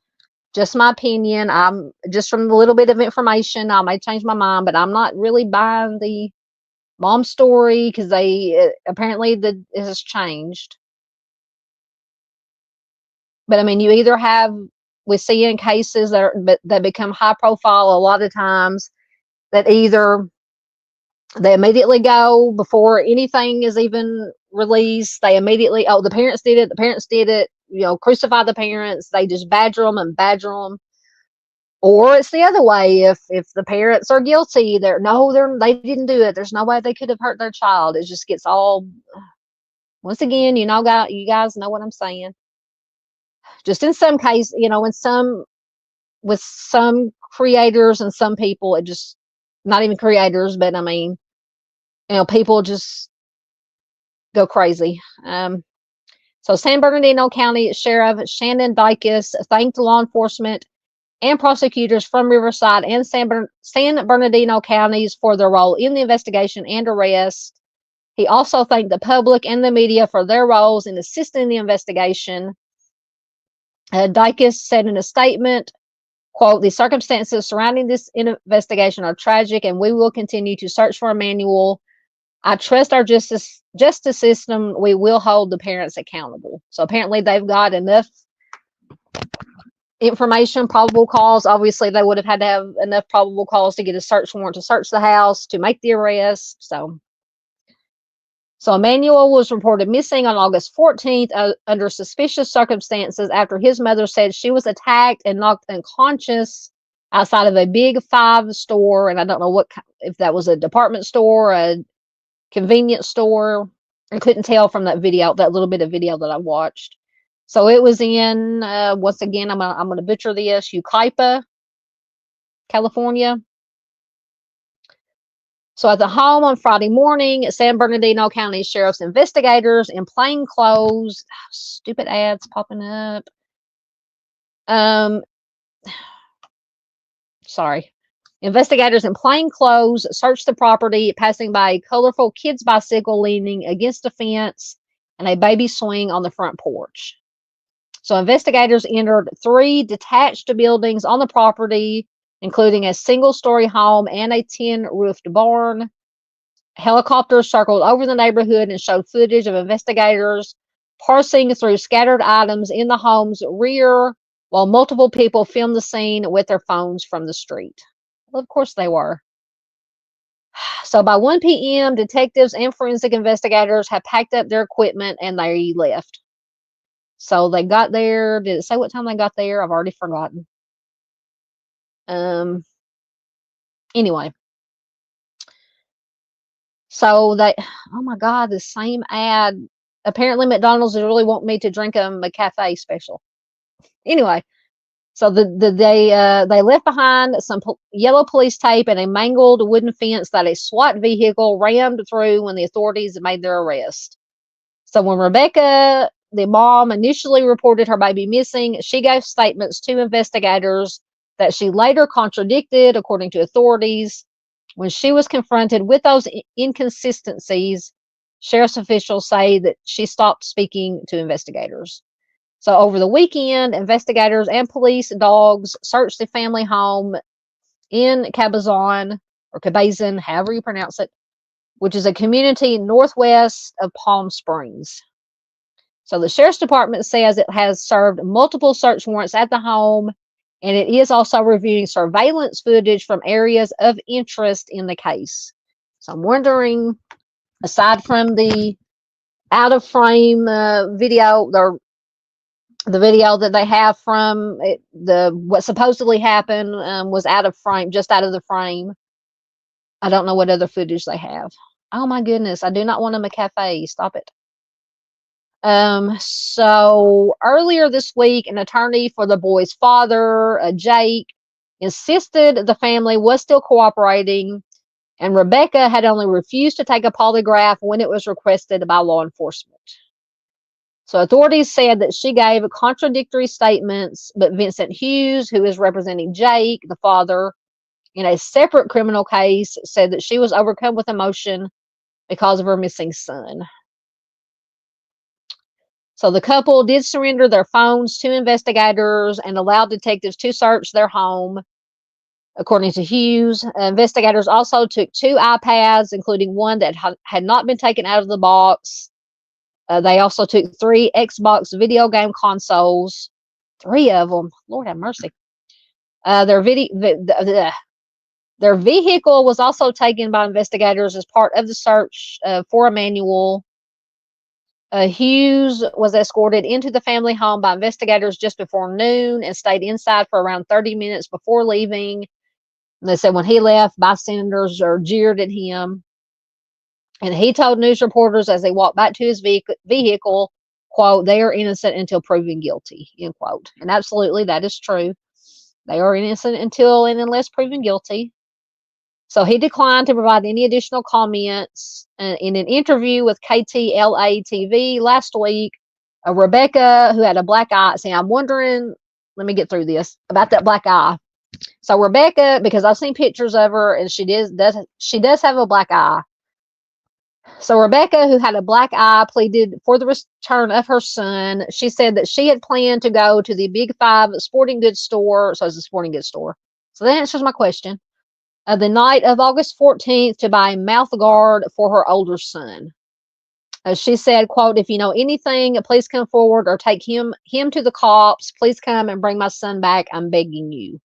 just my opinion. I'm just from a little bit of information. I may change my mind, but I'm not really buying the mom's story because apparently it has changed. But you either have, we see in cases that become high profile a lot of times, that either they immediately go before anything is even released. They immediately, the parents did it, crucify the parents. They just badger them. Or it's the other way. If the parents are guilty, they didn't do it. There's no way they could have hurt their child. It just gets all, once again, you guys know what I'm saying. Just in some case, with some creators and some people, it just, not even creators, but people just go crazy. So San Bernardino County Sheriff Shannon Dykes thanked law enforcement and prosecutors from Riverside and San Bernardino counties for their role in the investigation and arrest. He also thanked the public and the media for their roles in assisting the investigation. Dykes said in a statement, quote, "The circumstances surrounding this investigation are tragic, and we will continue to search for Emmanuel. I trust our justice system. We will hold the parents accountable." So apparently they've got enough information, probable cause. Obviously, they would have had to have enough probable cause to get a search warrant to search the house to make the arrest. So Emmanuel was reported missing on August 14th under suspicious circumstances after his mother said she was attacked and knocked unconscious outside of a Big Five store. And I don't know if that was a department store, a convenience store. I couldn't tell from that little bit of video that I watched. So it was in, once again, I'm going to butcher this, Yucaipa, California. So at the home on Friday morning, San Bernardino County Sheriff's investigators in plain clothes, stupid ads popping up. Sorry. Investigators in plain clothes searched the property, passing by a colorful kid's bicycle leaning against a fence and a baby swing on the front porch. So investigators entered 3 detached buildings on the property, including a single-story home and a tin-roofed barn. Helicopters circled over the neighborhood and showed footage of investigators parsing through scattered items in the home's rear, while multiple people filmed the scene with their phones from the street. Well, of course they were. So by 1 p.m., detectives and forensic investigators had packed up their equipment and they left. So they got there. Did it say what time they got there? I've already forgotten. Anyway. So they, oh my God, the same ad. Apparently McDonald's is really wanting me to drink a McCafe special. Anyway, so they left behind some yellow police tape and a mangled wooden fence that a SWAT vehicle rammed through when the authorities made their arrest. So when Rebecca, the mom, initially reported her baby missing, she gave statements to investigators that she later contradicted, according to authorities. When she was confronted with those inconsistencies, sheriff's officials say that she stopped speaking to investigators. So over the weekend, investigators and police dogs searched the family home in Cabazon, or Cabazon, however you pronounce it, which is a community northwest of Palm Springs. So the sheriff's department says it has served multiple search warrants at the home, and it is also reviewing surveillance footage from areas of interest in the case. So I'm wondering, aside from the out of frame video, the video that they have from it, what supposedly happened was out of frame, just out of the frame. I don't know what other footage they have. Oh my goodness, I do not want a McCafe. Stop it. So earlier this week, an attorney for the boy's father, Jake, insisted the family was still cooperating, and Rebecca had only refused to take a polygraph when it was requested by law enforcement. So authorities said that she gave contradictory statements, but Vincent Hughes, who is representing Jake, the father, in a separate criminal case, said that she was overcome with emotion because of her missing son. So the couple did surrender their phones to investigators and allowed detectives to search their home. According to Hughes, investigators also took 2 iPads, including one that had not been taken out of the box. They also took 3 Xbox video game consoles, 3 of them. Lord have mercy. Their vehicle was also taken by investigators as part of the search for Emmanuel. Hughes was escorted into the family home by investigators just before noon and stayed inside for around 30 minutes before leaving. And they said when he left, bystanders jeered at him. And he told news reporters as they walked back to his vehicle, quote, "They are innocent until proven guilty," end quote. And absolutely, that is true. They are innocent until and unless proven guilty. So he declined to provide any additional comments. In an interview with KTLA TV last week, Rebecca, who had a black eye, see, I'm wondering, let me get through this, about that black eye. So Rebecca, because I've seen pictures of her, and she does have a black eye. So Rebecca, who had a black eye, pleaded for the return of her son. She said that she had planned to go to the Big Five sporting goods store. So it's a sporting goods store. So that answers my question. The night of August 14th to buy a mouth guard for her older son. She said, quote, "If you know anything, please come forward or take him to the cops. Please come and bring my son back. I'm begging you."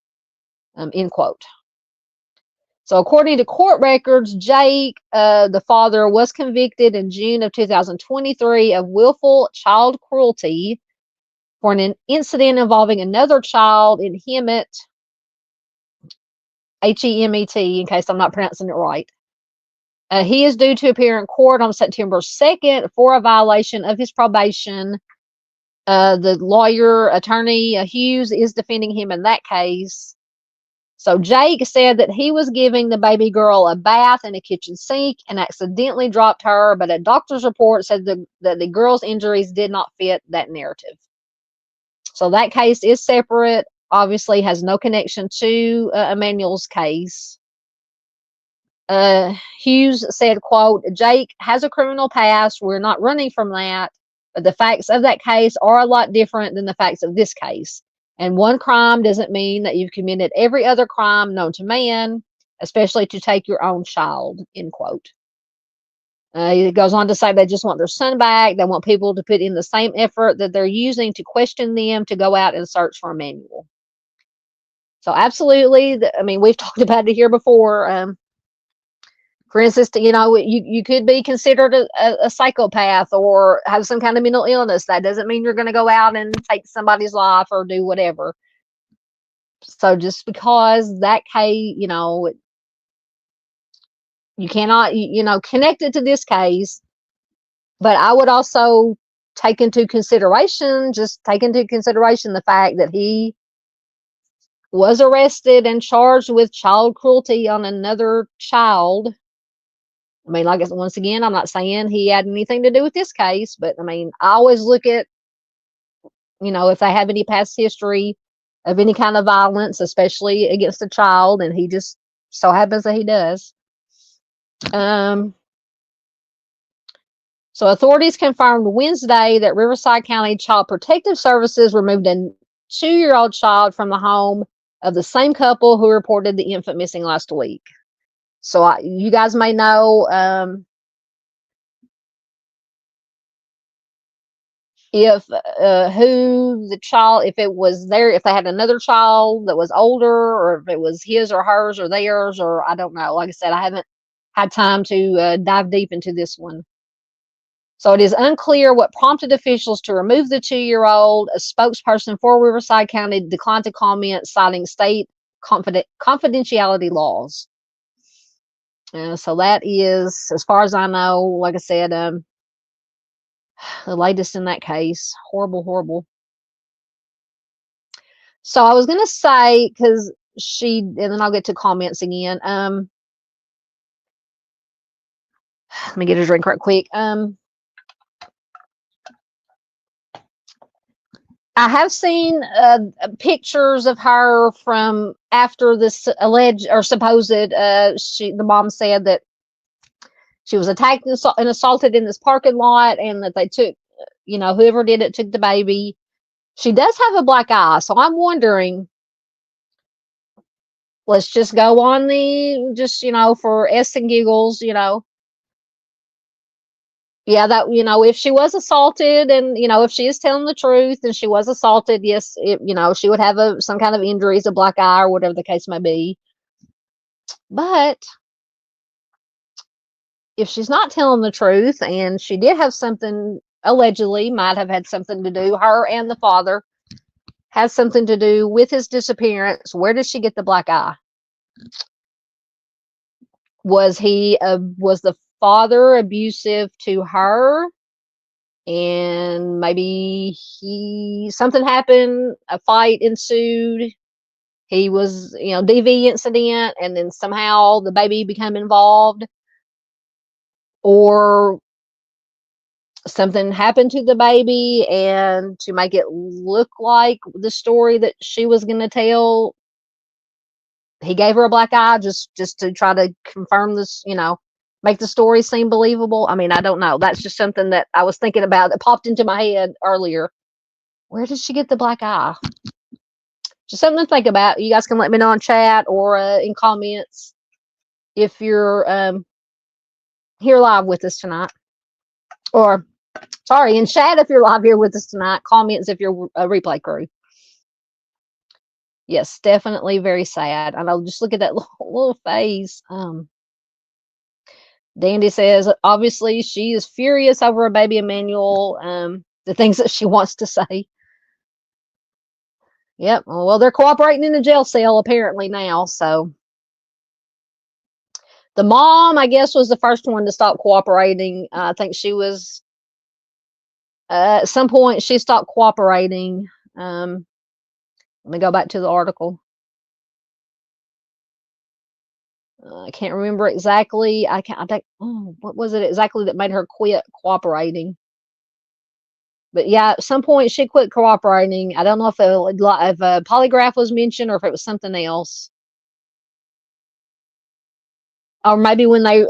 End quote. So according to court records, Jake, the father, was convicted in June of 2023 of willful child cruelty for an incident involving another child in Hemet, Hemet, in case I'm not pronouncing it right. He is due to appear in court on September 2nd for a violation of his probation. The attorney Hughes, is defending him in that case. So Jake said that he was giving the baby girl a bath in a kitchen sink and accidentally dropped her, but a doctor's report said that the girl's injuries did not fit that narrative. So that case is separate. obviously has no connection to Emmanuel's case. Hughes said, quote, Jake has a criminal past. We're not running from that. But the facts of that case are a lot different than the facts of this case. And one crime doesn't mean that you've committed every other crime known to man, especially to take your own child, end quote. It goes on to say they just want their son back. They want people to put in the same effort that they're using to question them to go out and search for Emmanuel. So absolutely, I mean, we've talked about it here before. For instance, you could be considered a psychopath or have some kind of mental illness. That doesn't mean you're going to go out and take somebody's life or do whatever. So just because that case, you cannot, connect it to this case. But I would also take into consideration the fact that he was arrested and charged with child cruelty on another child. I mean, like, once again, I'm not saying he had anything to do with this case, but I mean, I always look at, if they have any past history of any kind of violence, especially against a child, and he just so happens that he does. So authorities confirmed Wednesday that Riverside County Child Protective Services removed a 2-year-old child from the home of the same couple who reported the infant missing last week. So you guys may know if who the child, if it was there, if they had another child that was older, or if it was his or hers or theirs, or I don't know. Like I said, I haven't had time to dive deep into this one. So it is unclear what prompted officials to remove the 2-year-old. A spokesperson for Riverside County declined to comment, citing state confidentiality laws. So that is, as far as I know, like I said, the latest in that case. Horrible, horrible. So I was going to say, because and then I'll get to comments again. Let me get a drink right quick. I have seen pictures of her from after this alleged or supposed, the mom said that she was attacked and assaulted in this parking lot, and that they took, whoever did it took the baby. She does have a black eye, so I'm wondering, let's just go on for S and giggles, yeah, that, if she was assaulted, and if she is telling the truth and she was assaulted, yes, she would have some kind of injuries, a black eye or whatever the case may be. But if she's not telling the truth, and she did have something, allegedly might have had something to do, her and the father has something to do with his disappearance, where does she get the black eye? Was the father abusive to her, and maybe something happened, a fight ensued, he was, DV incident, and then somehow the baby became involved, or something happened to the baby, and to make it look like the story that she was going to tell, he gave her a black eye just to try to confirm this, make the story seem believable. I mean, I don't know. That's just something that I was thinking about that popped into my head earlier. Where did she get the black eye? Just something to think about. You guys can let me know in chat or in comments if you're here live with us tonight. Or, sorry, in chat if you're live here with us tonight. Comments if you're a replay crew. Yes, definitely very sad. I know, just look at that little face. Dandy says, obviously, she is furious over a baby Emmanuel, the things that she wants to say. Yep. Well, they're cooperating in the jail cell apparently now. So the mom, I guess, was the first one to stop cooperating. I think she was, at some point, she stopped cooperating. Let me go back to the article. I can't remember exactly. I think, what was it exactly that made her quit cooperating? But yeah, at some point she quit cooperating. I don't know if a polygraph was mentioned or if it was something else. Or maybe when they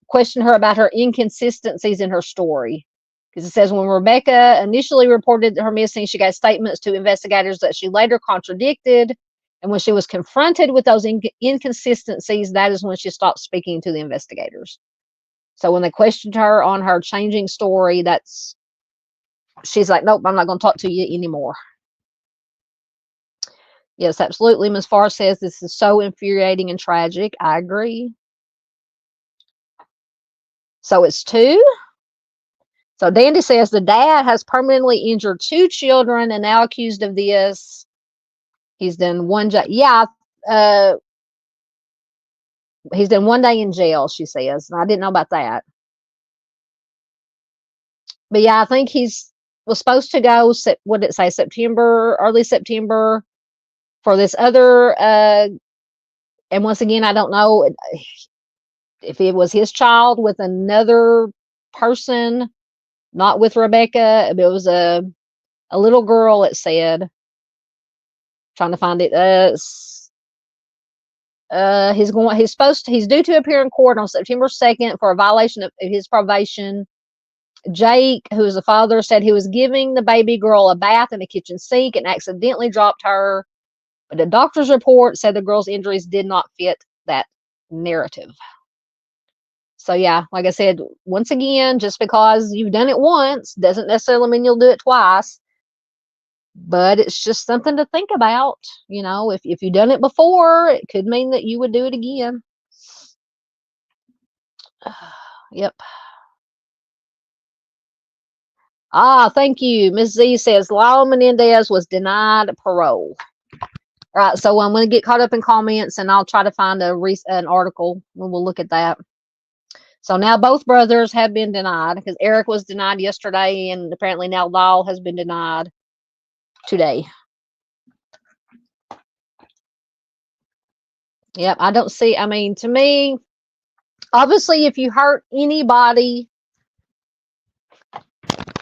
questioned her about her inconsistencies in her story. Because it says when Rebecca initially reported her missing, she gave statements to investigators that she later contradicted. And when she was confronted with those inconsistencies, that is when she stopped speaking to the investigators. So when they questioned her on her changing story, she's like, nope, I'm not going to talk to you anymore. Yes, absolutely. Ms. Farr says this is so infuriating and tragic. I agree. So it's 2. So Dandy says the dad has permanently injured 2 children and now accused of this. He's done one. Yeah, he's done 1 day in jail, she says. I didn't know about that. But yeah, I think was supposed to go, what did it say, early September for this other, and once again, I don't know if it was his child with another person, not with Rebecca. It was a little girl, it said. Trying to find it. He's due to appear in court on September 2nd for a violation of his probation. Jake, who is the father, said he was giving the baby girl a bath in the kitchen sink and accidentally dropped her. But the doctor's report said the girl's injuries did not fit that narrative. So yeah, like I said, once again, just because you've done it once doesn't necessarily mean you'll do it twice. But it's just something to think about. If you've done it before, it could mean that you would do it again. Yep. Thank you. Ms. Z says Lyle Menendez was denied parole. All right, so I'm going to get caught up in comments, and I'll try to find an article. We'll look at that. So now both brothers have been denied, because Eric was denied yesterday, and apparently now Lyle has been denied today. Yep, I don't see, to me, obviously, if you hurt anybody,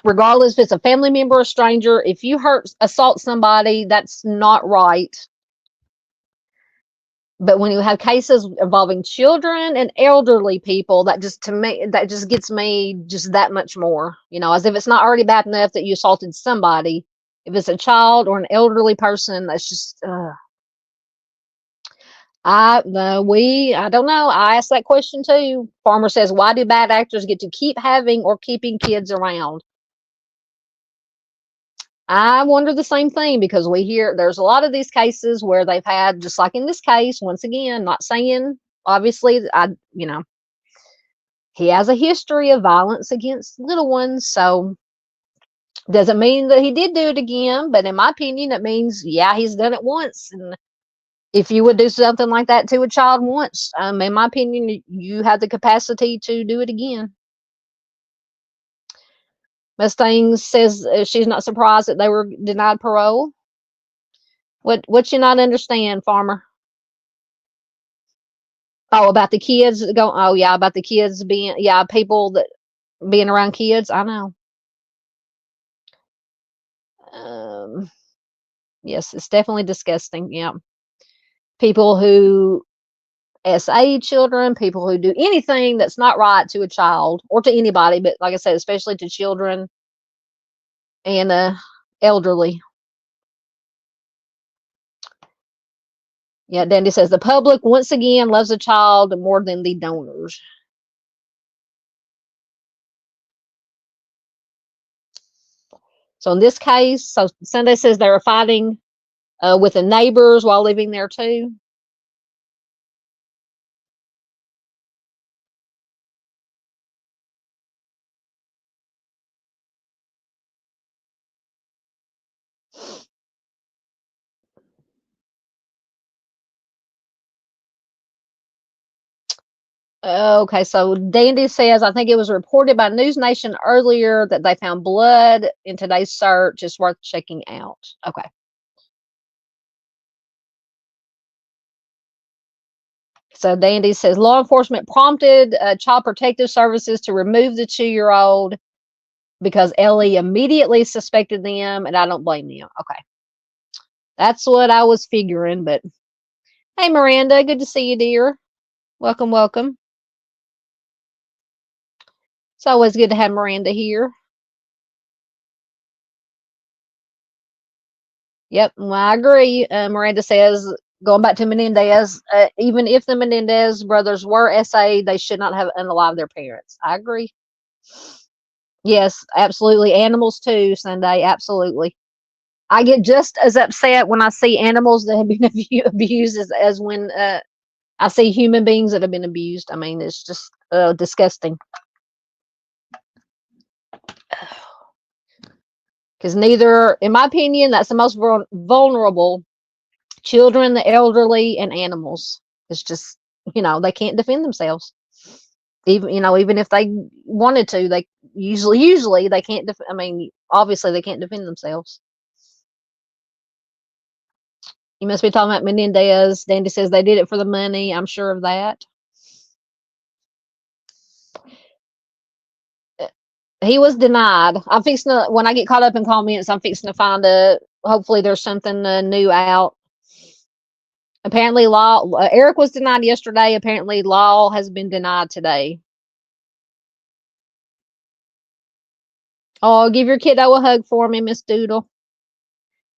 regardless if it's a family member or a stranger, if you assault somebody, that's not right. But when you have cases involving children and elderly people, that just gets me just that much more, as if it's not already bad enough that you assaulted somebody. If it's a child or an elderly person, that's just, I don't know. I asked that question too. Farmer says, why do bad actors get to keep having or keeping kids around? I wonder the same thing, because we hear there's a lot of these cases where they've had, just like in this case, once again, not saying, obviously, he has a history of violence against little ones. So doesn't mean that he did do it again, but in my opinion, it means, yeah, he's done it once. And if you would do something like that to a child once, in my opinion, you have the capacity to do it again. Mustang says she's not surprised that they were denied parole. What you not understand, Farmer? Oh, about the kids going. Oh, yeah, about the kids being, people that being around kids. I know. Yes, it's definitely disgusting. Yeah, people who SA children, people who do anything that's not right to a child or to anybody, but like I said, especially to children and elderly. Yeah, Dandy says the public once again loves a child more than the donors. So in this case, so Sunday says they were fighting with the neighbors while living there too. Okay, so Dandy says, I think it was reported by News Nation earlier that they found blood in today's search. It's worth checking out. Okay. So Dandy says law enforcement prompted Child Protective Services to remove the 2-year-old. because Ellie immediately suspected them, and I don't blame them. Okay. That's what I was figuring, but hey, Miranda, good to see you, dear. Welcome, welcome. It's always good to have Miranda here. Yep, well, I agree. Miranda says, going back to Menendez, even if the Menendez brothers were SA, they should not have unalived their parents. I agree. Yes, absolutely. Animals too, Sunday. Absolutely. I get just as upset when I see animals that have been abused as when I see human beings that have been abused. I mean, it's just disgusting. Because neither, in my opinion, that's the most vulnerable: children, the elderly, and animals. It's just, they can't defend themselves. Even if they wanted to, they usually they can't. I mean, obviously they can't defend themselves. You must be talking about Menendez. Dandy says they did it for the money. I'm sure of that. He was denied. I'm fixing to, when I get caught up in comments, I'm fixing to find hopefully there's something new out. Apparently, Eric was denied yesterday. Apparently, Law has been denied today. Oh, give your kiddo a hug for me, Miss Doodle.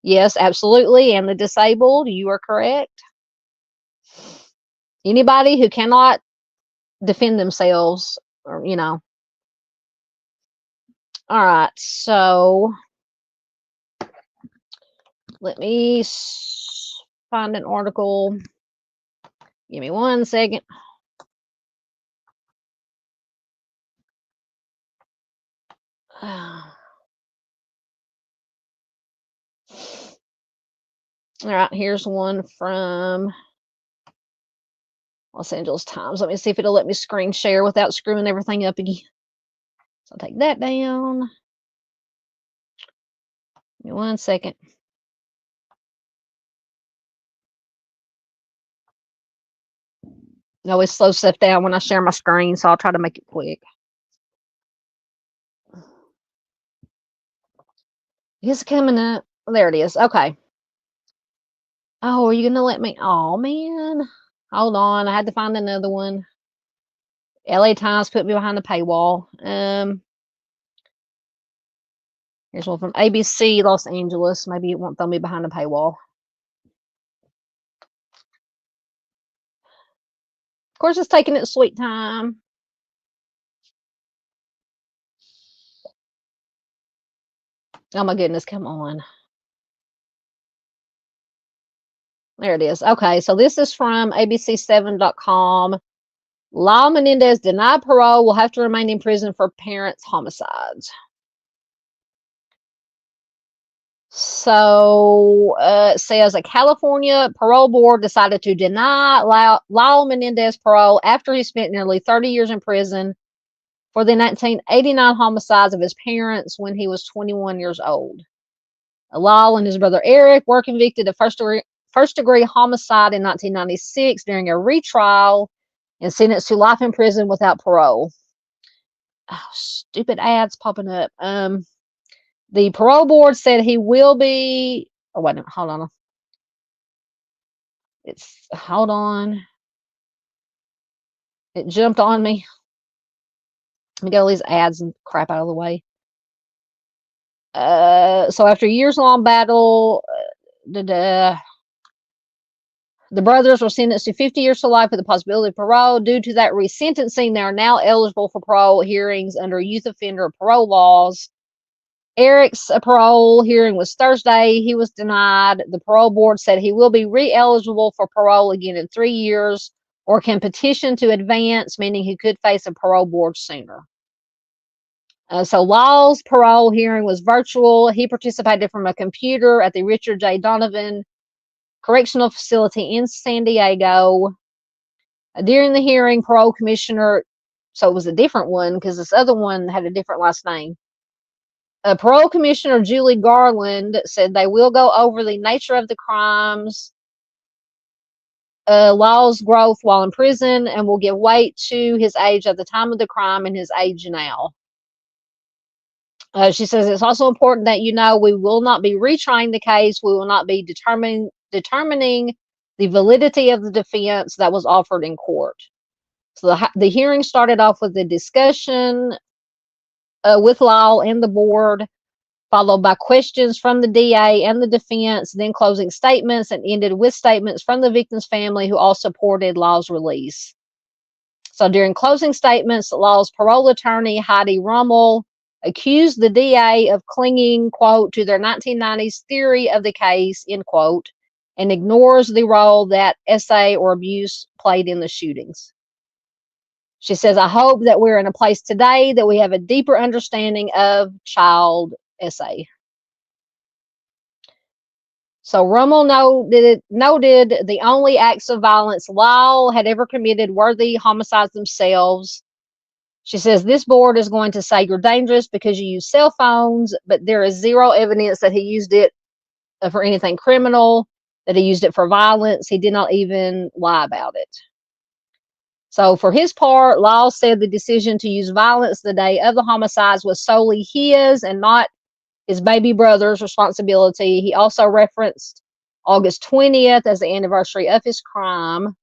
Yes, absolutely. And the disabled, you are correct. Anybody who cannot defend themselves, or, All right, so let me find an article. Give me 1 second. All right, here's one from Los Angeles Times. Let me see if it'll let me screen share without screwing everything up again. So I'll take that down. Give me 1 second. I always slow stuff down when I share my screen, so I'll try to make it quick. It's coming up. There it is. Okay. Oh, are you going to let me? Oh, man. Hold on. I had to find another one. LA Times put me behind the paywall. Here's one from ABC Los Angeles. Maybe it won't throw me behind the paywall. Of course, it's taking its sweet time. Oh, my goodness. Come on. There it is. Okay, so this is from ABC7.com. Lyle Menendez denied parole, will have to remain in prison for parents' homicides. So it says a California parole board decided to deny Lyle Menendez parole after he spent nearly 30 years in prison for the 1989 homicides of his parents when he was 21 years old. Lyle and his brother Eric were convicted of first-degree homicide in 1996 during a retrial and sentenced to life in prison without parole. Oh, stupid ads popping up. The parole board said he will be. Oh, wait a minute. Hold on. Hold on. It jumped on me. Let me get all these ads and crap out of the way. So after a years-long battle, the brothers were sentenced to 50 years to life with the possibility of parole. Due to that resentencing, they are now eligible for parole hearings under youth offender parole laws. Eric's parole hearing was Thursday. He was denied. The parole board said he will be re-eligible for parole again in 3 years or can petition to advance, meaning he could face a parole board sooner. So Lyle's parole hearing was virtual. He participated from a computer at the Richard J. Donovan Correctional Facility in San Diego. During the hearing, parole commissioner, so it was a different one because this other one had a different last name. Parole Commissioner Julie Garland said they will go over the nature of the crimes, Lyle's growth while in prison, and will give weight to his age at the time of the crime and his age now. She says it's also important that we will not be retrying the case. We will not be determining the validity of the defense that was offered in court. So the hearing started off with a discussion with Lyle and the board, followed by questions from the DA and the defense, then closing statements, and ended with statements from the victim's family who all supported Lyle's release. So during closing statements, Lyle's parole attorney, Heidi Rummel, accused the DA of clinging, quote, to their 1990s theory of the case, end quote, and ignores the role that SA or abuse played in the shootings. She says, I hope that we're in a place today that we have a deeper understanding of child SA. So Rummel noted the only acts of violence Lyle had ever committed were the homicides themselves. She says, this board is going to say you're dangerous because you use cell phones, but there is zero evidence that he used it for anything criminal, that he used it for violence. He did not even lie about it. So for his part, Lyle said the decision to use violence the day of the homicides was solely his and not his baby brother's responsibility. He also referenced August 20th as the anniversary of his crime.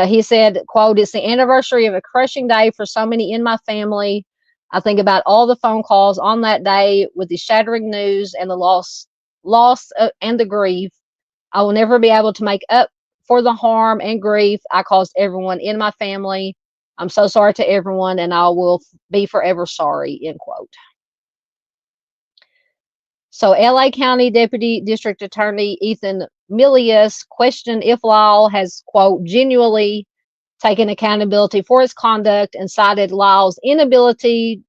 He said, quote, it's the anniversary of a crushing day for so many in my family. I think about all the phone calls on that day with the shattering news and the loss and the grief. I will never be able to make up for the harm and grief I caused everyone in my family. I'm so sorry to everyone, and I will be forever sorry, end quote. So LA County Deputy District Attorney Ethan Milius questioned if Lyle has, quote, genuinely taken accountability for his conduct and cited Lyle's inability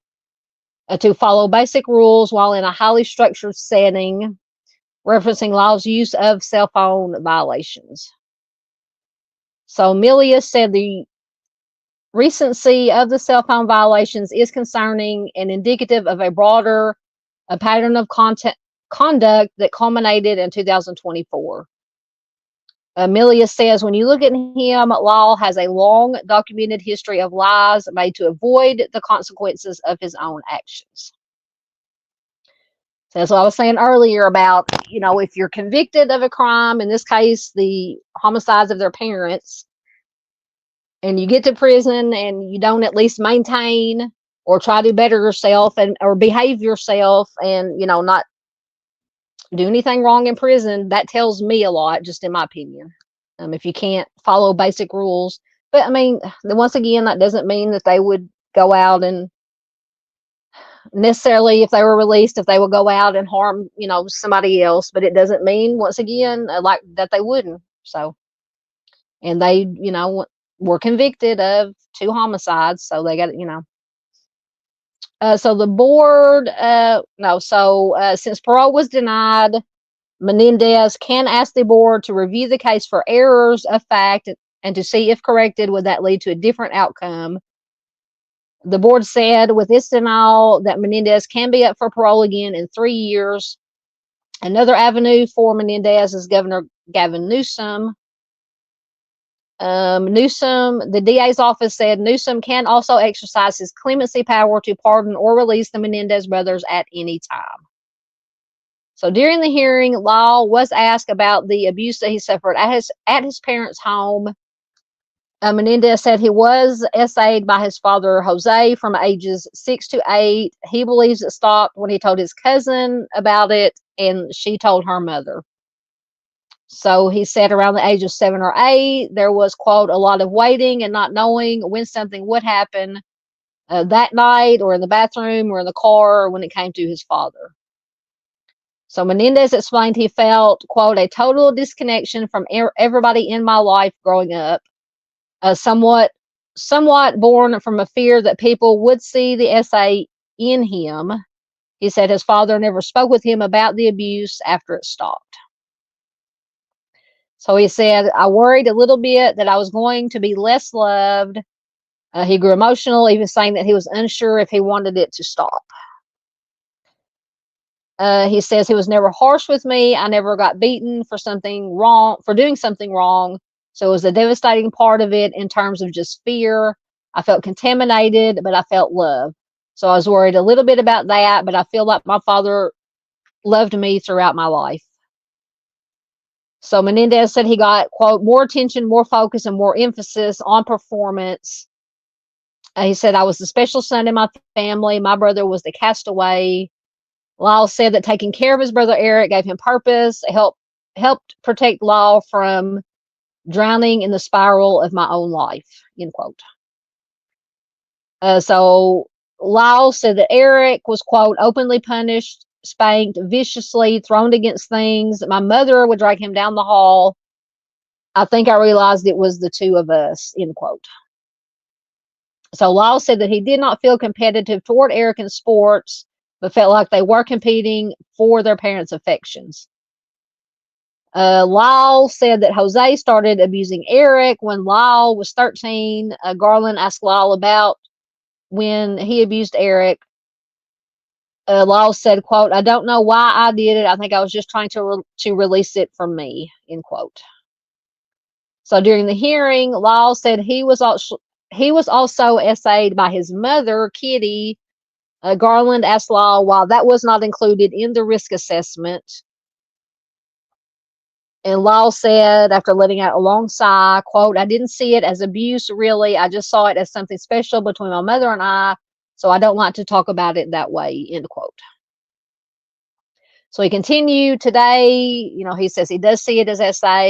to follow basic rules while in a highly structured setting, referencing Lyle's use of cell phone violations. So Milius said the recency of the cell phone violations is concerning and indicative of a broader pattern of conduct that culminated in 2024. Milius says, when you look at him, Lyle has a long documented history of lies made to avoid the consequences of his own actions. So that's what I was saying earlier about, if you're convicted of a crime, in this case, the homicides of their parents, and you get to prison and you don't at least maintain or try to better yourself or behave yourself and, not do anything wrong in prison, that tells me a lot, just in my opinion. If you can't follow basic rules. But I mean, once again, that doesn't mean that they would go out and necessarily, if they were released, if they would go out and harm, somebody else. But it doesn't mean, once again, like that they wouldn't. So, and they, were convicted of 2 homicides. So they got, so the board, since parole was denied, Menendez can ask the board to review the case for errors of fact and to see if corrected, would that lead to a different outcome. The board said with this denial that Menendez can be up for parole again in 3 years. Another avenue for Menendez is Governor Gavin Newsom. The DA's office said Newsom can also exercise his clemency power to pardon or release the Menendez brothers at any time. So during the hearing, Lyle was asked about the abuse that he suffered at his parents' home. Menendez said he was SA'd by his father, Jose, from ages 6 to 8. He believes it stopped when he told his cousin about it, and she told her mother. So he said around the age of 7 or 8, there was, quote, a lot of waiting and not knowing when something would happen that night or in the bathroom or in the car when it came to his father. So Menendez explained he felt, quote, a total disconnection from everybody in my life growing up, somewhat born from a fear that people would see the SA in him. He said his father never spoke with him about the abuse after it stopped. So he said, I worried a little bit that I was going to be less loved. He grew emotional, even saying that he was unsure if he wanted it to stop. He says he was never harsh with me. I never got beaten for doing something wrong. So it was a devastating part of it in terms of just fear. I felt contaminated, but I felt love. So I was worried a little bit about that, but I feel like my father loved me throughout my life. So Menendez said he got, quote, more attention, more focus, and more emphasis on performance. He said, I was the special son in my family. My brother was the castaway. Lyle said that taking care of his brother Eric gave him purpose, helped protect Lyle from drowning in the spiral of my own life, end quote. So Lyle said that Eric was, quote, openly punished, spanked viciously, thrown against things. My mother would drag him down the hall. I think I realized it was the two of us, end quote. So Lyle said that he did not feel competitive toward Eric in sports, but felt like they were competing for their parents' affections. Lyle said that Jose started abusing Eric when Lyle was 13. Garland asked Lyle about when he abused Eric. Lyle said, quote, I don't know why I did it. I think I was just trying to release it from me, end quote. So during the hearing, Lyle said he was also essayed by his mother, Kitty. Garland asked Lyle why that was not included in the risk assessment. And Lyle said, after letting out a long sigh, quote, I didn't see it as abuse, really. I just saw it as something special between my mother and I, so I don't like to talk about it that way, end quote. So he continued today, he says he does see it as SA.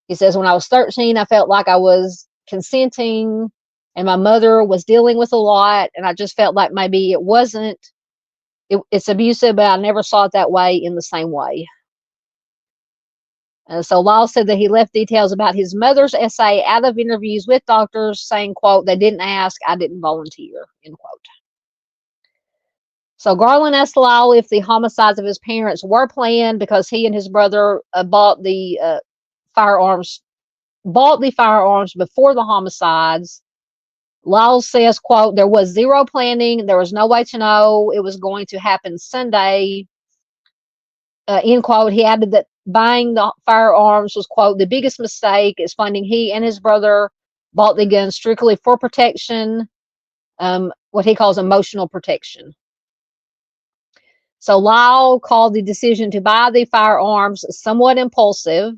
He says, when I was 13, I felt like I was consenting and my mother was dealing with a lot. And I just felt like maybe it's abusive, but I never saw it that way in the same way. So Lyle said that he left details about his mother's SA out of interviews with doctors, saying, quote, they didn't ask, I didn't volunteer, end quote. So Garland asked Lyle if the homicides of his parents were planned because he and his brother bought the firearms before the homicides. Lyle says, quote, there was zero planning. There was no way to know it was going to happen Sunday. End quote. He added that buying the firearms was, quote, the biggest mistake. It's finding he and his brother bought the guns strictly for protection, what he calls emotional protection. So Lyle called the decision to buy the firearms somewhat impulsive,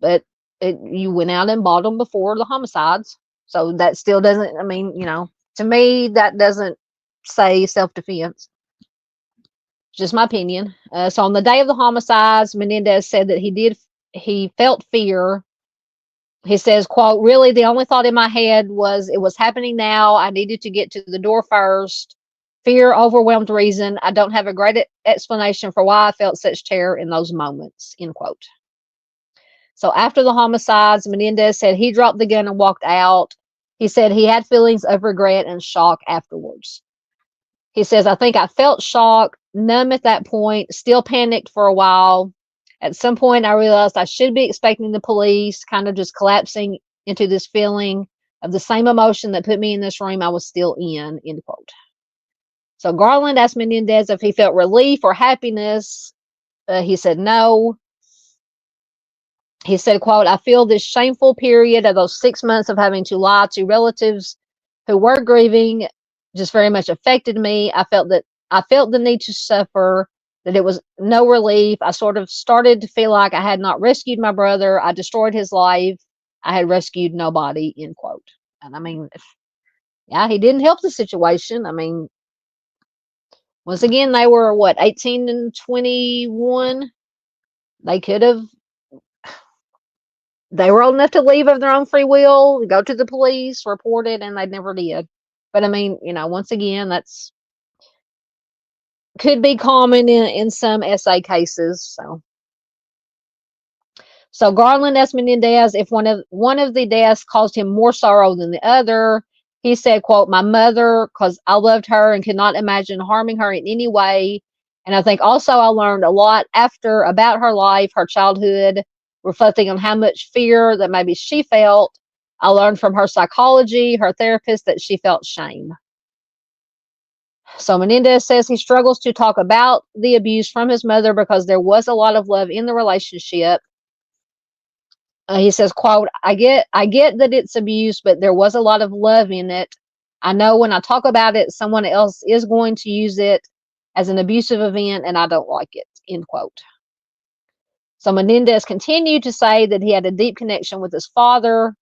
but you went out and bought them before the homicides. So that still doesn't, to me, that doesn't say self-defense. Just my opinion. So on the day of the homicides, Menendez said that he felt fear. He says, quote, really, the only thought in my head was it was happening now. I needed to get to the door first. Fear overwhelmed reason. I don't have a great explanation for why I felt such terror in those moments, end quote. So after the homicides, Menendez said he dropped the gun and walked out. He said he had feelings of regret and shock afterwards. He says, I think I felt shock, numb at that point, still panicked for a while. At some point, I realized I should be expecting the police, kind of just collapsing into this feeling of the same emotion that put me in this room I was still in, end quote. So Garland asked Menendez if he felt relief or happiness. He said no. He said, quote, I feel this shameful period of those 6 months of having to lie to relatives who were grieving just very much affected me. I felt the need to suffer, that it was no relief. I sort of started to feel like I had not rescued my brother. I destroyed his life. I had rescued nobody, end quote. And he didn't help the situation. Once again, they were 18 and 21. They were old enough to leave of their own free will, go to the police, report it, and they never did. But once again, that's could be common in some SA cases. So Garland asked Menendez if one of the deaths caused him more sorrow than the other. He said, quote, my mother, because I loved her and could not imagine harming her in any way. And I think also I learned a lot about her life, her childhood, reflecting on how much fear that maybe she felt. I learned from her psychology, her therapist, that she felt shame. So Menendez says he struggles to talk about the abuse from his mother because there was a lot of love in the relationship. He says, quote, I get that it's abuse, but there was a lot of love in it. I know when I talk about it, someone else is going to use it as an abusive event, and I don't like it, end quote. So Menendez continued to say that he had a deep connection with his father.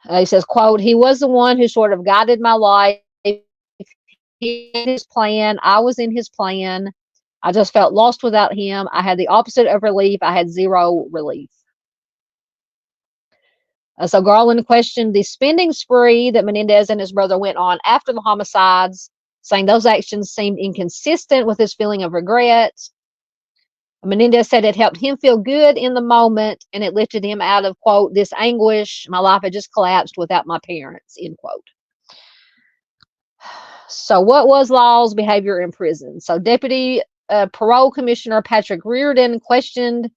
He says, quote, he was the one who sort of guided my life. He had his plan. I was in his plan. I just felt lost without him. I had the opposite of relief. I had zero relief. So Garland questioned the spending spree that Menendez and his brother went on after the homicides, saying those actions seemed inconsistent with his feeling of regret. Menendez said it helped him feel good in the moment, and it lifted him out of, quote, this anguish. My life had just collapsed without my parents, end quote. So what was Law's behavior in prison? So Deputy Parole Commissioner Patrick Reardon questioned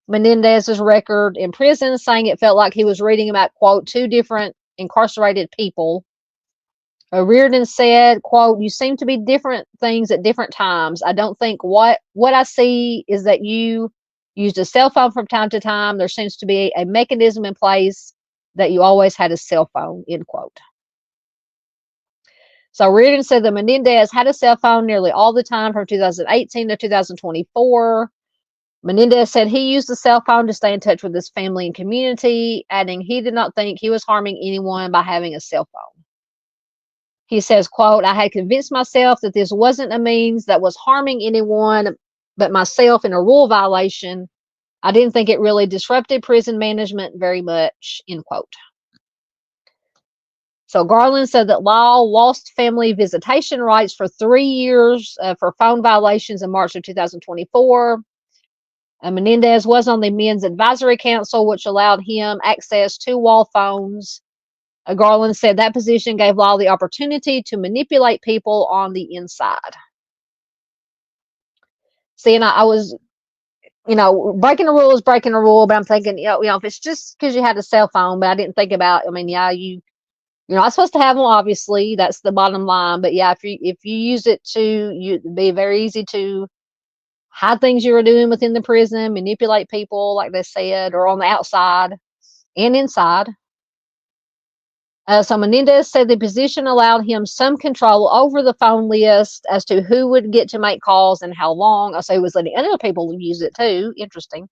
Menendez's record in prison, saying it felt like he was reading about, quote, two different incarcerated people. Reardon said, quote, you seem to be different things at different times. I don't think what I see is that you used a cell phone from time to time. There seems to be a mechanism in place that you always had a cell phone, end quote. So Reardon said that Menendez had a cell phone nearly all the time from 2018 to 2024. Menendez said he used the cell phone to stay in touch with his family and community, adding he did not think he was harming anyone by having a cell phone. He says, quote, I had convinced myself that this wasn't a means that was harming anyone but myself in a rule violation. I didn't think it really disrupted prison management very much, end quote. So Garland said that Law lost family visitation rights for 3 years for phone violations in March of 2024. Menendez was on the Men's Advisory Council, which allowed him access to wall phones. Garland said that position gave Law the opportunity to manipulate people on the inside. See, and I was, breaking a rule is breaking a rule, but I'm thinking, if it's just because you had a cell phone, but I didn't think about, you're not supposed to have them, obviously. That's the bottom line. But yeah, if you use it it'd be very easy to hide things you were doing within the prison, manipulate people, like they said, or on the outside and inside. So Menendez said the position allowed him some control over the phone list as to who would get to make calls and how long. So he was letting other people use it too. Interesting.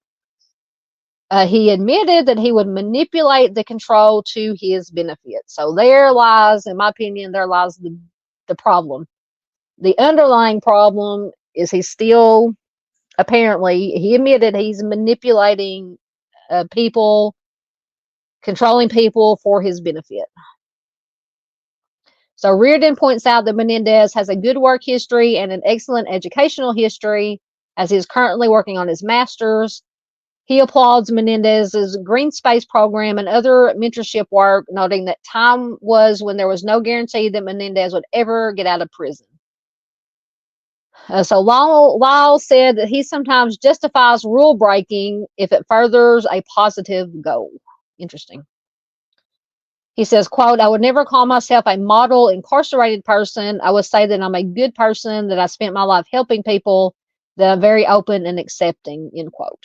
He admitted that he would manipulate the control to his benefit. So there lies, in my opinion, the problem. The underlying problem is he admitted he's manipulating people, controlling people for his benefit. So Reardon points out that Menendez has a good work history and an excellent educational history, as he is currently working on his master's. He applauds Menendez's green space program and other mentorship work, noting that time was when there was no guarantee that Menendez would ever get out of prison. So Lyle said that he sometimes justifies rule breaking if it furthers a positive goal. Interesting. He says, quote, I would never call myself a model incarcerated person. I would say that I'm a good person, that I spent my life helping people, that I'm very open and accepting, end quote.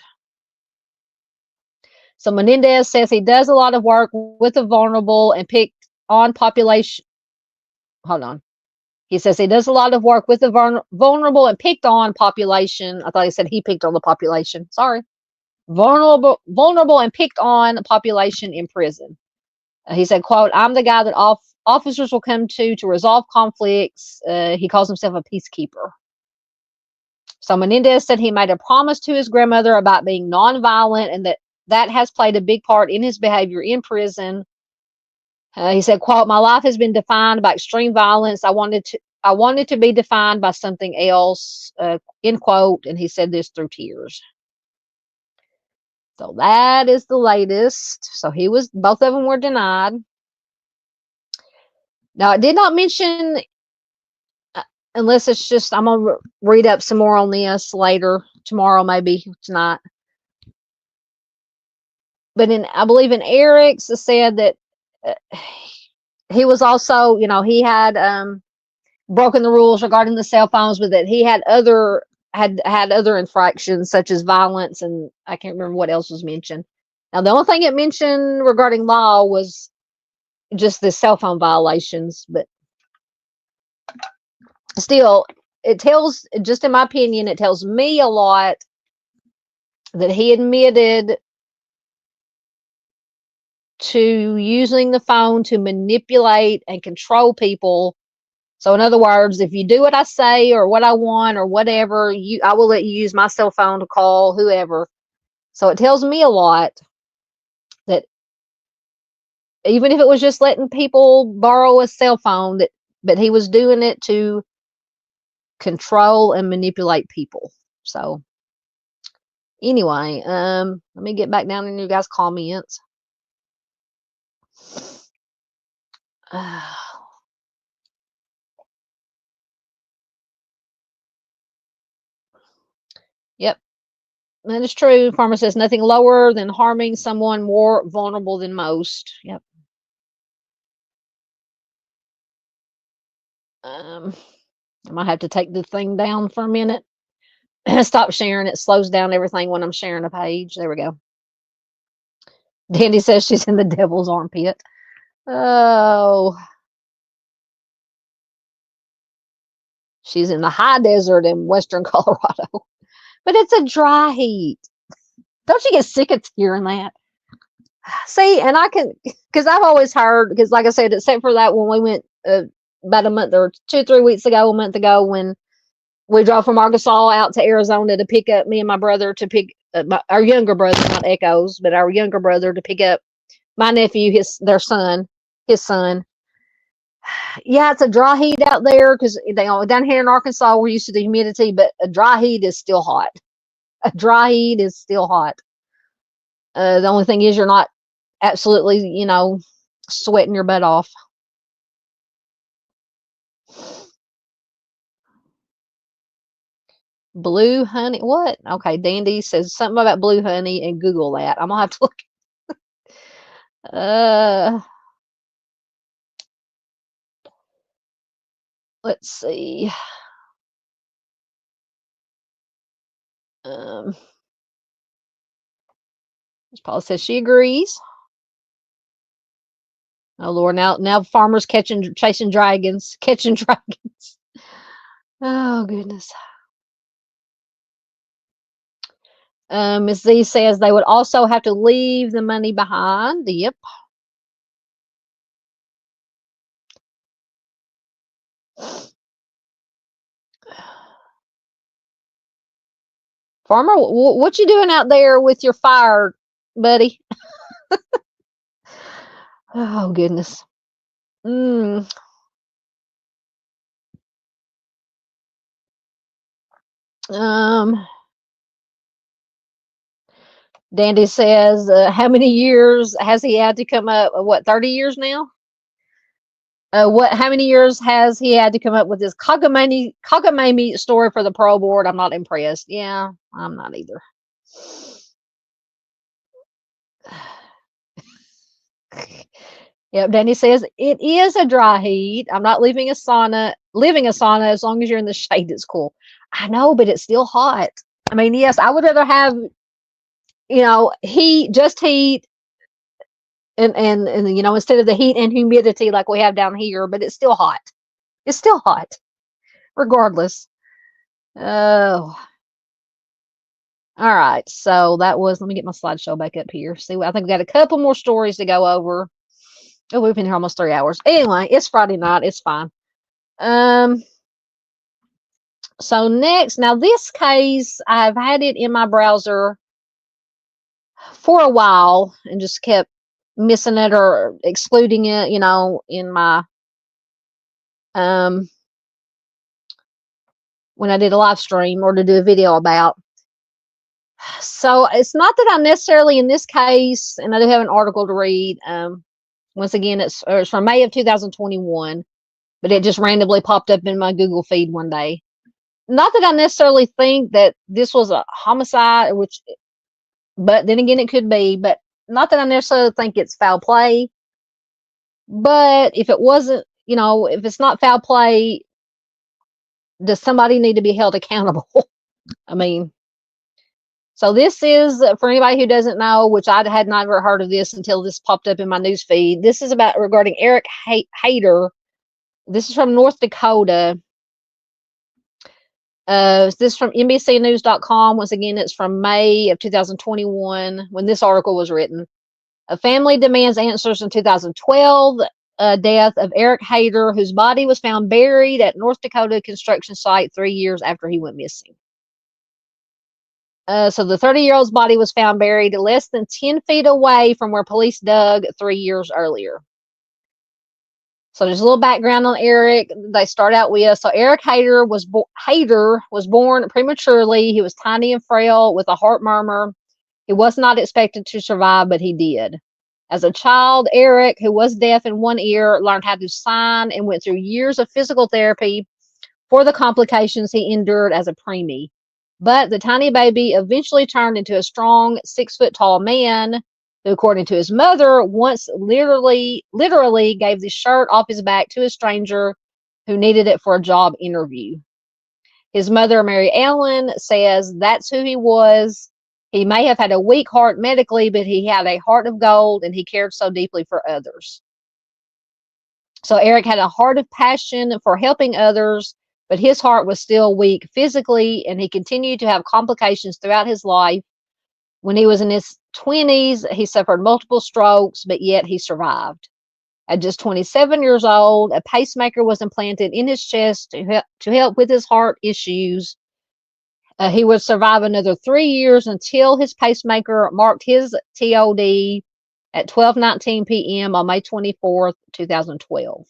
So Menendez says he does a lot of work with the vulnerable and picked on population. Hold on. He says he does a lot of work with the vulnerable and picked on population. I thought he said he picked on the population. Sorry. Vulnerable and picked on population in prison. He said, quote, I'm the guy that officers will come to resolve conflicts. He calls himself a peacekeeper. So Menendez said he made a promise to his grandmother about being nonviolent, and that has played a big part in his behavior in prison. He said, quote, my life has been defined by extreme violence. I wanted to be defined by something else, end quote. And he said this through tears. So that is the latest. So both of them were denied. Now, it did not mention, unless it's just, I'm going to read up some more on this later, tomorrow, maybe tonight. But I believe in Eric's, it said that he was also, he had broken the rules regarding the cell phones, but that he had other infractions such as violence, and I can't remember what else was mentioned. Now, the only thing it mentioned regarding law was just the cell phone violations, but still, it tells, just in my opinion, it tells me a lot that he admitted to using the phone to manipulate and control people. So in other words, if you do what I say or what I want or whatever, I will let you use my cell phone to call whoever. So it tells me a lot that even if it was just letting people borrow a cell phone, but he was doing it to control and manipulate people. So anyway, let me get back down in you guys' comments. Yep, that is true. Farmer says nothing lower than harming someone more vulnerable than most. Yep. I might have to take the thing down for a minute. Stop sharing. It slows down everything when I'm sharing a page. There we go. Dandy says she's in the devil's armpit. Oh. She's in the high desert in western Colorado. But it's a dry heat. Don't you get sick of hearing that? See, and I can, because I've always heard, because like I said, except for that when we went about a month or 2 or 3 weeks ago, a month ago, when we drove from Arkansas out to Arizona to pick up me and my brother to pick our younger brother, not Echoes, but our younger brother to pick up my nephew, his son. Yeah, it's a dry heat out there because down here in Arkansas we're used to the humidity, but a dry heat is still hot. A dry heat is still hot. The only thing is you're not absolutely, sweating your butt off. Blue honey, what? Okay, Dandy says something about blue honey and Google that. I'm gonna have to look. Let's see. Paula says she agrees. Oh Lord, now farmers chasing dragons. Oh goodness. Ms. Z says they would also have to leave the money behind. Yep. Farmer, what you doing out there with your fire, buddy? Oh goodness. Dandy says, how many years has he had to come up? What, 30 years now? How many years has he had to come up with this cockamamie story for the parole board? I'm not impressed. Yeah, I'm not either. Yep, Danny says it is a dry heat. I'm not living a sauna as long as you're in the shade. It's cool. I know, but it's still hot. I mean, yes, I would rather have, heat, and instead of the heat and humidity like we have down here, but it's still hot. It's still hot, regardless. Oh. All right. So that was, let me get my slideshow back up here. See, I think we got a couple more stories to go over. Oh, we've been here almost 3 hours. Anyway, it's Friday night. It's fine. So next, now this case, I've had it in my browser for a while and just kept missing it or excluding it, in my, when I did a live stream or to do a video about. So it's not that I'm necessarily in this case, and I do have an article to read. Once again, it's from May of 2021, but it just randomly popped up in my Google feed one day. Not that I necessarily think that this was a homicide, but then again, it could be, but not that I necessarily think it's foul play. But if it wasn't, if it's not foul play, does somebody need to be held accountable? I mean, So this is, for anybody who doesn't know, which I had never heard of this until this popped up in my news feed. This is about regarding Eric Haider. This is from North Dakota. This is from NBCnews.com. Once again, it's from May of 2021 when this article was written. A family demands answers in 2012 death of Eric Haider, whose body was found buried at North Dakota construction site 3 years after he went missing. So the 30-year-old's body was found buried less than 10 feet away from where police dug 3 years earlier. So there's a little background on Eric. They start out with, so Eric Haider was born prematurely. He was tiny and frail with a heart murmur. He was not expected to survive, but he did. As a child, Eric, who was deaf in one ear, learned how to sign and went through years of physical therapy for the complications he endured as a preemie. But the tiny baby eventually turned into a strong 6-foot-tall man who, according to his mother, once literally gave the shirt off his back to a stranger who needed it for a job interview. His mother, Mary Ellen, says that's who he was. He may have had a weak heart medically, but he had a heart of gold and he cared so deeply for others. So Eric had a heart of passion for helping others, but his heart was still weak physically, and he continued to have complications throughout his life. When he was in his 20s, he suffered multiple strokes, but yet he survived. At just 27 years old, a pacemaker was implanted in his chest to help with his heart issues. He would survive another 3 years until his pacemaker marked his TOD at 12:19 p.m. on May 24th, 2012.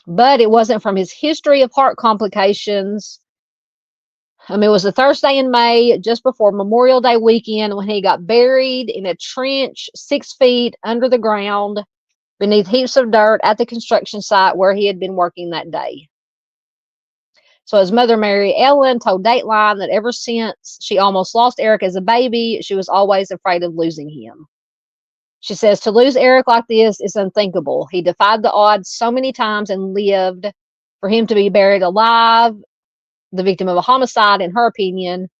But it wasn't from his history of heart complications. It was a Thursday in May, just before Memorial Day weekend, when he got buried in a trench 6 feet under the ground beneath heaps of dirt at the construction site where he had been working that day. So his mother, Mary Ellen, told Dateline that ever since she almost lost Eric as a baby, she was always afraid of losing him. She says, to lose Eric like this is unthinkable. He defied the odds so many times and lived. For him to be buried alive, the victim of a homicide, in her opinion,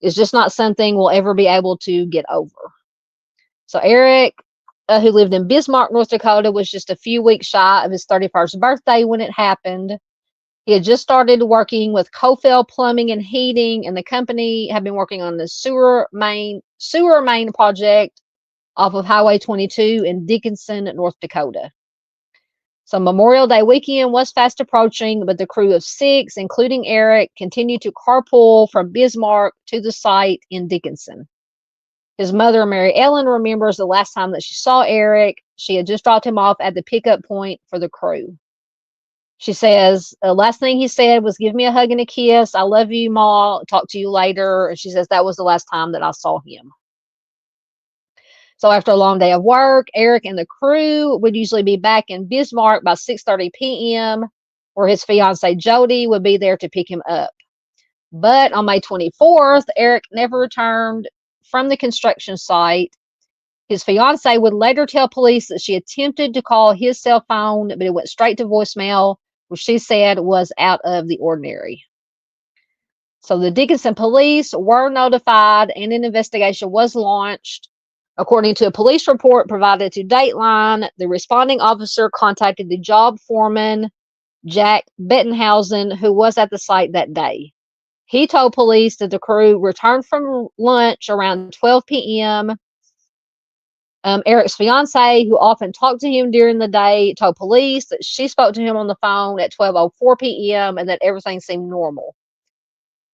is just not something we'll ever be able to get over. So Eric, who lived in Bismarck, North Dakota, was just a few weeks shy of his 31st birthday when it happened. He had just started working with Cofell Plumbing and Heating, and the company had been working on the sewer main project off of Highway 22 in Dickinson, North Dakota. So Memorial Day weekend was fast approaching, but the crew of 6, including Eric, continued to carpool from Bismarck to the site in Dickinson. His mother, Mary Ellen, remembers the last time that she saw Eric. She had just dropped him off at the pickup point for the crew. She says, the last thing he said was, give me a hug and a kiss. I love you, Ma. Talk to you later. And she says that was the last time that I saw him. So after a long day of work, Eric and the crew would usually be back in Bismarck by 6:30 p.m., where his fiancee, Jody, would be there to pick him up. But on May 24th, Eric never returned from the construction site. His fiancee would later tell police that she attempted to call his cell phone, but it went straight to voicemail, which she said was out of the ordinary. So the Dickinson police were notified and an investigation was launched. According to a police report provided to Dateline, the responding officer contacted the job foreman, Jack Bettenhausen, who was at the site that day. He told police that the crew returned from lunch around 12 p.m. Eric's fiancee, who often talked to him during the day, told police that she spoke to him on the phone at 12:04 p.m. and that everything seemed normal.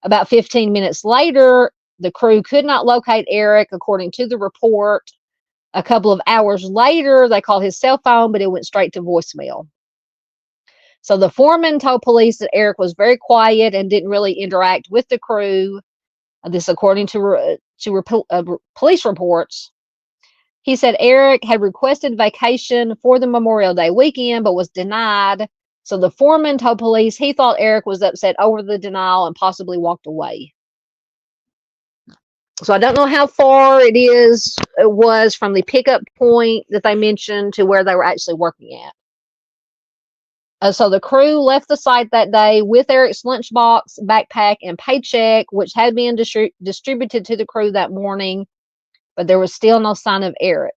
About 15 minutes later, the crew could not locate Eric, according to the report. A couple of hours later, they called his cell phone, but it went straight to voicemail. So the foreman told police that Eric was very quiet and didn't really interact with the crew. This, according to police reports. He said Eric had requested vacation for the Memorial Day weekend, but was denied. So the foreman told police he thought Eric was upset over the denial and possibly walked away. So I don't know how far it was from the pickup point that they mentioned to where they were actually working at. So the crew left the site that day with Eric's lunchbox, backpack, and paycheck, which had been distributed to the crew that morning, but there was still no sign of Eric.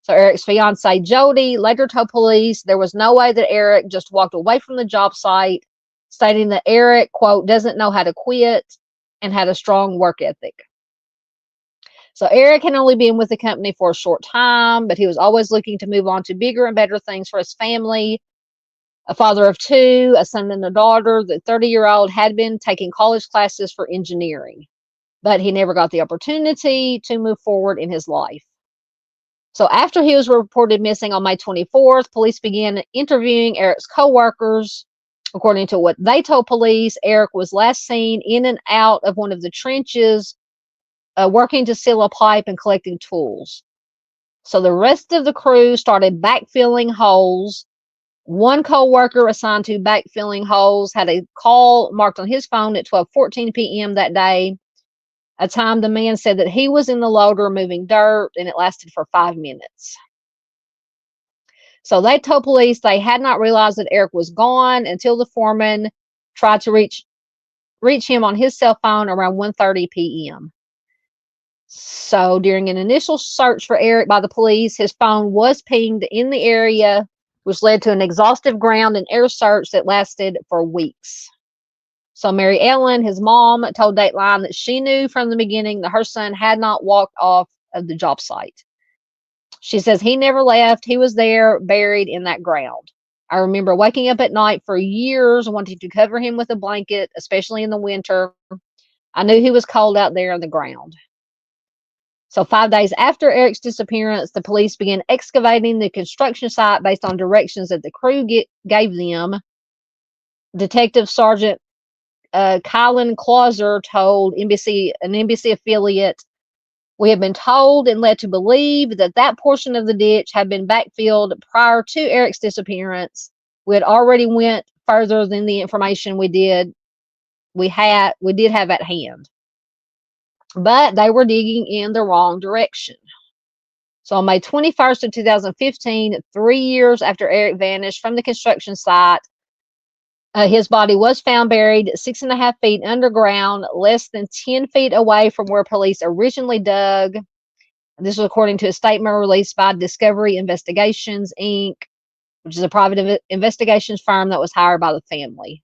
So Eric's fiancee, Jody, later told police there was no way that Eric just walked away from the job site, stating that Eric, quote, doesn't know how to quit and had a strong work ethic. So Eric had only been with the company for a short time, but he was always looking to move on to bigger and better things for his family. A father of two, a son and a daughter, the 30-year-old had been taking college classes for engineering, but he never got the opportunity to move forward in his life. So after he was reported missing on May 24th, police began interviewing Eric's co-workers. According to what they told police, Eric was last seen in and out of one of the trenches, working to seal a pipe and collecting tools. So the rest of the crew started backfilling holes. One co-worker assigned to backfilling holes had a call marked on his phone at 12:14 p.m. that day, a time the man said that he was in the loader moving dirt, and it lasted for 5 minutes. So they told police they had not realized that Eric was gone until the foreman tried to reach him on his cell phone around 1:30 p.m. So during an initial search for Eric by the police, his phone was pinged in the area, which led to an exhaustive ground and air search that lasted for weeks. So Mary Ellen, his mom, told Dateline that she knew from the beginning that her son had not walked off of the job site. She says he never left. He was there, buried in that ground. I remember waking up at night for years wanting to cover him with a blanket, especially in the winter. I knew he was cold out there on the ground. So 5 days after Eric's disappearance, the police began excavating the construction site based on directions that the crew gave them. Detective Sergeant Kylan Clauser told an NBC affiliate, "We have been told and led to believe that that portion of the ditch had been backfilled prior to Eric's disappearance. We had already went further than the information we did have at hand. But they were digging in the wrong direction." So on May 21st of 2015, 3 years after Eric vanished from the construction site, his body was found buried 6.5 feet underground, less than 10 feet away from where police originally dug. This was according to a statement released by Discovery Investigations, Inc., which is a private investigations firm that was hired by the family.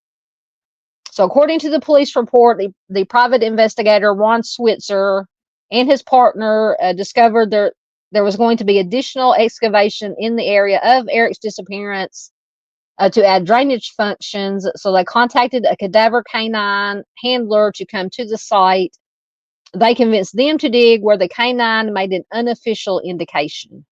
So according to the police report, the private investigator, Ron Switzer, and his partner discovered there was going to be additional excavation in the area of Eric's disappearance to add drainage functions. So they contacted a cadaver canine handler to come to the site. They convinced them to dig where the canine made an unofficial indication.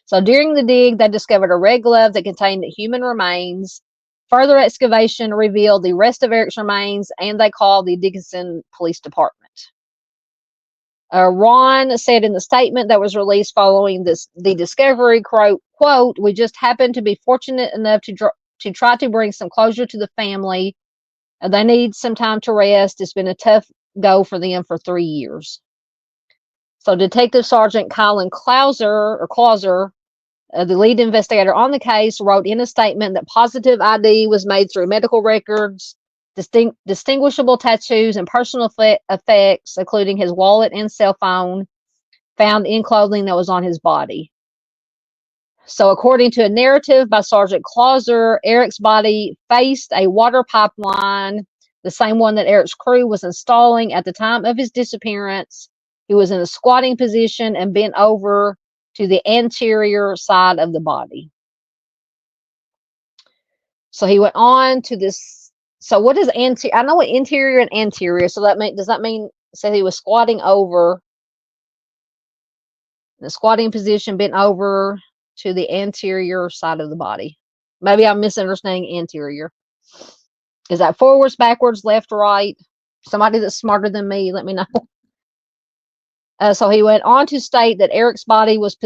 So during the dig, they discovered a red glove that contained human remains. Further excavation revealed the rest of Eric's remains, and they called the Dickinson Police Department. Ron said in the statement that was released following the discovery, quote, "We just happened to be fortunate enough to try to bring some closure to the family. They need some time to rest. It's been a tough go for them for 3 years." So Detective Sergeant Kylan Clauser, the lead investigator on the case, wrote in a statement that positive ID was made through medical records, distinguishable tattoos, and personal effects, including his wallet and cell phone, found in clothing that was on his body. So according to a narrative by Sergeant Clauser, Eric's body faced a water pipeline, the same one that Eric's crew was installing at the time of his disappearance. He was in a squatting position and bent over to the anterior side of the body. So he went on to this. So what is anterior? I know what interior and anterior. So does that mean so he was squatting over the squatting position, bent over to the anterior side of the body? Maybe I'm misunderstanding anterior. Is that forwards, backwards, left, right? Somebody that's smarter than me, let me know. So he went on to state that Eric's body was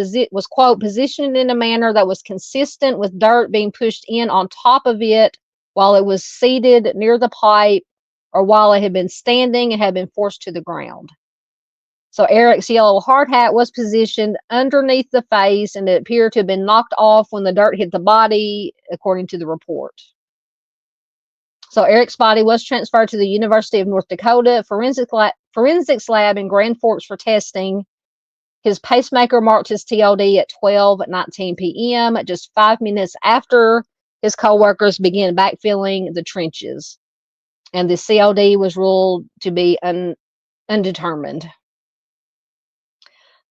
quote, positioned in a manner that was consistent with dirt being pushed in on top of it while it was seated near the pipe or while it had been standing and had been forced to the ground. So Eric's yellow hard hat was positioned underneath the face, and it appeared to have been knocked off when the dirt hit the body, according to the report. So Eric's body was transferred to the University of North Dakota forensics lab in Grand Forks for testing. His pacemaker marked his TLD at 12:19 p.m., just 5 minutes after his co-workers began backfilling the trenches. And the CLD was ruled to be undetermined.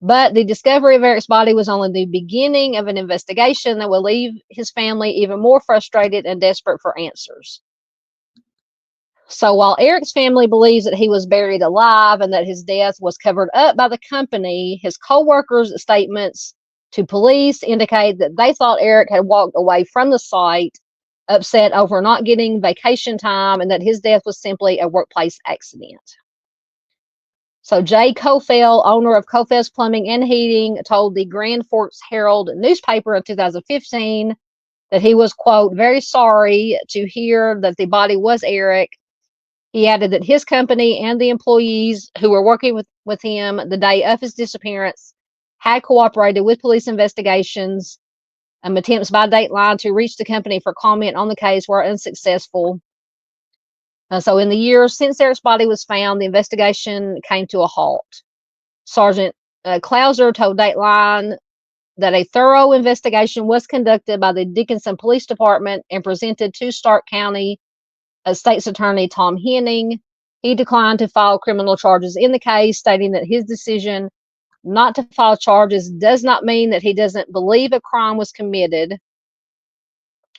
But the discovery of Eric's body was only the beginning of an investigation that will leave his family even more frustrated and desperate for answers. So while Eric's family believes that he was buried alive and that his death was covered up by the company, his co-workers' statements to police indicate that they thought Eric had walked away from the site, upset over not getting vacation time, and that his death was simply a workplace accident. So Jay Cofell, owner of Cofell's Plumbing and Heating, told the Grand Forks Herald newspaper in 2015 that he was, quote, very sorry to hear that the body was Eric. He added that his company and the employees who were working with him the day of his disappearance had cooperated with police investigations. Attempts by Dateline to reach the company for comment on the case were unsuccessful. So in the years since Eric's body was found, the investigation came to a halt. Sergeant Clauser told Dateline that a thorough investigation was conducted by the Dickinson Police Department and presented to Stark County State's Attorney Tom Henning. He declined to file criminal charges in the case, stating that his decision not to file charges does not mean that he doesn't believe a crime was committed.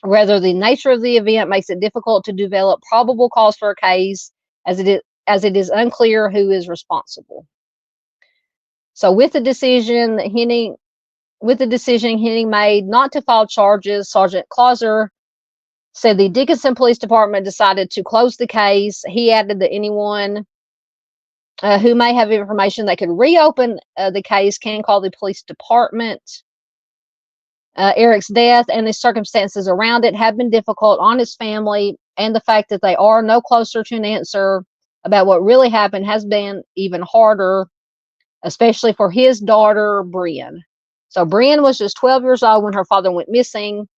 Rather, the nature of the event makes it difficult to develop probable cause for a case, as it is unclear who is responsible. So with the decision Henning made not to file charges, Sergeant Clauser said the Dickinson Police Department decided to close the case. He added that anyone who may have information that could reopen the case can call the police department. Eric's death and the circumstances around it have been difficult on his family, and the fact that they are no closer to an answer about what really happened has been even harder, especially for his daughter, Brian. So Brian was just 12 years old when her father went missing.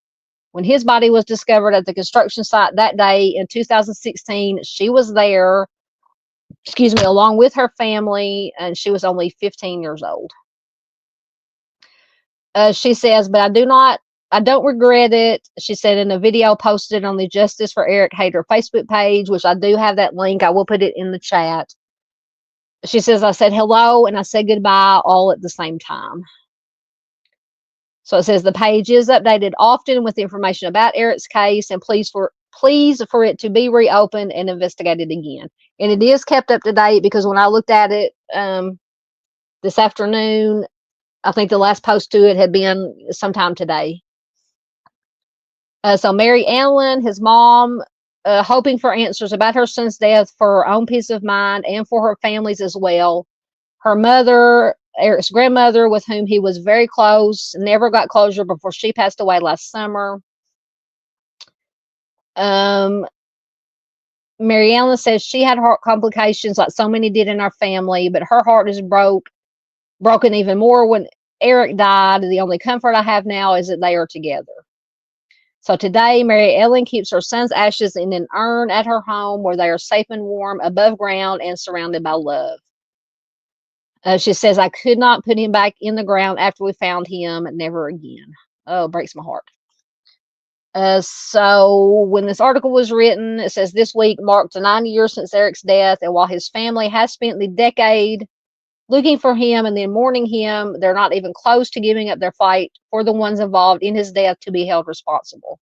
When his body was discovered at the construction site that day in 2016, she was there, along with her family, and she was only 15 years old. She says, but I don't regret it. She said in a video posted on the Justice for Eric Haider Facebook page, which I do have that link. I will put it in the chat. She says, I said hello and I said goodbye all at the same time. So it says the page is updated often with information about Eric's case, and please for it to be reopened and investigated again. And it is kept up to date, because when I looked at it this afternoon, I think the last post to it had been sometime today. So Mary Allen, his mom, hoping for answers about her son's death for her own peace of mind and for her family's as well. Her mother, Eric's grandmother, with whom he was very close, never got closure before she passed away last summer. Mary Allen says she had heart complications like so many did in our family, but her heart is broken even more when Eric died. The only comfort I have now is that they are together. So today, Mary Ellen keeps her son's ashes in an urn at her home, where they are safe and warm above ground and surrounded by love. She says, I could not put him back in the ground after we found him. Never again. Oh, it breaks my heart. So when this article was written, it says this week marked 9 years since Eric's death. And while his family has spent the decade looking for him and then mourning him, they're not even close to giving up their fight for the ones involved in his death to be held responsible.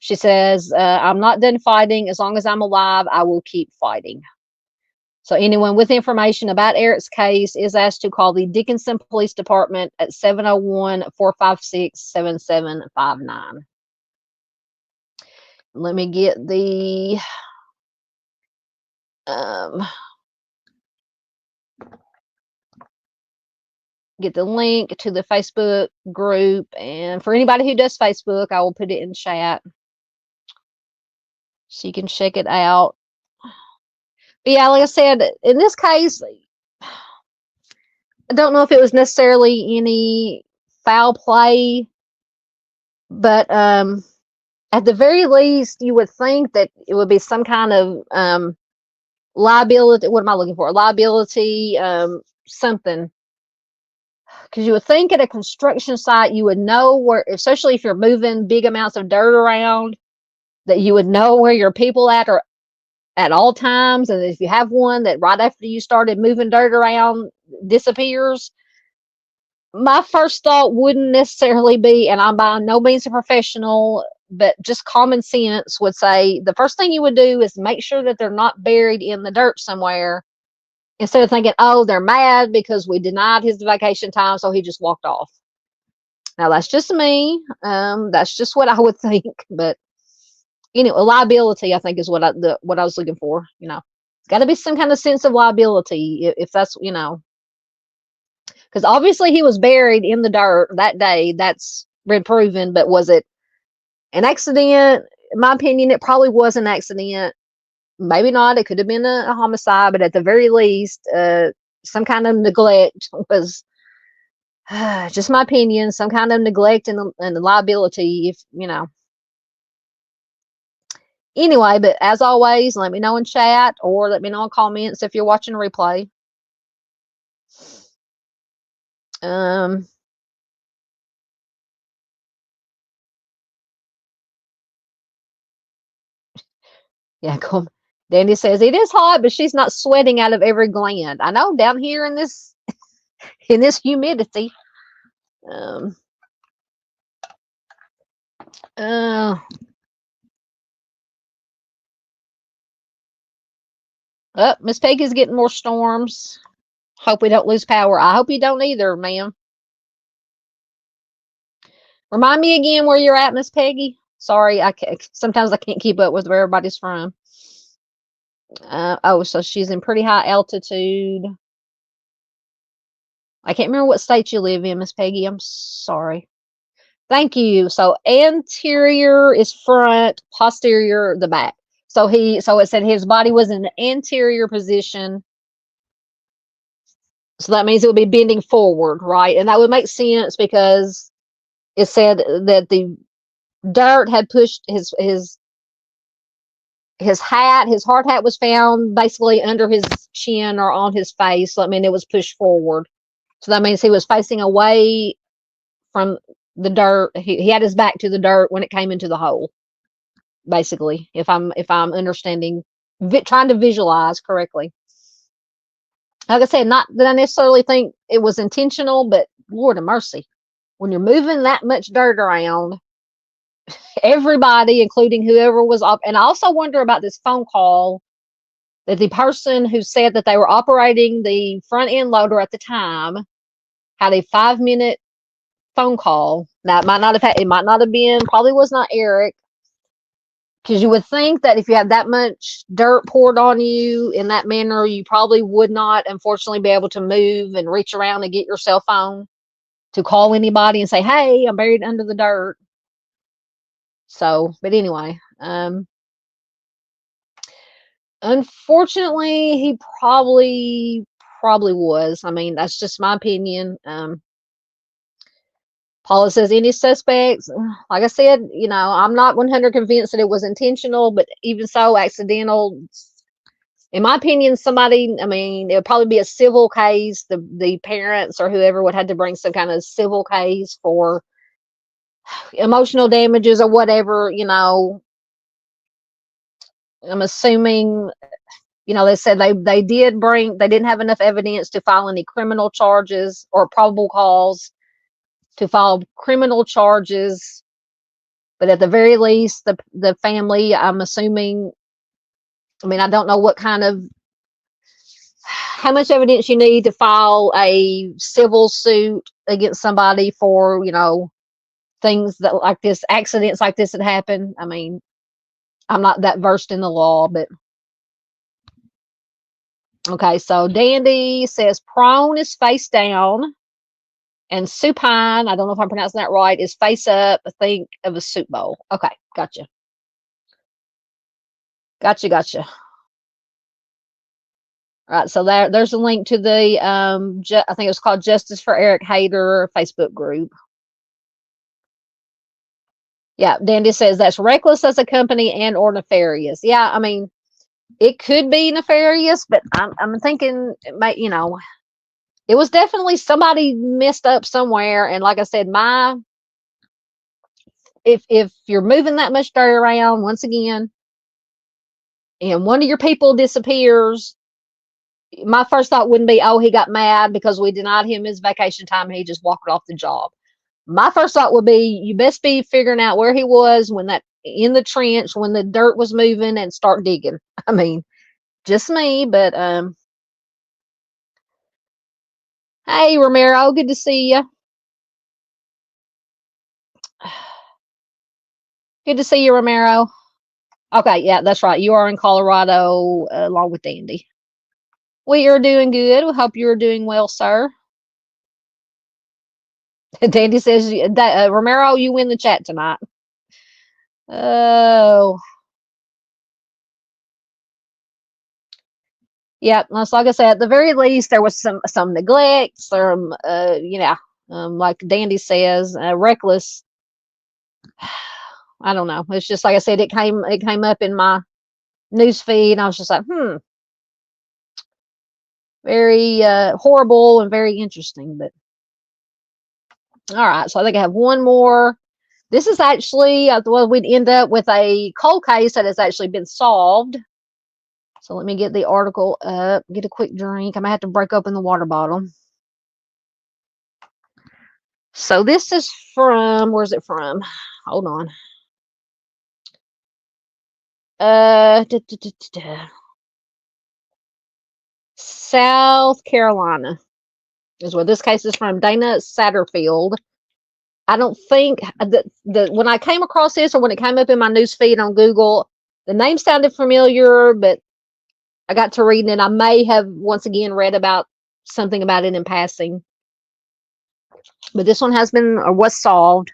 She says, I'm not done fighting. As long as I'm alive, I will keep fighting. So anyone with information about Eric's case is asked to call the Dickinson Police Department at 701-456-7759. Let me get the link to the Facebook group. And for anybody who does Facebook, I will put it in chat so you can check it out. But yeah, like I said, in this case, I don't know if it was necessarily any foul play, but at the very least, you would think that it would be some kind of liability. What am I looking for? Liability, something. Because you would think at a construction site, you would know where, especially if you're moving big amounts of dirt around, that you would know where your people are at all times. And if you have one that right after you started moving dirt around disappears, my first thought wouldn't necessarily be, and I'm by no means a professional, but just common sense would say the first thing you would do is make sure that they're not buried in the dirt somewhere, instead of thinking, oh, they're mad because we denied his vacation time, so he just walked off. Now that's just me. That's just what I would think. But anyway, liability, I think, is what I was looking for. It's got to be some kind of sense of liability, if that's, because obviously he was buried in the dirt that day. That's been proven. But was it an accident? In my opinion, it probably was an accident. Maybe not. It could have been a homicide, but at the very least, some kind of neglect was, just my opinion, some kind of neglect and liability, if. Anyway, but as always, let me know in chat or let me know in comments if you're watching a replay. Yeah, cool. Danny says it is hot, but she's not sweating out of every gland. I know, down here in this humidity. Oh, Miss Peggy's getting more storms. Hope we don't lose power. I hope you don't either, ma'am. Remind me again where you're at, Miss Peggy. Sorry, sometimes I can't keep up with where everybody's from. So she's in pretty high altitude. I can't remember what state you live in, Miss Peggy. I'm sorry. Thank you. So anterior is front, posterior the back. So it said his body was in the anterior position. So that means it would be bending forward, right? And that would make sense because it said that the dirt had pushed his hat, his hard hat was found basically under his chin or on his face. So I mean, it was pushed forward. So that means he was facing away from the dirt. He had his back to the dirt when it came into the hole. Basically, if I'm understanding, trying to visualize correctly. Like I said, not that I necessarily think it was intentional, but Lord of mercy, when you're moving that much dirt around, everybody, including whoever was up. And I also wonder about this phone call that the person who said that they were operating the front end loader at the time had a 5-minute phone call. Now it might not have been, probably was not Eric, because you would think that if you have that much dirt poured on you in that manner, you probably would not, unfortunately, be able to move and reach around and get your cell phone to call anybody and say, hey, I'm buried under the dirt. So, but anyway, unfortunately, he probably was. I mean, that's just my opinion. Paula says, any suspects? Like I said, I'm not 100 convinced that it was intentional, but even so, accidental. In my opinion, it would probably be a civil case. The parents or whoever would have to bring some kind of civil case for emotional damages or whatever, I'm assuming, they said they didn't have enough evidence to file any criminal charges or probable cause to file criminal charges. But at the very least, the family, I'm assuming, I don't know how much evidence you need to file a civil suit against somebody for, things that like this, accidents like this that happen. I'm not that versed in the law, but okay. So Dandy says prone is face down and supine, I don't know if I'm pronouncing that right, is face up. I think of a soup bowl. Okay. Gotcha. All right, so there's a link to the I think it's called Justice for Eric Haider Facebook group. Yeah, Dandy says that's reckless as a company and or nefarious. Yeah, I mean, it could be nefarious, but I'm thinking it might, it was definitely somebody messed up somewhere. And like I said, if you're moving that much dirt around once again, and one of your people disappears, my first thought wouldn't be, oh, he got mad because we denied him his vacation time and he just walked off the job. My first thought would be, you best be figuring out where he was when that in the trench when the dirt was moving and start digging. I mean, just me, but hey, Romero, good to see you. Good to see you, Romero. Okay, yeah, that's right. You are in Colorado along with Dandy. We are doing good. We hope you're doing well, sir. Dandy says, Romero, you win the chat tonight. Oh. Yeah, that's like I said, at the very least, there was some neglect, some, like Dandy says, reckless. I don't know. It's just like I said, it came up in my news feed, and I was just like, very horrible and very interesting. But all right, so I think I have one more. This is actually, well, we'd end up with a cold case that has actually been solved. So let me get the article up, get a quick drink. I might have to break open the water bottle. So this is from, where's it from? Hold on. South Carolina is where this case is from. Dana Satterfield. I don't think that when I came across this or when it came up in my news feed on Google, the name sounded familiar, but I got to reading it. I may have once again read about something about it in passing. But this one has been or was solved.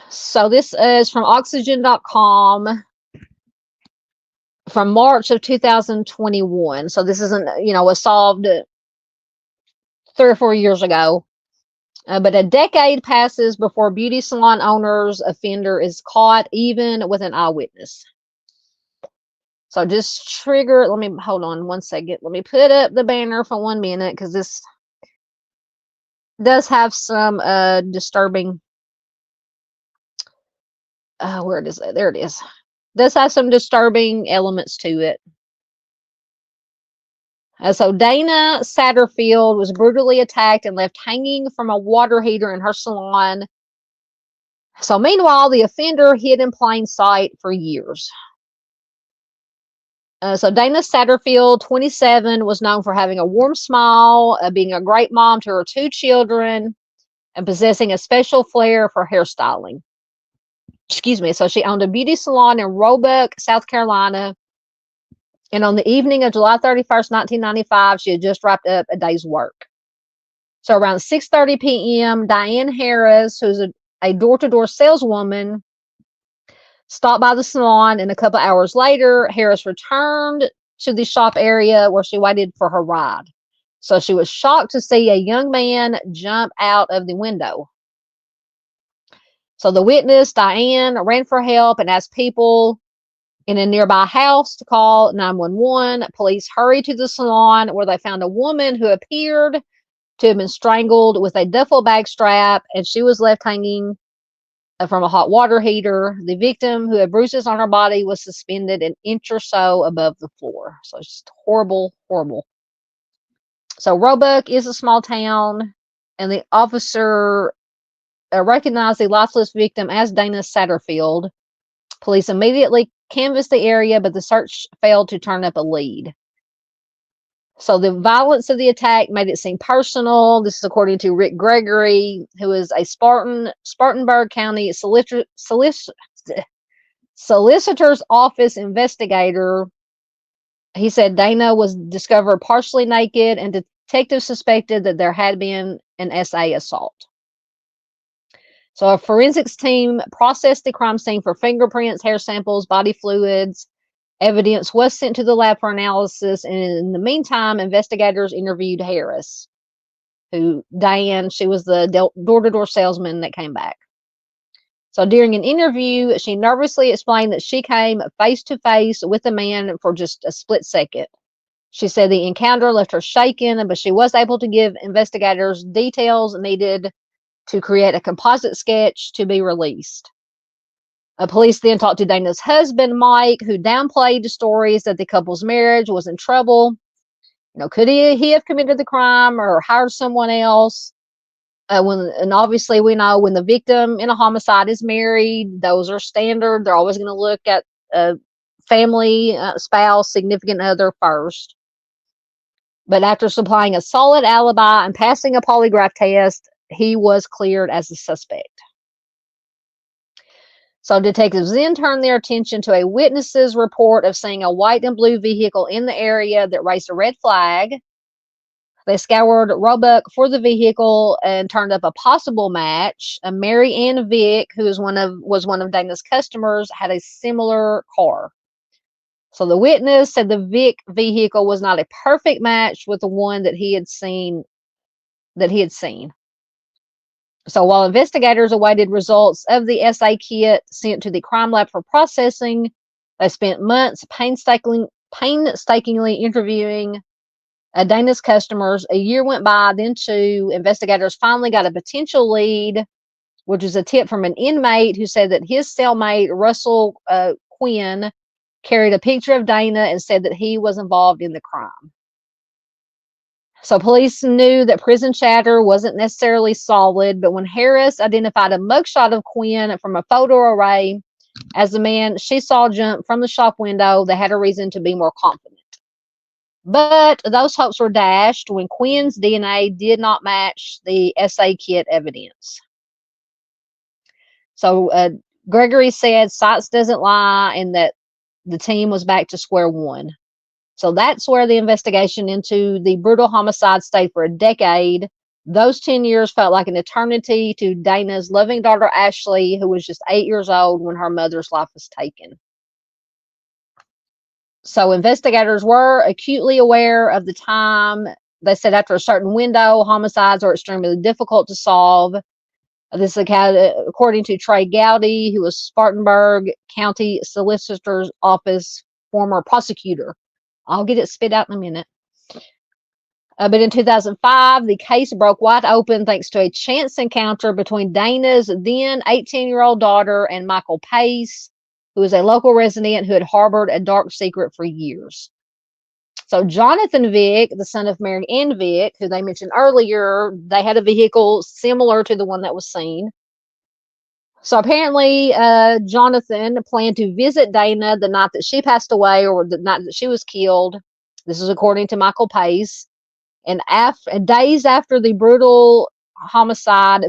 So this is from oxygen.com from March of 2021. So this isn't, was solved 3 or 4 years ago. But a decade passes before beauty salon owner's offender is caught, even with an eyewitness. So just trigger, let me, hold on one second. Let me put up the banner for 1 minute because this does have some disturbing, where it is, there it is. Does have some disturbing elements to it. So Dana Satterfield was brutally attacked and left hanging from a water heater in her salon. So meanwhile, the offender hid in plain sight for years. So Dana Satterfield, 27, was known for having a warm smile, being a great mom to her 2 children, and possessing a special flair for hairstyling. Excuse me. So she owned a beauty salon in Roebuck, South Carolina. And on the evening of July 31st, 1995, she had just wrapped up a day's work. So around 6:30 p.m., Diane Harris, who's a door-to-door saleswoman, stopped by the salon, and a couple hours later, Harris returned to the shop area where she waited for her ride. So she was shocked to see a young man jump out of the window. So the witness, Diane, ran for help and asked people in a nearby house to call 911. Police hurried to the salon where they found a woman who appeared to have been strangled with a duffel bag strap, and she was left hanging from a hot water heater. The victim, who had bruises on her body, was suspended an inch or so above the floor. So it's just horrible, horrible. So Roebuck is a small town, and the officer recognized the lifeless victim as Dana Satterfield. Police immediately canvassed the area, but the search failed to turn up a lead. So the violence of the attack made it seem personal. This is according to Rick Gregory, who is a Spartanburg County solicitor's office investigator. He said Dana was discovered partially naked, and detectives suspected that there had been an SA assault. So a forensics team processed the crime scene for fingerprints, hair samples, body fluids, Evidence was sent to the lab for analysis, and in the meantime, investigators interviewed Harris, who, Diane, she was the door-to-door salesman that came back. So during an interview, she nervously explained that she came face-to-face with a man for just a split second. She said the encounter left her shaken, but she was able to give investigators details needed to create a composite sketch to be released. Police then talked to Dana's husband, Mike, who downplayed the stories that the couple's marriage was in trouble. Could he have committed the crime or hired someone else? And obviously we know when the victim in a homicide is married, those are standard. They're always going to look at family, spouse, significant other first. But after supplying a solid alibi and passing a polygraph test, he was cleared as a suspect. So detectives then turned their attention to a witness's report of seeing a white and blue vehicle in the area that raised a red flag. They scoured Roebuck for the vehicle and turned up a possible match. Mary Ann Vick, who was one of Dana's customers, had a similar car. So the witness said the Vick vehicle was not a perfect match with the one that he had seen. So while investigators awaited results of the SA kit sent to the crime lab for processing, they spent months painstakingly interviewing Dana's customers. A year went by, then two. Investigators finally got a potential lead, which was a tip from an inmate who said that his cellmate, Russell Quinn, carried a picture of Dana and said that he was involved in the crime. So police knew that prison chatter wasn't necessarily solid, but when Harris identified a mugshot of Quinn from a photo array as the man she saw jump from the shop window, they had a reason to be more confident. But those hopes were dashed when Quinn's DNA did not match the SA kit evidence. So Gregory said science doesn't lie and that the team was back to square one. So that's where the investigation into the brutal homicide stayed for a decade. Those 10 years felt like an eternity to Dana's loving daughter, Ashley, who was just 8 years old when her mother's life was taken. So investigators were acutely aware of the time. They said after a certain window, homicides are extremely difficult to solve. This is according to Trey Gowdy, who was Spartanburg County Solicitor's Office former prosecutor. I'll get it spit out in a minute. But in 2005, the case broke wide open thanks to a chance encounter between Dana's then 18-year-old daughter and Michael Pace, who was a local resident who had harbored a dark secret for years. So Jonathan Vick, the son of Mary Ann Vick, who they mentioned earlier, they had a vehicle similar to the one that was seen. So apparently, Jonathan planned to visit Dana the night that she passed away or the night that she was killed. This is according to Michael Pace. And days after the brutal homicide,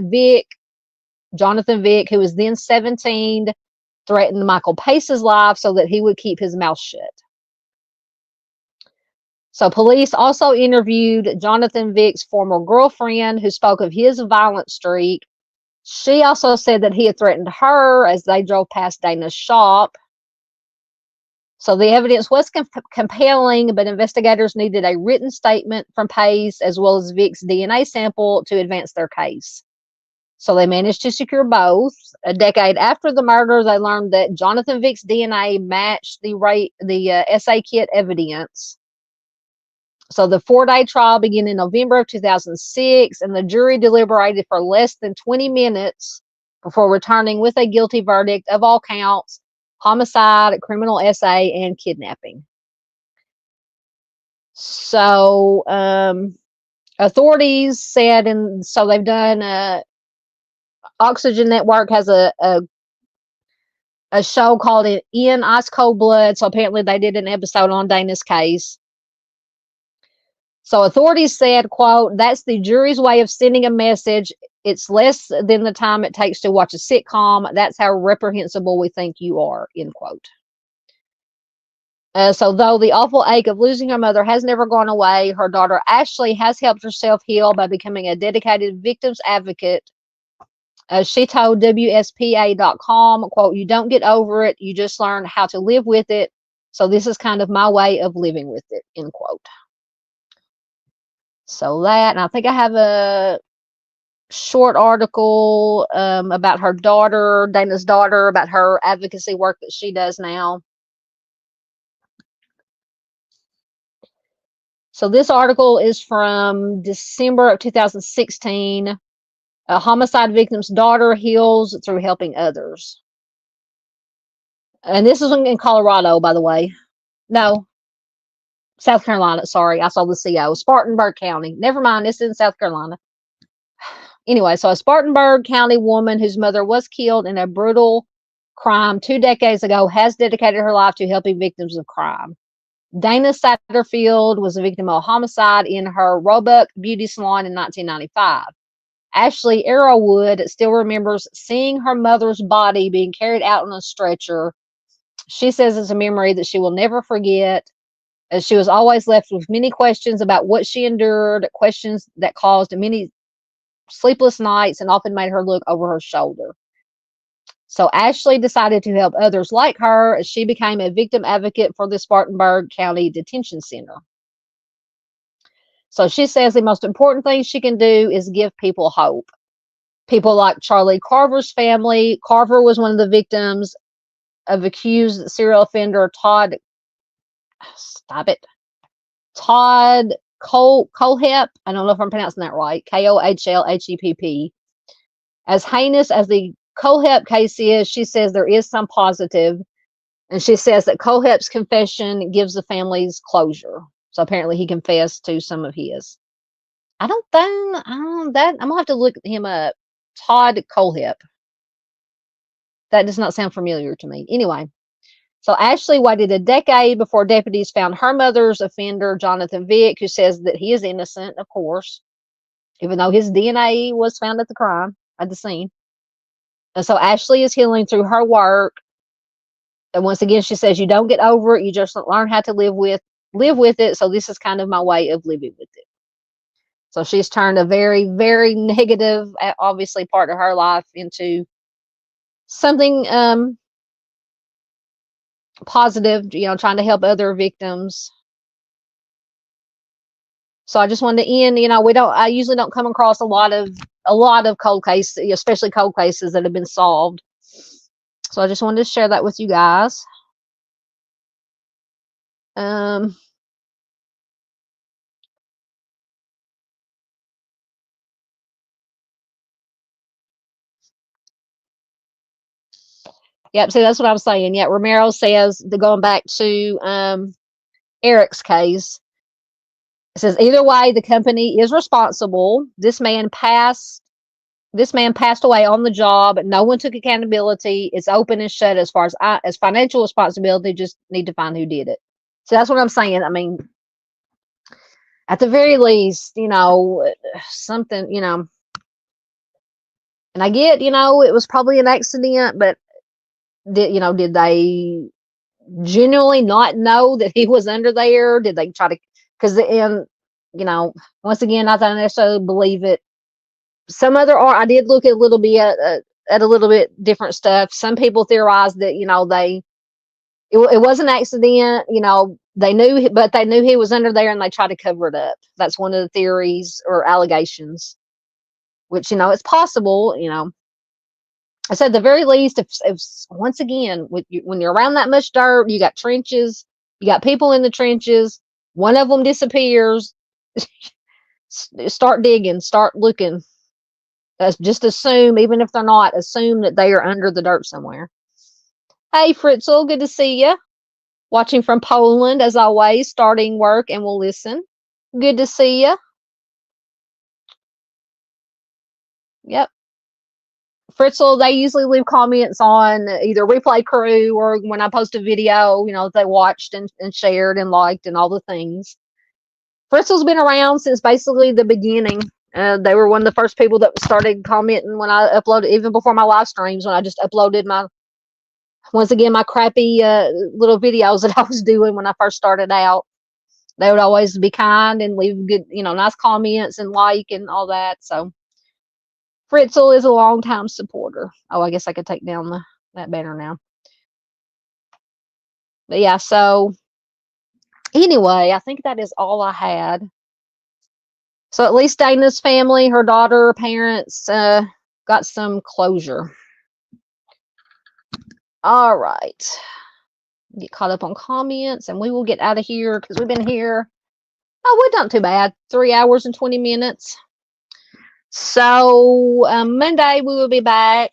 Jonathan Vick, who was then 17, threatened Michael Pace's life so that he would keep his mouth shut. So police also interviewed Jonathan Vick's former girlfriend, who spoke of his violent streak. She also said that he had threatened her as they drove past Dana's shop. So the evidence was compelling, but investigators needed a written statement from Pace as well as Vick's DNA sample to advance their case. So they managed to secure both. A decade after the murder, they learned that Jonathan Vick's DNA matched the SA kit evidence. So the 4-day trial began in November of 2006, and the jury deliberated for less than 20 minutes before returning with a guilty verdict of all counts: homicide, criminal SA, and kidnapping. So authorities said, and so they've done, Oxygen Network has a show called In Ice Cold Blood. So apparently they did an episode on Dana's case. So authorities said, quote, "That's the jury's way of sending a message. It's less than the time it takes to watch a sitcom. That's how reprehensible we think you are," end quote. So though the awful ache of losing her mother has never gone away, her daughter Ashley has helped herself heal by becoming a dedicated victims advocate. She told WSPA.com, quote, "You don't get over it. You just learn how to live with it. So this is kind of my way of living with it, end quote. So that, and I think I have a short article about her daughter, Dana's daughter, about her advocacy work that she does now. So this article is from December of 2016. A homicide victim's daughter heals through helping others. And this is in Colorado, by the way. No, South Carolina. Sorry, I saw the CO. Spartanburg County. Never mind, this is in South Carolina. Anyway, so a Spartanburg County woman whose mother was killed in a brutal crime 2 decades ago has dedicated her life to helping victims of crime. Dana Satterfield was a victim of a homicide in her Roebuck beauty salon in 1995. Ashley Arrowwood still remembers seeing her mother's body being carried out on a stretcher. She says it's a memory that she will never forget, as she was always left with many questions about what she endured, questions that caused many sleepless nights and often made her look over her shoulder. So Ashley decided to help others like her as she became a victim advocate for the Spartanburg County Detention Center. So she says the most important thing she can do is give people hope. People like Charlie Carver's family. Carver was one of the victims of accused serial offender Todd Kohlhepp. I don't know if I'm pronouncing that right. Kohlhepp. As heinous as the Kohlhepp case is, she says there is some positive, and she says that Kohlhepp's confession gives the families closure. So apparently he confessed to some of his. I'm gonna have to look him up. Todd Kohlhepp. That does not sound familiar to me. Anyway, so Ashley waited a decade before deputies found her mother's offender, Jonathan Vick, who says that he is innocent, of course, even though his DNA was found at the scene. And so Ashley is healing through her work. And once again, she says you don't get over it, you just learn how to live with it. So this is kind of my way of living with it. So she's turned a very, very negative, obviously, part of her life into something positive, trying to help other victims. So I just wanted to end, I usually don't come across a lot of cold cases, especially cold cases that have been solved. So I just wanted to share that with you guys. Yep, so that's what I was saying. Yeah, Romero says, going back to Eric's case, it says either way, the company is responsible. This man passed away on the job. No one took accountability. It's open and shut as far as financial responsibility. Just need to find who did it. So that's what I'm saying. I mean, at the very least, something, and I get, it was probably an accident, but did they genuinely not know that he was under there? Did they try to, because once again, I don't necessarily believe it. Some other art, I did look at a little bit at a little bit different stuff. Some people theorize that it was an accident. They knew he was under there, and they tried to cover it up. That's one of the theories or allegations, which it's possible. I said, at the very least, if once again, when you're around that much dirt, you got trenches, you got people in the trenches, one of them disappears, start digging, start looking. Just assume, even if they're not, assume that they are under the dirt somewhere. Hey, Fritzl, good to see you. Watching from Poland, as always, starting work and will listen. Good to see you. Yep. Fritzl, they usually leave comments on either Replay Crew or when I post a video, they watched and shared and liked and all the things. Fritzl's been around since basically the beginning. They were one of the first people that started commenting when I uploaded, even before my live streams, when I just uploaded my crappy little videos that I was doing when I first started out. They would always be kind and leave good, nice comments and like and all that. So Fritzl is a longtime supporter. Oh, I guess I could take down that banner now. But yeah, so anyway, I think that is all I had. So at least Dana's family, her daughter, her parents, got some closure. All right. Get caught up on comments and we will get out of here because we've been here. Oh, we're not too bad. 3 hours and 20 minutes. So Monday we will be back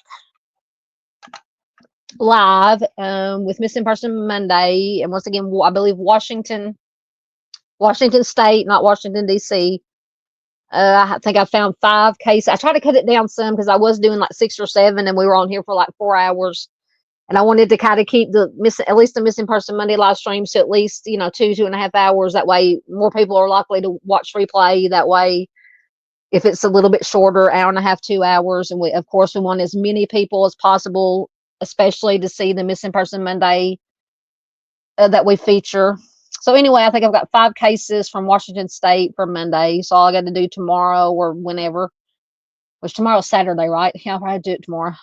live with Missing Person Monday. And once again, I believe Washington State, not Washington, D.C. I think I found 5 cases. I tried to cut it down some because I was doing like 6 or 7 and we were on here for like 4 hours. And I wanted to kind of keep at least the Missing Person Monday live streams to at least, 2.5 hours. That way more people are likely to watch replay. That way, if it's a little bit shorter, hour and a half, 2 hours. And we, of course, we want as many people as possible, especially to see the Missing Person Monday that we feature. So anyway, I think I've got 5 cases from Washington State for Monday. So all I got to do tomorrow or whenever, which tomorrow's Saturday, right? Yeah, I'll probably do it tomorrow.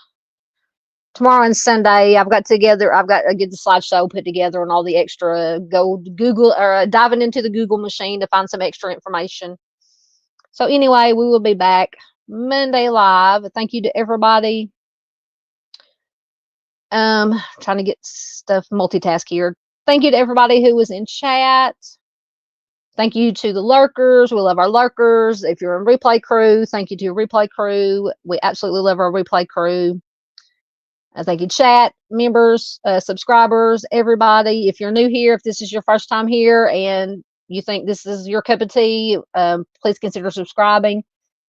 Tomorrow and Sunday, I've got to get the slideshow put together and all the extra, go Google or diving into the Google machine to find some extra information. So anyway, we will be back Monday live. Thank you to everybody. Trying to get stuff multitask here. Thank you to everybody who was in chat. Thank you to the lurkers. We love our lurkers. If you're a replay crew, thank you to your replay crew. We absolutely love our replay crew. Thank you, chat members, subscribers, everybody. If you're new here, if this is your first time here and you think this is your cup of tea, please consider subscribing.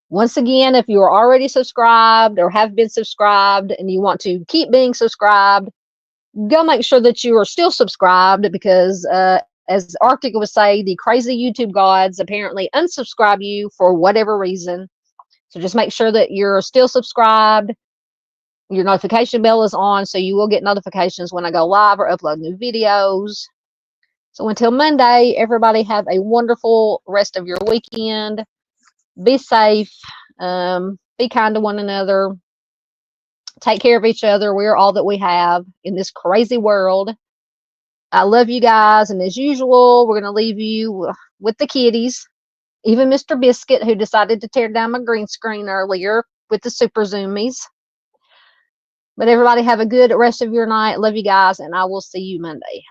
Once again, if you are already subscribed or have been subscribed and you want to keep being subscribed, go make sure that you are still subscribed because, as Arctic would say, the crazy YouTube gods apparently unsubscribe you for whatever reason. So just make sure that you're still subscribed. Your notification bell is on, so you will get notifications when I go live or upload new videos. So until Monday, everybody have a wonderful rest of your weekend. Be safe. Be kind to one another. Take care of each other. We're all that we have in this crazy world. I love you guys, and as usual, we're going to leave you with the kitties. Even Mr. Biscuit, who decided to tear down my green screen earlier with the super zoomies. But everybody have a good rest of your night. Love you guys, and I will see you Monday.